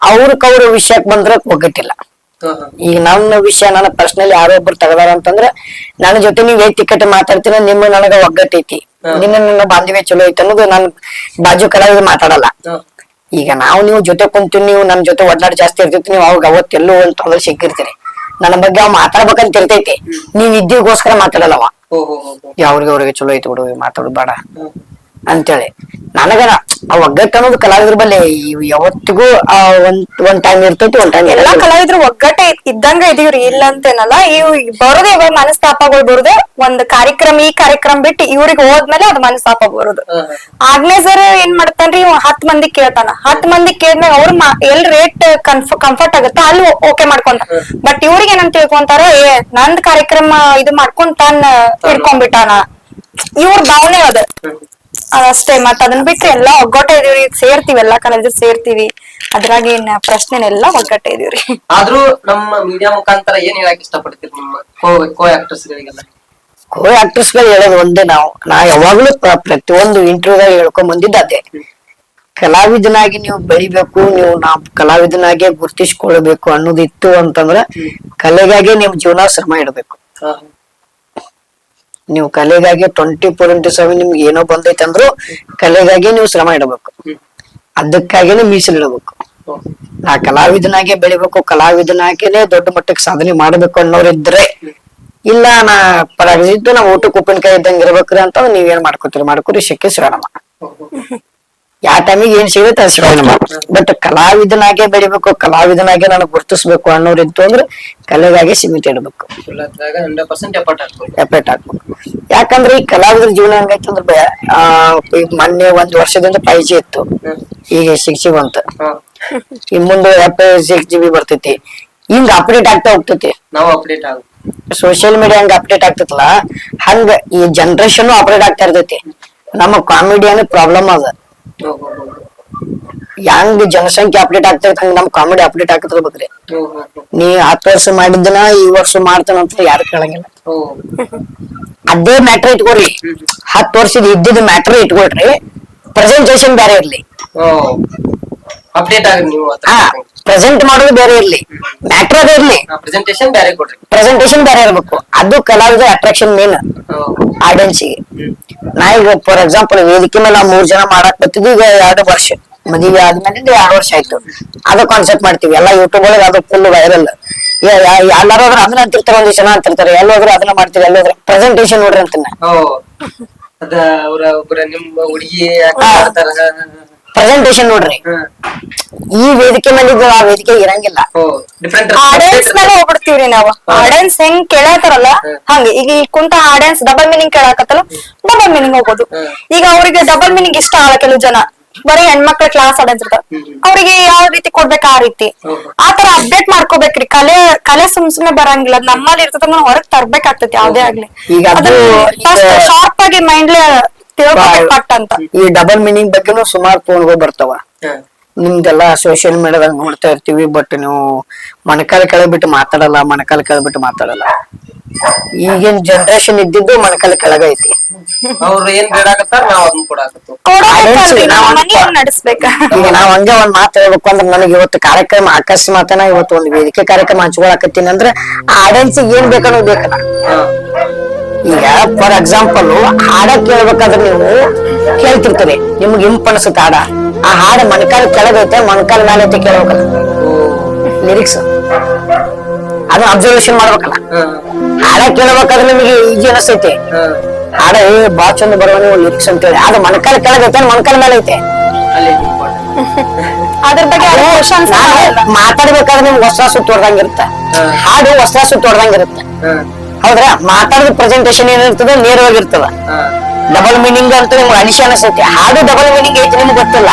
ಅವ್ರ ವಿಷಯಕ್ ಬಂದ್ರ ಒಗ್ಗಟ್ಟಿಲ್ಲ. ಈಗ ನನ್ನ ವಿಷಯ ನನ್ನ ಪರ್ಸನಲಿ ಯಾರೊಬ್ರು ತಗದಾರ ಅಂತಂದ್ರ ನನ್ನ ಜೊತೆ ನೀವ್ ಟಿಕೆಟ್ ಮಾತಾಡ್ತೀನ, ನಿಮ್ಮ ನನಗ ಒಗ್ಗಟ್ಟೈತಿ, ನನ್ನ ಬಾಂಧವ್ಯ ಚಲೋ ಐತಿ ಅನ್ನೋದು ನನ್ ಬಾಜು ಕಲಾವಿದ್ರು ಮಾತಾಡಲ್ಲ. ಈಗ ನೀವು ಜೊತೆ ಕುಂತೀವಿ, ನೀವು ನನ್ ಜೊತೆ ಒಡ್ನಾಡ್ ಜಾಸ್ತಿ ಇರ್ತೈತಿ, ನೀವು ಅವಾಗ ಅವತ್ತೆಲ್ಲೋ ಒಂದ್ ತೊಂದ್ರೆ ಸಿಕ್ಕಿರ್ತೀರಿ. ನನ್ನ ಬಗ್ಗೆ ಅವ್ ಮಾತಾಡ್ಬೇಕಂತ ಇರ್ತೈತಿ, ನೀವ್ ಇದ್ದಿಗೋಸ್ಕರ ಮಾತಾಡಲ್ಲವ. ಅವ್ರಿಗೆ ಚಲೋ ಐತಿ ಬಿಡು, ಮಾತಾಡೋದು ಬೇಡ, ಅಂತೇಳಿ ನನಗ ಆ ಒಗ್ಗಟ್ಟು ಅನ್ನೋದು ಕಲಾವಿದ್ರ ಬಲ್ಲಿ ಯಾವತ್ತಿಗೂ ಒಂದ್ ಟೈಮ್ ಇರ್ತೈತಿ, ಒಂದ್ ಟೈಮ್ ಎಲ್ಲಾ ಕಲಾವಿದ್ರು ಒಗ್ಗಟ್ಟೆ ಇದ್ದಂಗ ಇದೀವ್ರಿ, ಇಲ್ಲ ಅಂತೇನಲ್ಲ. ಇವ್ ಬರೋದೇ ಇವಾಗ ಮನಸ್ತಾಪಗಳು ಬರುದೇ ಒಂದ್ ಕಾರ್ಯಕ್ರಮ, ಈ ಕಾರ್ಯಕ್ರಮ ಬಿಟ್ಟು ಇವ್ರಿಗೆ ಹೋದ್ಮೇಲೆ ಅದ್ ಮನಸ್ತಾಪ ಬರುದು. ಆಗ್ನೇ ಸರ್ ಏನ್ ಮಾಡ್ತಾನ್ರಿ, 10 ಮಂದಿ ಕೇಳ್ತಾನ, 10 ಮಂದಿ ಕೇಳ್ದ್ಮೇಲೆ ಅವ್ರ ಎಲ್ ರೇಟ್ ಕಂಫರ್ಟ್ ಆಗುತ್ತೋ ಅಲ್ಲಿ ಓಕೆ ಮಾಡ್ಕೊಂತ. ಬಟ್ ಇವ್ರಿಗೆ ಏನಂತ ತಿಳ್ಕೊಂತಾರ, ನಂದ್ ಕಾರ್ಯಕ್ರಮ ಇದು ಮಾಡ್ಕೊಂಡ್ ತಾನ್ ಇಡ್ಕೊಂಡ್ಬಿಟ್ಟಾನ, ಇವ್ರ ಭಾವನೆ ಅದ ಅಷ್ಟೇ. ಮತ್ ಅದನ್ ಬಿಟ್ರೆ ಎಲ್ಲಾ ಒಗ್ಗಟ್ಟೆ ಇದೀವ್ರಿ, ಸೇರ್ತಿವಿ, ಎಲ್ಲಾ ಕಲಾವಿದ್ರು ಸೇರ್ತಿವಿ, ಅದ್ರಾಗ ಏನ್ ಪ್ರಶ್ನೆನೆಲ್ಲ ಒಗ್ಗಟ್ಟೆ ಇದೀವ್ರಿ. ಆದ್ರೂ ನಮ್ಮ ಮೀಡಿಯಾ ಮುಖಾಂತರ ಏನ್ ಹೇಳಕ್ ಇಷ್ಟಪಡ್ತೀರಿ ನಿಮ್ಮ ಕೋ ಆಕ್ಟರ್ಸ್ ಗಳಿಗೆಲ್ಲ? ಕೋ ಆಕ್ಟರ್ಸ್ ಗಳು ಹೇಳೋದು ಒಂದೇ, ನಾ ಯಾವಾಗ್ಲೂ ಪ್ರತಿಯೊಂದು ಇಂಟರ್ವ್ಯೂದಾಗ ಹೇಳ್ಕೊಂಡ್ ಬಂದಿದ್ದ ಅದೇ, ಕಲಾವಿದನಾಗಿ ನೀವು ಬೆಳಿಬೇಕು, ನೀವು ಕಲಾವಿದನಾಗೆ ಗುರ್ತಿಸ್ಕೊಳ್ಬೇಕು ಅನ್ನೋದಿತ್ತು ಅಂತಂದ್ರ ಕಲೆಗಾಗಿ ನಿಮ್ ಜೀವನ ಶ್ರಮ ಇಡ್ಬೇಕು. ನೀವು ಕಲೆಗಾಗಿ 24/7 ನಿಮ್ಗೆ ಏನೋ ಬಂದೈತೆ ಅಂದ್ರು ಕಲೆಗಾಗಿ ನೀವು ಶ್ರಮ ಇಡಬೇಕು, ಅದಕ್ಕಾಗಿನೇ ಮೀಸಲಿಡಬೇಕು. ನಾ ಕಲಾವಿದನಾಗೆ ಬೆಳಿಬೇಕು, ಕಲಾವಿದನಾಗೇನೆ ದೊಡ್ಡ ಮಟ್ಟಕ್ಕೆ ಸಾಧನೆ ಮಾಡ್ಬೇಕು ಅನ್ನೋರಿದ್ರೆ, ಇಲ್ಲ ನಾ ಪರಾಗಿದ್ದು ನಾ ಊಟಕ್ಕೆ ಉಪ್ಪಿನಕಾಯಿ ಇದ್ದಂಗೆ ಇರ್ಬೇಕ್ರಿ ಅಂತ ನೀವೇನ್ ಮಾಡ್ಕೋರಿ ಶಕ್ಕೆ ಶ್ರವಣಮ್ಮ. ಯಾವ ಟೈಮಿಗೆ ಏನ್ ಸಿಗುತ್ತೆ ಅದು ಶ್ರವಣಮ್ಮ. ಬಟ್ ಕಲಾವಿದನಾಗೆ ಬೆಳಿಬೇಕು, ಕಲಾವಿದನಾಗೆ ನಾನು ಗುರ್ತಿಸ್ಬೇಕು ಅನ್ನೋರಿತ್ತು ಅಂದ್ರೆ ಕಲೆಗಾಗಿ ಸೀಮಿತ ಇಡ್ಬೇಕು, 100% ಎಫೆಕ್ಟ್ ಹಾಕ್ಬೇಕು. ಯಾಕಂದ್ರೆ ಈ ಕಲಾವಿದ್ರ ಜೀವನ ಹೆಂಗೈತಂದ್ರೆ ಈಗ ಮೊನ್ನೆ 1 ವರ್ಷದಿಂದ 5G ಇತ್ತು, ಈಗ 6G ಬಂತ, ಇನ್ ಮುಂದೆ 6GB ಬರ್ತೈತಿ, ಹಿಂಗ ಅಪ್ಡೇಟ್ ಆಗ್ತಾ ಹೋಗ್ತೈತಿ. ನಾವು ಅಪ್ಡೇಟ್ ಆಗ ಸೋಶಿಯಲ್ ಮೀಡಿಯಾ ಹಂಗ ಅಪ್ಡೇಟ್ ಆಗ್ತೈತಲ್ಲ, ಹಂಗ ಈ ಜನರೇಷನ್ ಅಪ್ಡೇಟ್ ಆಗ್ತಾ ಇರ್ತೈತಿ. ನಮ್ಮ ಕಾಮಿಡಿಯನ್ ಪ್ರಾಬ್ಲಮ್ ಅದ, ಹೆಂಗ್ ಜನಸಂಖ್ಯೆ ಅಪ್ಡೇಟ್ ಆಗ್ತಾ ಇರ್ತಂಗ ನಮ್ ಕಾಮಿಡಿ ಅಪ್ಡೇಟ್ ಆಗ್ತಿರ್ಬೇಕ್ರಿ. ನೀ 10 ವರ್ಷ ಮಾಡಿದ್ದನ ಈ ವರ್ಷ ಮಾಡ್ತಾನಂತ ಯಾರು ಕೇಳಂಗಿಲ್ಲ. ಅದೇ ಮ್ಯಾಟ್ರ್ ಇಟ್ಕೊಡ್ರಿ, 10 ವರ್ಷದ ಇದ್ದಿದ್ ಮ್ಯಾಟ್ರ್ ಇಟ್ಕೊಳ್ರಿ, ಪ್ರೆಸೆಂಟೇಶನ್ ಬೇರೆ ಇರ್ಲಿ, ಅಪ್ಡೇಟ್ ಆಗಿ ನೀವು ಪ್ರೆಸೆಂಟ್ ಮಾಡೋದು ಬೇರೆ ಇರ್ಲಿ, ಮ್ಯಾಟ್ರ್ ಅದೇ ಇರ್ಲಿ, ಪ್ರೆಸೆಂಟೇಶನ್ ಬೇರೆ ಕೊಡ್ರಿ, ಪ್ರೆಸೆಂಟೇಶನ್ ಬೇರೆ ಇರ್ಬೇಕು. ಅದು ಕಲಾವಿದ ಅಟ್ರಾಕ್ಷನ್ ಮೇನ್ ಆಡಿಯನ್ಸ್ಗೆ. ನಾ ಈಗ ಫಾರ್ ಎಕ್ಸಾಂಪಲ್ ವೇದಿಕೆ ಮೇಲೆ 3 ಜನ ಮಾಡಕ್ ಬರ್ತಿದ್ವಿ, ಈಗ 2 ವರ್ಷ ಮದುವೆ ಆದ್ಮೇಲೆ 2 ವರ್ಷ ಆಯ್ತು. ಅದ ಕಾನ್ಸೆಪ್ಟ್ ಮಾಡ್ತೀವಿ, ಎಲ್ಲ ಯೂಟ್ಯೂಬ್ ಒಳಗೆ ಅದು ಫುಲ್ ವೈರಲ್. ಎಲ್ಲಾರು ಹೋದ್ರೆ ಅದನ್ನ ಅಂತಿರ್ತಾರೆ, 1 ಜನ ಅಂತಿರ್ತಾರೆ, ಎಲ್ಲೋದ್ರೆ ಅದನ್ನ ಮಾಡ್ತೀವಿ, ಎಲ್ಲೋದ್ರೆ ಪ್ರೆಸೆಂಟೇಶನ್ ನೋಡ್ರಿ ಅಂತಾನೆ. ಅದ ಅವ್ರ ಒಬ್ಬರ ನಿಮ್ಮ ಹುಡುಗಿ ಪ್ರೆಸೆಂಟೇಶನ್ ನೋಡ್ರಿ. ಈ ವೇದಿಕೆ ಮೇಲೆ ಆ ವೇದಿಕೆ ಇರಂಗಿಲ್ಲ, ಆಡಿಯನ್ಸ್ ಮೇಲೆ ಹೋಗ್ಬಿಡ್ತೀವ್ರಿ ನಾವು. ಆಡಿಯನ್ಸ್ ಹೆಂಗ್ ಕೇಳತಾರಲ್ಲ ಹಂಗ, ಈಗ ಈ ಕುಂತ ಆಡಿಯನ್ಸ್ ಡಬಲ್ ಮೀನಿಂಗ್ ಕೇಳಾಕತ್ತಲ್ಲ, ಡಬಲ್ ಮೀನಿಂಗ್ ಹೋಗೋದು. ಈಗ ಅವ್ರಿಗೆ ಡಬಲ್ ಮೀನಿಂಗ್ ಇಷ್ಟ ಆಗಲ್ಲ, ಕೆಲವು ಜನ ಬರೀ ಹೆಣ್ಮಕ್ಳ ಕ್ಲಾಸ್ ಆಡಿಯನ್ಸ್ ಇರ್ತಾರ, ಅವ್ರಿಗೆ ಯಾವ ರೀತಿ ಕೊಡ್ಬೇಕು ಆ ರೀತಿ, ಆತರ ಅಪ್ಡೇಟ್ ಮಾಡ್ಕೋಬೇಕ್ರಿ. ಕಲೆ ಸುಮ್ನೆ ಬರಂಗಿಲ್ಲ, ನಮ್ಮಲ್ಲಿ ಇರ್ತದ ಹೊರಗ್ ತರ್ಬೇಕಾಗ್ತೈತಿ ಯಾವ್ದೇ ಆಗ್ಲಿ. ಶಾರ್ಪ್ ಆಗಿ ಮೈಂಡ್ಲೆ ತಿಳ್ಕೊಬೇಕು ಅಂತ. ಈ ಡಬಲ್ ಮೀನಿಂಗ್ ಬಗ್ಗೆನೂ ಸುಮಾರು ಫೋನ್ಗಳು ಬರ್ತಾವ, ನಿಮ್ದೆಲ್ಲ ಸೋಶಿಯಲ್ ಮೀಡಿಯಾದಾಗ ನೋಡ್ತಾ ಇರ್ತೀವಿ. ಬಟ್ ನೀವು ಮೊಣಕಾಲ ಕೆಳಗ್ ಬಿಟ್ಟು ಮಾತಾಡಲ್ಲ. ಈಗಿನ ಜನರೇಷನ್ ಇದ್ದಿದ್ದು ಮೊಣಕಾಲ ಕೆಳಗ ಐತಿ. ಅವ್ರು ಏನ್ ಬೇಡಾಕತ್ತಾರ ನಾವ್ ಅದನ್ನ ಕೊಡಾಕತ್ತೀವಿ, ನಡೆಸ್ಬೇಕ. ಈಗ ನಾವ್ ಹಂಗೆ ಒಂದ್ ಮಾತು ಹೇಳ್ಬೇಕು ಅಂದ್ರೆ, ನನಗೆ ಇವತ್ತು ಕಾರ್ಯಕ್ರಮ ಅಕಸ್ಮಾತನ ಇವತ್ತು ಒಂದು ವೇದಿಕೆ ಕಾರ್ಯಕ್ರಮ ಹಂಚ್ಕೊಳಕತ್ತೀನಿ ಅಂದ್ರೆ ಆಡಿಯನ್ಸ್ ಏನ್ ಬೇಕನ್ನೋದು ಬೇಕಲ್ಲ. ಈಗ ಫಾರ್ ಎಕ್ಸಾಂಪಲ್ ಹಾಡ ಕೇಳ್ಬೇಕಾದ್ರೆ ನೀವು ಕೇಳ್ತಿರ್ತೀರಿ, ನಿಮ್ಗೆ ಇಂಪ್ ಅನ್ಸುತ್ತ ಹಾಡ, ಆ ಹಾಡ ಮೊಣಕಾಲ ಕೆಳಗೈತೆ ಮೊಣಕಾಲ ಮೇಲೆ ಐತೆ ಕೇಳ್ಬೇಕಲ್ಲ, ಲಿರಿಕ್ಸ್ ಅದನ್ನ ಅಬ್ಸರ್ವೇಷನ್ ಮಾಡ್ಬೇಕಲ್ಲ. ಹಾಡ ಕೇಳ್ಬೇಕಾದ್ರೆ ನಿಮಗೆ ಈಜಿ ಅನಿಸ್ತೈತಿ, ಹಾಡ ಬಾಳ ಚಂದ ಬರುವ ಲಿರಿಕ್ಸ್ ಅಂತ ಹೇಳಿ, ಅದು ಮೊಣಕಾಲ ಕೆಳಗೈತೆ ಮೊಣಕಾಲ ಮೇಲೆ ಐತೆ. ಅದ್ರ ಬಗ್ಗೆ ಮಾತಾಡ್ಬೇಕಾದ್ರೆ ನಿಮ್ಗೆ ಹೊಸ ಸುತ್ತು ಹೊಡ್ದಂಗಿರುತ್ತೆ, ಹಾಡು ಹೊಸ ಸುತ್ತು ಹೊಡ್ದಂಗಿರುತ್ತೆ. ಹೌದ್ರ? ಮಾತಾಡಿದ ಪ್ರೆಸೆಂಟೇಶನ್ ಏನಿರ್ತದ ನೇರವಾಗಿರ್ತದ. ಡಬಲ್ ಮೀನಿಂಗ್ ಅಂತ ನಿಮ್ಗೆ ಅನಿಶೆ ಅನಿಸ್ತೈತಿ, ಹಾಡು ಡಬಲ್ ಮೀನಿಂಗ್ ಐತಿ ನಿಮ್ಗೆ ಗೊತ್ತಿಲ್ಲ.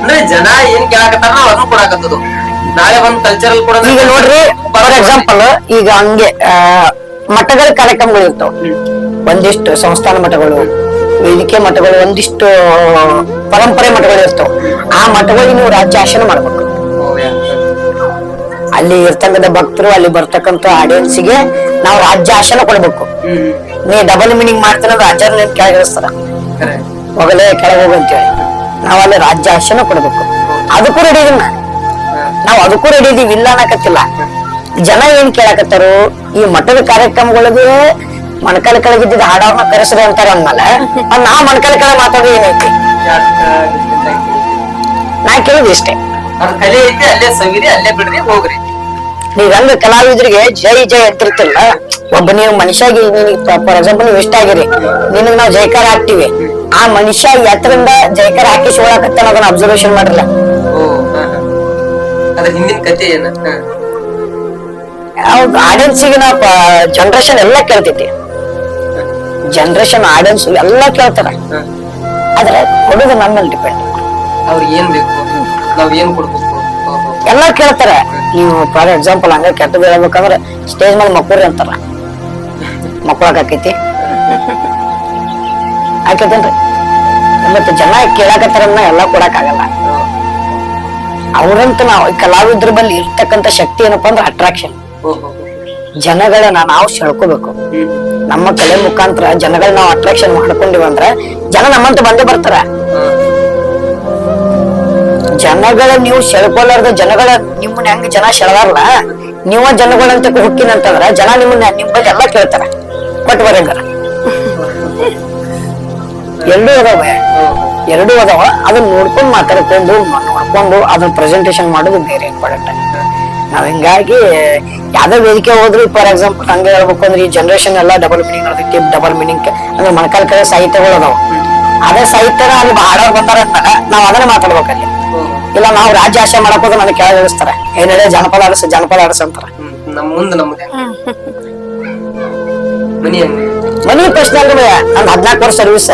ಅಂದ್ರೆ ಜನ ಏನ್ ಕೇಳಾಕತ್ತಾರ ನಾವ್ ಅದನ್ನ ಕೊಡಾಕತ್ತದು. ನಾಳೆ ಒಂದ್ ಕಲ್ಚರಲ್ ಕೂಡ ಈಗ ನೋಡ್ರಿ, ಫಾರ್ ಎಕ್ಸಾಂಪಲ್ ಈಗ ಹಂಗೆ ಮಠಗಳ ಕಾರ್ಯಕ್ರಮಗಳು ಇರ್ತಾವ, ಒಂದಿಷ್ಟು ಸಂಸ್ಥಾನ ಮಠಗಳು, ವೇದಿಕೆ ಮಠಗಳು, ಒಂದಿಷ್ಟು ಪರಂಪರೆ ಮಠಗಳು ಇರ್ತಾವ. ಆ ಮಠಗಳಿಗೆ ನೀವು ರಾಜ್ಯ ಆಶನ ಮಾಡ್ಬೇಕು. ಅಲ್ಲಿ ಇರ್ತಕ್ಕಂಥ ಭಕ್ತರು, ಅಲ್ಲಿ ಬರ್ತಕ್ಕಂಥ ಆಡಿಯನ್ಸ್ಗೆ ನಾವು ರಾಜ್ಯ ಆಶನ ಕೊಡ್ಬೇಕು. ನೀ ಡಬಲ್ ಮೀನಿಂಗ್ ಮಾಡ್ತಾನ ರಾಜ್ಯ ಕೆಳಗಿಳಿಸ್ತಾರ, ಹೋಗಲೇ ಕೆಳಗೆ ಹೋಗಂತೇಳಿ ನಾವ್ ಅಲ್ಲಿ ರಾಜ್ಯ ಆಶನ ಕೊಡ್ಬೇಕು. ಅದಕ್ಕೂ ರೆಡಿ ಇದೀವಿ, ನಾವು ಅದಕ್ಕೂ ರೆಡಿ ಇದೀವಿ, ಇಲ್ಲ ಅನ್ನಕತ್ತಿಲ್ಲ. ಜನ ಏನ್ ಕೇಳಕತ್ತಾರು, ಈ ಮಠದ ಕಾರ್ಯಕ್ರಮಗಳಿಗೆ ಮೊಣಕಾಲ ಕೆಳಗಿದ್ದ ಹಾಡವ್ರನ್ನ ಕರೆಸ್ರಿ ಅಂತಾರ ಅಂದ್ಮೇಲೆ ನಾ ಮೊಣಕಾಲ ಕೆಳಗೆ ಮಾತಾಡೋದು ಏನೈತಿ? ನಾ ಕೇಳಿದ್ ಇಷ್ಟೇ, ಕಲೆ ಐತಿ, ಅಲ್ಲೇ ಸವಿರಿ, ಅಲ್ಲೇ ಬಿಡ್ರಿ, ಹೋಗ್ರಿ. ನೀವ್ ಕಲಾವಿದ್ರಿಗೆ ಜೈ ಜೈ ಅಂತಿರ್ತಿಲ್ಲ, ಒಬ್ಬ ನೀವು ಮನುಷ್ಯಾಗಿ ಫಾರ್ ಎಕ್ಸಾಂಪಲ್ ನೀವು ಇಷ್ಟ ಆಗಿರಿ, ನಿನಗ್ ನಾವ್ ಜೈಕಾರ ಹಾಕ್ತಿವಿ, ಆ ಮನುಷ್ಯ ಎತ್ತರಿಂದ ಜೈಕಾರ ಹಾಕಿ ಸೋಳಕತ್ತಾನ ಅದನ್ನ ಅಬ್ಸರ್ವೇಷನ್ ಮಾಡಿರಲ್ಲ. ಓ ಅದ್ರ ಹಿಂದಿನ ಕತೆ ಏನ? ಆಡಿಯನ್ಸಿಗೆ ನಾವು ಜನರೇಷನ್ ಎಲ್ಲ ಕೇಳ್ತೈತಿ, ಜನರೇಷನ್ ಆಡಿಯನ್ಸ್ ಎಲ್ಲ ಕೇಳ್ತಾರ. ಆದ್ರೆ ಕೊಡುದು ನಮ್ಮ ಮೇಲೆ ಡಿಪೆಂಡ್. ಅವ್ರಿಗೆ ಏನ್ ಬೇಕು, ನಾವ್ ಏನ್ ಕೊಡ್ಬೇಕು ಎಲ್ಲ ಕೇಳ್ತಾರ. ನೀವು ಫಾರ್ ಎಕ್ಸಾಂಪಲ್ ಹಂಗ ಕೆಟ್ಟದ್ ಹೇಳ್ಬೇಕಂದ್ರೆ ಸ್ಟೇಜ್ ಮೇಲೆ ಮಕ್ಕಳ್ರಿ ಅಂತಾರ, ಮಕ್ಕಳಾಗ ಆಕೈತಿ ಆಕೈತೇನ್ರಿ. ಮತ್ತೆ ಜನ ಕೇಳಾಕತ್ತಾರ ಎಲ್ಲ ಕೊಡಕ್ ಆಗಲ್ಲ. ಅವ್ರಂತ ನಾವು ಕಲಾವಿದ್ರ ಬಲ್ಲಿ ಇರ್ತಕ್ಕಂತ ಶಕ್ತಿ ಏನಪ್ಪಾ ಅಂದ್ರೆ ಅಟ್ರಾಕ್ಷನ್. ಜನಗಳನ್ನ ನಾವು ಸೆಳ್ಕೋಬೇಕು. ನಮ್ಮ ಕಲೆ ಮುಖಾಂತರ ಜನಗಳನ್ನ ನಾವು ಅಟ್ರಾಕ್ಷನ್ ಮಾಡ್ಕೊಂಡಿವ ಅಂದ್ರ ಜನ ನಮ್ಮಂತ ಬಂದೇ ಬರ್ತಾರ. ಜನಗಳ ನೀವು ಸೆಳ್ಕೊಲಾರ್ದ ಜನಗಳ ನಿಮ್ಮನ್ನ ಹೆಂಗ್ ಜನ ಸೆಳೆದಾರಲ್ಲ, ನೀವ ಜನಗಳಂತ ಹುಕ್ಕಿನಂತಂದ್ರ ಜನ ನಿಮ್ಮನ್ನ ನಿಮ್ ಬಗ್ಗೆ ಎಲ್ಲಾ ಕೇಳ್ತಾರ. ಕೊಟ್ಟು ಬರಂಗಾರ ಎರಡೂ ಅದಾವ. ಅದನ್ನ ನೋಡ್ಕೊಂಡ್ ಮಾತಾಡ್ಕೊಂಡು ನೋಡ್ಕೊಂಡು ಅದನ್ನ ಪ್ರೆಸೆಂಟೇಶನ್ ಮಾಡೋದು ಬೇರೆ ಇಂಪಾರ್ಟೆಂಟ್. ನಾವ್ ಹಿಂಗಾಗಿ ಯಾವ್ದೋ ವೇದಿಕೆ ಹೋದ್ರು ಫಾರ್ ಎಕ್ಸಾಂಪಲ್ ಹಂಗ ಹೇಳ್ಬೇಕು ಅಂದ್ರೆ ಈ ಜನರೇಷನ್ ಎಲ್ಲ ಡಬಲ್ ಮೀನಿಂಗ್ ಇರ್ತೈತಿ. ಡಬಲ್ ಮೀನಿಂಗ್ ಅಂದ್ರೆ ಮೊಣಕಾಲ ಕಡೆ ಸಾಹಿತ್ಯಗಳು ಅದಾವ. ಅದೇ ಸಾಹಿತ್ಯನ ಅಲ್ಲಿ ಹಾಡೋರ್ ಬಂದಾರ ಅಂದಾಗ ನಾವ್ ಅದನ್ನ ಮಾತಾಡ್ಬೇಕಲ್ಲಿ. ಇಲ್ಲ ನಾವು ರಾಜ್ಯ ಆಶೆ ಮಾಡಕ್ ಹೋದ್ರೆ ನನಗೆ ಕೆಳಗೆ ಇಳಿಸ್ತಾರ, ಏನೇಳೆ ಜನಪದ ಆಡಸ್ ಅಂತಾರ. ನಮ್ ಮುಂದೆ ನಮ್ಗೆ ಮನಿ ಪ್ರಶ್ನೆ ಅಲ್ರಿ ನಂದ್ 14 ವರ್ಷ ಸರ್ವಿಸ್.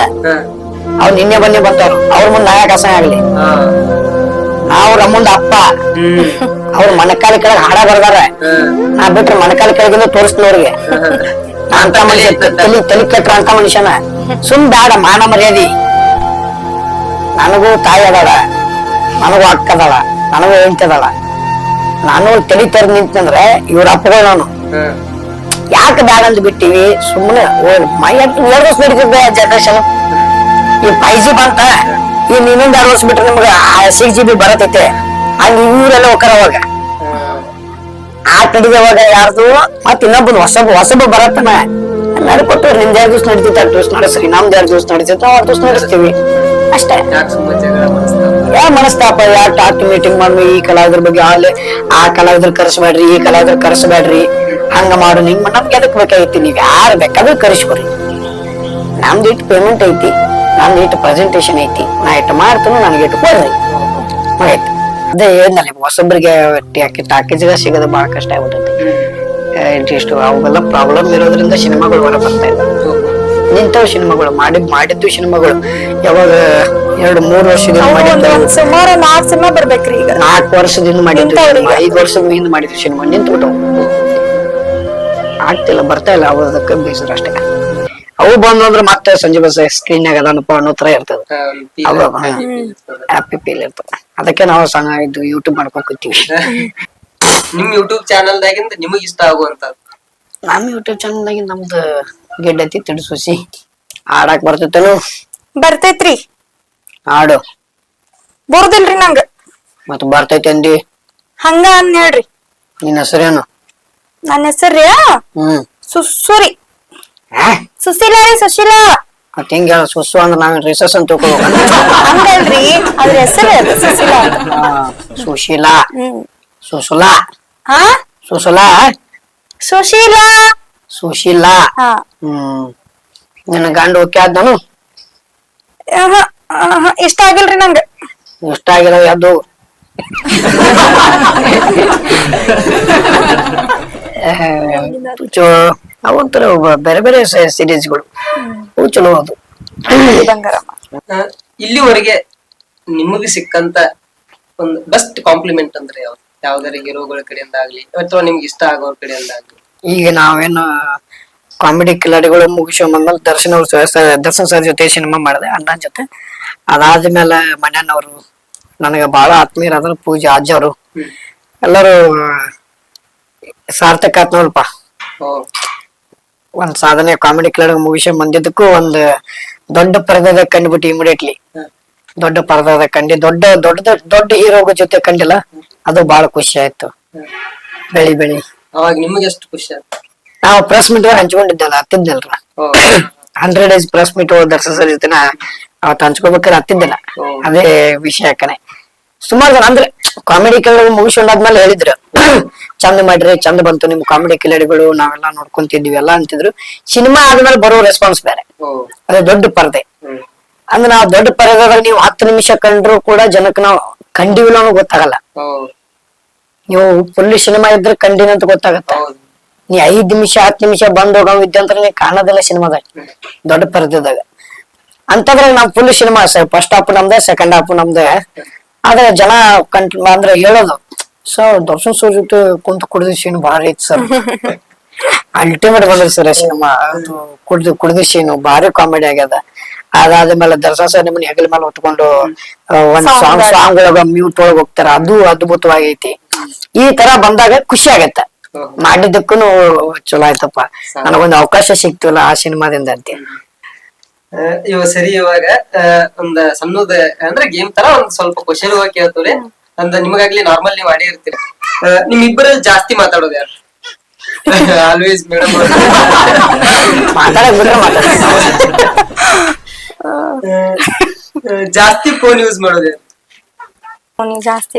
ಅವ್ರು ನಿನ್ನೆ ಬನ್ನಿ ಬಂದವ್ರು, ಅವ್ರ ಮುಂದೆ ನಾಯಕ ಅಸಹ್ಯ ಆಗ್ಲಿ. ಅವ್ರ ಮುಂದ ಅಪ್ಪ, ಅವ್ರ ಮಣಕಾಲ ಕೆಳಗೆ ಹಾಡ ಬರ್ದಾರ. ನಾ ಬಿಟ್ರೆ ಮಣಕಾಲ ಕೆಳಗಿಂದ ತೋರಿಸ್ತೀನಿ ಅವ್ರಿಗೆ. ಅಂತ ಮನುಷ್ಯ ತಲಿ ಕೆಟ್ರ ಅಂತ ಮನುಷ್ಯನ ಸುಮ್ ಬೇಡ. ಮಾನ ಮರ್ಯಾದಿ. ನನಗೂ ತಾಯಿ ಅದಾಳ, ನನಗೂ ಅಕ್ಕ ಅದಾಳ, ನನಗೂ ಹೆಂಡತಿ ಅದಾಳ. ನಾನು ತಲಿ ತೆರೆದು ನಿಂತಂದ್ರೆ ಇವ್ರ ಅಪ್ಪಗಳು ನಾನು ಯಾಕೆ ಬ್ಯಾಡ ಅಂತ ಬಿಟ್ಟಿವಿ. ಸುಮ್ಮನೆ 2 ವರ್ಷ ನಡೀತಿದ್ದೆ ಜನರೇಷನ್. ಈ 5G ಬಂತ, ಈ ಇನ್ನೊಂದ್ 2 ವರ್ಷ ಬಿಟ್ರೆ ನಿಮ್ಗೆ 6GB ಬರತೈತೆ. ಅಲ್ಲಿ ಇವರೆಲ್ಲ ಹೋಗ್ತಾರ ಅವಾಗ. ಆ ಕಡಿದವಾಗ ಯಾರ್ದು ಮತ್ ಇನ್ನೊಬ್ಬ ಹೊಸಬ ಬರತ್ತನ ನಡ್ಕೊಟ್ಟು ನಿಮ್ದು 2 ದಿವಸ ನಡೀತೈತೆ, 2 ದಿವಸ ನಡೆಸ್ರಿ. ನಮ್ದು 2 ದಿವಸ ನಡೀತೈತೆ, ನಾವು 2 ದಿವಸ ನಡೆಸ್ತೀವಿ ಅಷ್ಟೇ. ಯಾ ಮನಸ್ತಾಪ, ಯಾ ಟಾಕ್ ಮೀಟಿಂಗ್ ಮಾಡಿ ಈ ಕಲಾವಿದ್ರ ಬಗ್ಗೆ ಆ ಕಲಾವಿದ್ರ ಕರೆಸ್ಬೇಡ್ರಿ, ಈ ಕಲಾವಿದ್ರ ಕರೆಸ್ಬೇಡ್ರಿ, ಹಂಗ ಮಾಡು. ನಮ್ಗೆ ಎದಕ್ ಬೇಕಾಗಿತಿ? ನೀವ್ ಯಾರು ಬೇಕಾದ್ರೂ ಕರೆಸ್ಕೊರಿ. ನಮ್ದು ಇಟ್ಟು ಪೇಮೆಂಟ್ ಐತಿ, ನಮ್ದು ಇಟ್ಟು ಪ್ರೆಸೆಂಟೇಶನ್ ಐತಿ, ನಾ ಇಟ್ಟು ಮಾಡ್ತೀನಿ, ನನಗೆ ಇಟ್ಟು ಕೊಡ್ರಿ ಆಯ್ತು. ಅದೇ ಹೇಳಿದ್ನಲ್ಲ, ಹೊಸಬ್ರಿಗೆ ಟಾಕೀಸ್ಗ ಸಿಗೋದು ಬಹಳ ಕಷ್ಟ ಆಗ್ಬಿಟ್ಟೈತಿ. ಇಷ್ಟು ಅವೆಲ್ಲ ಪ್ರಾಬ್ಲಮ್ ಇರೋದ್ರಿಂದ ಸಿನಿಮಾಗಳು ಹೊರ ಬರ್ತಾ ಇಲ್ಲ. ನಿಂತವ್ ಸಿನಿಮಾಗಳು ಮಾಡಿದ್ದು ಸಿನಿಮಾಗಳು ಯಾವಾಗ 2-3 ವರ್ಷದಿಂದ ಮಾಡಿದ್ದು, ಸುಮಾರು 4 ಸಿನಿಮಾ ಬರ್ಬೇಕ್ರಿ. ಈಗ 4 ವರ್ಷದಿಂದ ಮಾಡಿದ್ದು, 5 ವರ್ಷದಿಂದ ಮಾಡಿದ್ದು ಸಿನಿಮಾ ನಿಂತ್ಬಿಟ್ಟವು. ಆಗ್ತಿಲ್ಲ, ಬರ್ತಾ ಇಲ್ಲ. ಅವದಕ್ಕೆ ಬೇಸರ ಅಷ್ಟೇ. ಅವು ಬಂದು ಅಂದ್ರೆ ಮತ್ತೆ ಸಂಜೆ ಬಸ್ ಸ್ಕ್ರೀನ್ಯಾಗ ಅದನ್ನಪ್ಪ ಅನ್ನೋ ತರ ಇರ್ತದೆ. ಹ್ಯಾಪಿ ಫೀಲ್ ಇರ್ತದೆ. ಅದಕ್ಕೆ ನಾವು ಸಣ್ಣ ಇದು ಯೂಟ್ಯೂಬ್ ಮಾಡ್ಕೊಂಡ್ ಕೂತೀವಿ. ನಿಮ್ ಯೂಟ್ಯೂಬ್ ಚಾನಲ್ದಾಗಿಂದ ನಿಮಗ್ ಇಷ್ಟ ಆಗುವಂತ? ನಮ್ ಯೂಟ್ಯೂಬ್ ಚಾನಲ್ದಾಗಿ ನಮ್ದು ಗೆಡ್ಡತಿ ತಿಡಿಸೋಸಿ ಆಡಾಕ್ ಬರ್ತೈತೇನು? ಬರ್ತೈತ್ರಿ. ಹಾಡು ಬರುದಿಲ್ರಿ ನಂಗ. ಮತ್ ಬರ್ತೈತಿ ಅಂದಿ ಹಂಗ ಅಂದ್ ಹೇಳ್ರಿ. ನಿನ್ನ ಹೆಸರೇನು? ನನ್ನ ಹೆಸರು ಸುಸುರಿ. ಸುಶೀಲಾ ರೀ, ಸುಶೀಲಾ. ಮತ್ ಹಿಂಗ ಹೇಳ, ಸುಸು ಅಂದ್ರ ನಾವ್ ರಿಸರ್ಚ್ ಅಂತ ತಿಳ್ಕೊಬೇಕು. ಹಂಗಲ್ರಿ, ಅದ್ರ ಹೆಸರೇ ಅದು ಸುಶೀಲಾ ಅಂತ. ಸುಶೀಲಾ, ಸುಸುಲಾ, ಸುಸುಲಾ, ಸುಶೀಲಾ, ಸುಶೀಲಾ. ನಿನ್ನ ಗಂಡ ಓಕೆ ಆದ್ನು? ಇಷ್ಟ ಆಗಿಲ್ರಿ ನಂಗ. ಇಷ್ಟ ಆಗಿಲ್ಲ ಯಾವ್ದು? ಅವಂತರ ಬೇರೆ ಬೇರೆ ಸೀರೀಸ್ಗಳು ಅವು ಚಲೋ. ಅದು ಇಲ್ಲಿವರೆಗೆ ನಿಮಗೆ ಸಿಕ್ಕಂತ ಒಂದು ಬೆಸ್ಟ್ ಕಾಂಪ್ಲಿಮೆಂಟ್ ಅಂದ್ರೆ ಯಾವ್ದಾರ ಹೀರೋಗಳ ಕಡೆಯಿಂದ ಆಗ್ಲಿ ಅಥವಾ ನಿಮ್ಗೆ ಇಷ್ಟ ಆಗೋರ್ ಕಡೆಯಿಂದ ಆಗ್ಲಿ? ಈಗ ನಾವೇನು ಕಾಮಿಡಿ ಕಿಲಾಡಿಗಳು ಮುಗಿಸ್ಕೊಂಡ್ ಬಂದ್ಮೇಲೆ ದರ್ಶನ್ ಸರ್ ಜೊತೆ ಸಿನಿಮಾ ಮಾಡಿದೆ, ಅಣ್ಣನ ಜೊತೆ. ಅದಾದ್ಮೇಲೆ ಮನೆಯವ್ರು ನನಗೆ ಬಹಳ ಆತ್ಮೀಯರಾದ್ರು, ಪೂಜಾ ಅಜ್ಜವರು ಎಲ್ಲರೂ ಸಾರ್ಥಕ ಆತ್ ನೋಡಪ್ಪ. ಒಂದ್ ಸಾಧನೆ ಕಾಮಿಡಿ ಕಿಲಾಡಿ ಮುಗಿಸ್ಕೊಂಡ್ ಬಂದಿದ್ದಕ್ಕೂ ಒಂದ್ ದೊಡ್ಡ ಪರದೆದ ಕಂಡ್ಬಿಟ್ಟು ಇಮಿಡಿಯೇಟ್ಲಿ ದೊಡ್ಡ ಪರದೆದ ಕಂಡಿ ದೊಡ್ಡ ಹೀರೋಗಳ ಜೊತೆ ಕಂಡಿಲ್ಲ. ಅದು ಬಹಳ ಖುಷಿ ಆಯ್ತು. ಬೆಳಿ ಅವಾಗ ನಿಮ್ಗೆ ಎಷ್ಟು ಖುಷಿ ಆಯ್ತು? ನಾವು ಪ್ರೆಸ್ ಮೀಟ್ ಹಂಚ್ಕೊಂಡಿದ್ದಲ್ಲ, ಹತ್ತಿದ್ನಲ್ರ 100 days press meet Darshan sir ಜೊತೆ ಅವತ್ತು ಹಂಚ್ಕೋಬೇಕಾದ್ರೆ ಹತ್ತಿದ್ದಿಲ್ಲ. ಅದೇ ವಿಷಯಕ್ಕನೆ ಸುಮಾರು ಜನ ಅಂದ್ರೆ ಕಾಮಿಡಿ ಕಿಲಾಡಿ ಮುಗಿಸ್ಕೊಂಡಾದ್ಮೇಲೆ ಹೇಳಿದ್ರು, ಚಂದ ಮಾಡ್ರಿ, ಚಂದ ಬಂತು ನಿಮ್ ಕಾಮಿಡಿ ಕಿಲಾಡಿಗಳು, ನಾವೆಲ್ಲಾ ನೋಡ್ಕೊಂತಿದ್ವಿ ಎಲ್ಲ ಅಂತಿದ್ರು. ಸಿನಿಮಾ ಆದ್ಮೇಲೆ ಬರೋ ರೆಸ್ಪಾನ್ಸ್ ಬೇರೆ, ಅದೇ ದೊಡ್ಡ ಪರದೆ. ಅಂದ್ರೆ ನಾವು ದೊಡ್ಡ ಪರದಾಗ ನೀವು 10 ನಿಮಿಷ ಕಂಡ್ರು ಕೂಡ ಜನಕ್ಕೆ ನಾವು ಕಂಡಿವಿಲ್ಲ ಅನ್ನೋ ಗೊತ್ತಾಗಲ್ಲ. ಹೌದು ನೀವು ಫುಲ್ ಸಿನಿಮಾ ಇದ್ರೆ ಕಂಡಿನ ಅಂತ ಗೊತ್ತಾಗತ್ತ. ಹೌದು ನೀ 5 ನಿಮಿಷ 10 ನಿಮಿಷ ಬಂದ್ ಹೋಗೋ ವಿದ್ಯಂತರ ನೀ ಕಾಣೋದಿಲ್ಲ ಸಿನಿಮಾದಾಗ ದೊಡ್ಡ ಪರದಾಗ. ಅಂತಂದ್ರೆ ನಾವ್ ಫುಲ್ ಸಿನಿಮಾ ಫಸ್ಟ್ ಹಾಫ್ ನಮ್ದೆ ಸೆಕೆಂಡ್ ಹಾಫ್ ನಮ್ದೆ. ಆದ್ರೆ ಜನ ಅಂದ್ರೆ ಹೇಳೋದು ಸರ್ ದರ್ಶನ್ ಸರ್ ಜೊತೆ ಕುಂತ ಕುಡ್ದ ಸೀನ್ ಭಾರಿ ಐತಿ ಸರ್, ಅಲ್ಟಿಮೇಟ್ ಬಂದ್ರಿ ಸರ್ ಸಿನಿಮಾ. ಅದು ಕುಡ್ದ ಸೀನು ಭಾರಿ ಕಾಮಿಡಿ ಆಗ್ಯದ. ಅದಾದ್ಮೇಲೆ ದರ್ಶನ್ ಸರ್ ನಿಮ್ಮನ್ನ ಹೆಗಲ ಮೇಲೆ ಹೊತ್ಕೊಂಡು ಒಂದ್ ಸಾಂಗ್ ಒಳಗ ಮ್ಯೂಟ್ ಒಳಗ ಹೋಗ್ತಾರ, ಅದು ಅದ್ಭುತವಾಗೈತಿ. ಈ ತರ ಬಂದಾಗ ಖುಷಿ ಆಗತ್ತ. ಮಾಡಿದ್ದಕ್ಕೂ ಚಲೋ ಆಯ್ತಪ್ಪ, ನನಗೊಂದು ಅವಕಾಶ ಸಿಕ್ತಿಲ್ಲ ಆ ಸಿನಿಮಾದಿಂದ ಅಂತ. ಇವಾಗ ಒಂದ್ ಸಣ್ಣದ ಅಂದ್ರೆ ಗೇಮ್ ತರ ಒಂದ್ ಸ್ವಲ್ಪ ಕ್ವಶನ್ ಕೇಳ್ತವ್ರಿ. ಅಂದ ನಿಮಗಾಗ್ಲಿ ನಾರ್ಮಲ್ ನೀವ್ ಆಡಿ ಇರ್ತೀರಿ. ನಿಮ್ ಇಬ್ಬರಲ್ಲಿ ಜಾಸ್ತಿ ಮಾತಾಡೋದು ಯಾರು? ಆಲ್ವೇಸ್ ಮೇಡಮ್ ಮಾತಾಡಕ್ ಬಿಟ್ರೆ ಜಾಸ್ತಿ ಫೋನ್ ಯೂಸ್ ಮಾಡೋದು ಯಾರು? ಜಾಸ್ತಿ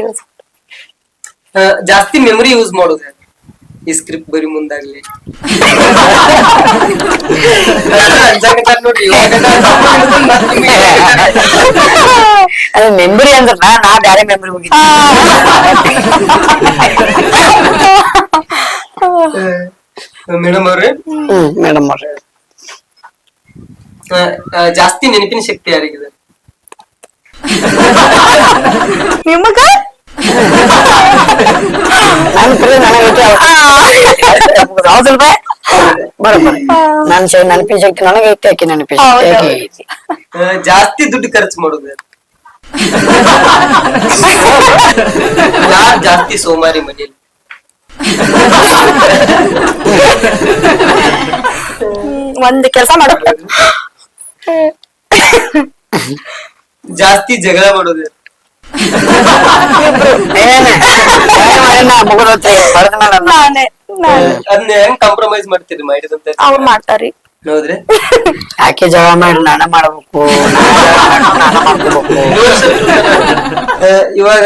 ಜಾಸ್ತಿ ಮೆಮೊರಿ ಯೂಸ್ ಮಾಡೋದು ಯಾರು? ಈ ಸ್ಕ್ರಿಪ್ಟ್ ಬರಿ ಮುಂದಾಗ್ಲಿ ನೋಡ್ರಿ. ಅದು ಮೆಮೊರಿ ಅಂದ್ರ ನಾ ಬ್ಯಾರೆ ಮೆಮೊರಿ ಹೋಗಿದ್ದೆ. ಮೇಡಮ್ ಅವ್ರೆ, ಮೇಡಮ್ ಅವ್ರೆ, ಜಾಸ್ತಿ ನೆನಪಿನ ಶಕ್ತಿ ಯಾರಿಗಿದೆ? ನಿಮಗ ಹೌದಲ್ವಾ? ಬರೋಬ್ಬರ ನೆನಪಿನ ಶಕ್ತಿ ನನಗೈತಿ, ಆಕಿ ನೆನಪಿನ ಶಕ್ತಿ ಐತಿ. ಜಾಸ್ತಿ ದುಡ್ಡು ಖರ್ಚು ಮಾಡೋದು ಯಾರು? ಯಾರು ಜಾಸ್ತಿ ಸೋಮಾರಿ ಮನೇಲಿ? ಒಂದ್ ಕೆಲಸ ಮಾಡಕ್ ಜಾಸ್ತಿ ಜಗಳ ಮಾಡೋದು ಯಾರು? ನಾನೇ ಅದನ್ನ ಹೆಂಗ್ ಕಾಂಪ್ರಮೈಸ್ ಮಾಡ್ತೀರಿ ಮಾಡಿದಂತ? ಅವ್ರು ಮಾಡ್ತಾರಿ. ಹೌದ್ರಿ? ಆಕೆ ಜಗಳ ಮಾಡಿ ನಾನ ಮಾಡ್ಬೇಕು, ನಾನ ಮಾಡ್ಕೋಬೇಕು. ಇವಾಗ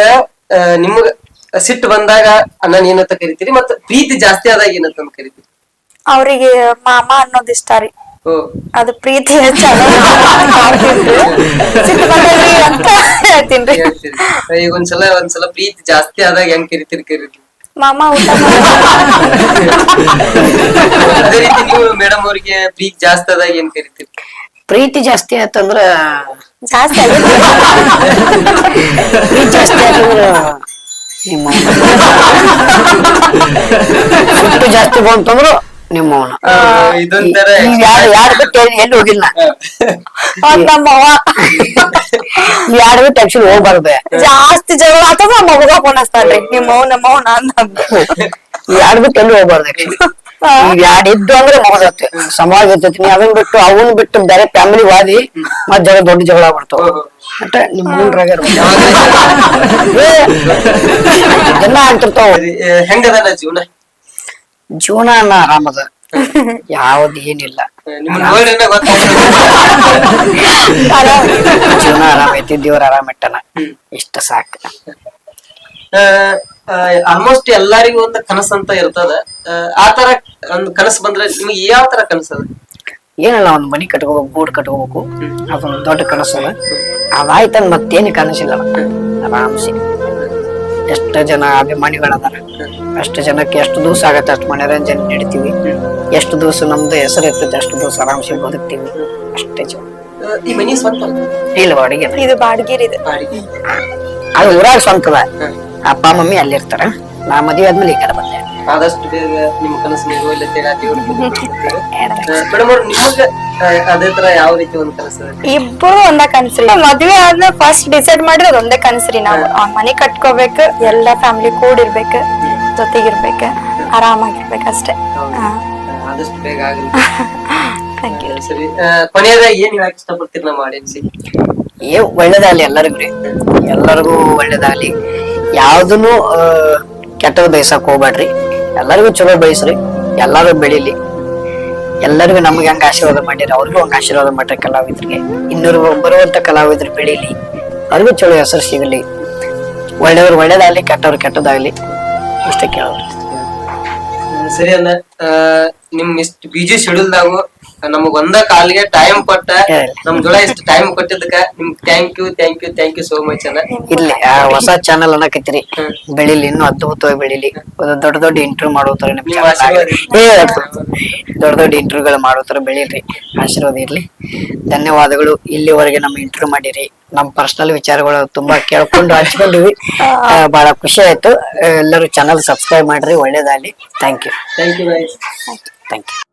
ನಿಮ್ಗ ಸಿಟ್ಟು ಬಂದಾಗ ಅಣ್ಣನ್ ಏನಂತ ಕರಿತೀರಿ, ಮತ್ತ ಪ್ರೀತಿ ಜಾಸ್ತಿ ಆದಾಗ ಏನಂತ ಕರಿತೀರಿ? ಅವ್ರಿಗೆ ಮಾಮ ಅನ್ನೋದ್ ಇಷ್ಟ ರೀ. ಓ, ಅದು ಪ್ರೀತಿ ಹೆಚ್ಚಾಗ ಸಿಟ್ಟು ಬಂದದ್ರಿ ಅಂತ ಹೇಳ್ತೀನ್ರಿ. ಹೇಳ್ತೀರಿ. ಈಗ ಒಂದ್ಸಲ ಪ್ರೀತಿ ಜಾಸ್ತಿ ಆದಾಗ ಹೆಂಗ್ ಕರಿತೀರಿ? ಮಾಮ ಊಟ ಅದೇ ರೀತಿ ನೀವು ಮೇಡಮ್ ಅವ್ರಿಗೆ ಪ್ರೀತಿ ಜಾಸ್ತಿ ಆದಾಗ ಏನ್ ಕರಿತೀರಿ? ಪ್ರೀತಿ ಜಾಸ್ತಿ ಆಯ್ತಂದ್ರ ಜಾಸ್ತಿ ಆಗೈತಿ. ಪ್ರೀತಿ ಜಾಸ್ತಿ ಆಯ್ತಂದ್ರ ನಿಮ್ಮ ಸಿಟ್ಟು ಜಾಸ್ತಿ ಬಂತಂದ್ರು ನಿಮ್ಮವನ. ಇದೊಂಥರ ಯಾರು ಬಿಟ್ಟು ಎಲ್ಲಿ ಹೋಗಿಲ್ಲ. ನಮ್ಮವ್ವ ಯಾರು ಬಿಟ್ಟು ಆಕ್ಚುಲಿ ಹೋಗ್ಬಾರ್ದು. ಜಾಸ್ತಿ ಜಗಳ ಆತದ ನಮ್ಮ ಮಗ ಫೋನ್ ಹಚ್ತಾಳ್ರಿ, ನಿಮ್ಮವ್ ನಮ್ಮವ್ ನಾನ್ ಯಾರು ಬಿಟ್ಟು ಎಲ್ಲಿ ಹೋಗ್ಬಾರ್ದು ಆಕ್ಚುಲಿ. ಈಗ ಯಾರು ಇದ್ದು ಅಂದ್ರೆ ಮಗದತ್ತೆ ಸಮಾಜ ಇರ್ತೈತಿ. ನೀ ಅದನ್ನ ಬಿಟ್ಟು ಅವನ್ ಬಿಟ್ಟು ಬೇರೆ ಫ್ಯಾಮಿಲಿ ವಾದಿ ಮತ್ ದೊಡ್ಡ ಜಗಳ ಬರ್ತಾವ. ಬಟ್ ನಿಮ್ ಮೂನ್ರಾಗ ಜನ ಆಗ್ತಿರ್ತಾವ. ಹೆಂಗದ ಜೀವನ? ಜೀವನ ಆರಾಮದ, ಯಾವ್ದು ಏನಿಲ್ಲ. ನಿಮ್ಮನ್ನ ನೋಡಿದ್ರೆ ಗೊತ್ತಾಗ್ತದೆ. ಜೀವನ ಆರಾಮ ಐತಿ, ದೇವ್ರ ಆರಾಮ ಇಟ್ಟನ, ಇಷ್ಟ ಸಾಕು. ಆಲ್ಮೋಸ್ಟ್ ಎಲ್ಲರಿಗೂ ಒಂದು ಕನಸು ಅಂತ ಇರ್ತದ. ಆತರ ಒಂದ್ ಕನಸು ಬಂದ್ರೆ ನಿಮ್ಗೆ ಯಾವ ತರ ಕನಸದ? ಏನಲ್ಲ, ಒಂದ್ ಮನಿ ಕಟ್ಕೋಬೇಕು, ಗೂಡ್ ಕಟ್ಕೋಬೇಕು, ಅದೊಂದು ದೊಡ್ಡ ಕನಸದ. ಅದಾಯ್ತಂದ್ ಮತ್ತೇನು ಕನಸಿಲ್ಲ. ಆರಾಮ್ಸಿ ಎಷ್ಟು ಜನ ಅಭಿಮಾನಿಗಳದಾರ, ಅಷ್ಟು ಜನಕ್ಕೆ ಎಷ್ಟು ದಿವಸ ಆಗತ್ತೆ ಅಷ್ಟು ಮನೋರಂಜನೆ ನೀಡ್ತೀವಿ. ಎಷ್ಟು ದಿವಸ ನಮ್ದು ಹೆಸರು ಇರ್ತೈತೆ ಅಷ್ಟು ದಿವಸ ಆರಾಮ್ಸಿ ಬದುಕ್ತೀವಿ. ಅಷ್ಟೇ ಜೀವನ. ಈ ಮನಿ ಸ್ವಂತ ಇಲ್ಲ ಬಾಡಿಗೆ. ಇದು ಬಾಡ್ಗಿರಿ ಇದು. ಅದು ಊರಾಗ ಸ್ವಂತದ. ಅಪ್ಪ ಮಮ್ಮಿ ಅಲ್ಲಿರ್ತಾರ. ನಾ ಮದುವೆ ಆದ್ಮೇಲೆ ಈ ಕಡೆ ಬಂದೆ. ಆದಷ್ಟು ಬೇಗ ನಿಮ್ ಕನಸು ಮೇಡಮ್ ಅವ್ರು ನಿಮಗ ಅದೇ ತರ ಯಾವ ರೀತಿ ಒಂದ್ ಕನಸು? ಇಬ್ಬರು ಒಂದ ಕನ್ಸ್ರಿ. ಮದ್ವೆ ಆದ್ಮೇಲೆ ಫಸ್ಟ್ ಡಿಸೈಡ್ ಮಾಡಿರೋದ್ ಒಂದೇ ಕನ್ಸ್ರಿ. ನಾವು ಮನಿ ಕಟ್ಕೋಬೇಕು, ಎಲ್ಲಾ ಫ್ಯಾಮಿಲಿ ಕೂಡಿರ್ಬೇಕು, ಜೊತೆಗಿರ್ಬೇಕ, ಆರಾಮಾಗಿರ್ಬೇಕ ಅಷ್ಟೇ. ಆದಷ್ಟು ಬೇಗ ಆಗಲಿ. Thank you. ಸರಿ, ಕೊನೆಯದಾಗ ಏನ್ ಹೇಳಕ್ ಇಷ್ಟಪಡ್ತೀರಿ ನಮ್ಮ ಆಡಿಯನ್ಸಿಗೆ? ಒಳ್ಳೇದಾಗ್ಲಿ ಎಲ್ಲರಿಗೂ ರೀ, ಎಲ್ಲರಿಗೂ ಒಳ್ಳೇದಾಗ್ಲಿ. ಯಾವ್ದನ್ನು ಕೆಟ್ಟದ್ ಬಯಸಕ್ ಹೋಗ್ಬೇಡ್ರಿ, ಎಲ್ಲರಿಗೂ ಚಲೋ ಬಯಸ್ರಿ. ಎಲ್ಲಾರು ಬೆಳಿಲಿ, ಎಲ್ಲರಿಗೂ ನಮ್ಗೆ ಹಂಗ ಆಶೀರ್ವಾದ ಮಾಡಿರಿ, ಅವ್ರಿಗೂ ಹಂಗ ಆಶೀರ್ವಾದ ಮಾಡ್ರಿ. ಕಲಾವಿದ್ರಿಗೆ ಇನ್ನೂರು ಬರುವಂತ ಕಲಾವಿದ್ರು ಬೆಳಿಲಿ, ಅವ್ರಿಗೂ ಚಲೋ ಹೆಸರು ಸಿಗಲಿ. ಒಳ್ಳೆಯವ್ರು ಒಳ್ಳೇದಾಗ್ಲಿ, ಕೆಟ್ಟವ್ರು ಕೆಟ್ಟದಾಗ್ಲಿ, ಇಷ್ಟ ಕೇಳೋರು. ಸರಿ ಅಣ್ಣ, ನಿಮ್ ಇಷ್ಟು ಬಿಜಿ ಶೆಡ್ಯೂಲ್ದಾಗು ನಮಗ್ ಒಂದ ಕಾಲ್ಗೆ ಟೈಮ್ ಕೊಟ್ಟ ಹೇಳಿ. ನಮ್ ಜೋಳ ಇಷ್ಟು ಟೈಮ್ ಕೊಟ್ಟಿದ್ದಕ್ಕ ನಿಮ್ಗೆ ಥ್ಯಾಂಕ್ ಯು ಸೋ ಮಚ್ ಅಣ್ಣ. ಇರ್ಲಿ ಹೊಸ ಚಾನಲ್ ಅನ್ನಕತ್ತೀರಿ ಬೆಳಿಲಿ, ಇನ್ನು ಅದ್ಭುತವಾಗಿ ಬೆಳಿಲಿ. ದೊಡ್ಡ ದೊಡ್ಡ ಇಂಟರ್ವ್ಯೂ ಮಾಡೋತರ ನಿಮ್ ನಿಮ್ಮ channel ಆಗ್ಲಿ. ಆಶೀರ್ವಾದ ದೊಡ್ಡ ದೊಡ್ಡ ಇಂಟರ್ವ್ಯೂಗಳು ಮಾಡೋತರ ಬೆಳಿಲ್ರಿ, ಆಶೀರ್ವಾದ ಇರ್ಲಿ. ಧನ್ಯವಾದಗಳು. ಇಲ್ಲಿವರೆಗೆ ನಮ್ಮ ಇಂಟರ್ವ್ಯೂ ಮಾಡಿರಿ, ನಮ್ ಪರ್ಸನಲ್ ವಿಚಾರಗಳು ತುಂಬಾ ಕೇಳ್ಕೊಂಡು ಹಂಚ್ಕೊಂಡಿವಿ. ಬಹಳ ಖುಷಿ ಆಯ್ತು. ಎಲ್ಲರೂ ಚಾನಲ್ ಸಬ್ಸ್ಕ್ರೈಬ್ ಮಾಡ್ರಿ, ಒಳ್ಳೇದಾಗ್ಲಿ. Thank you. Thank you guys. Thank you.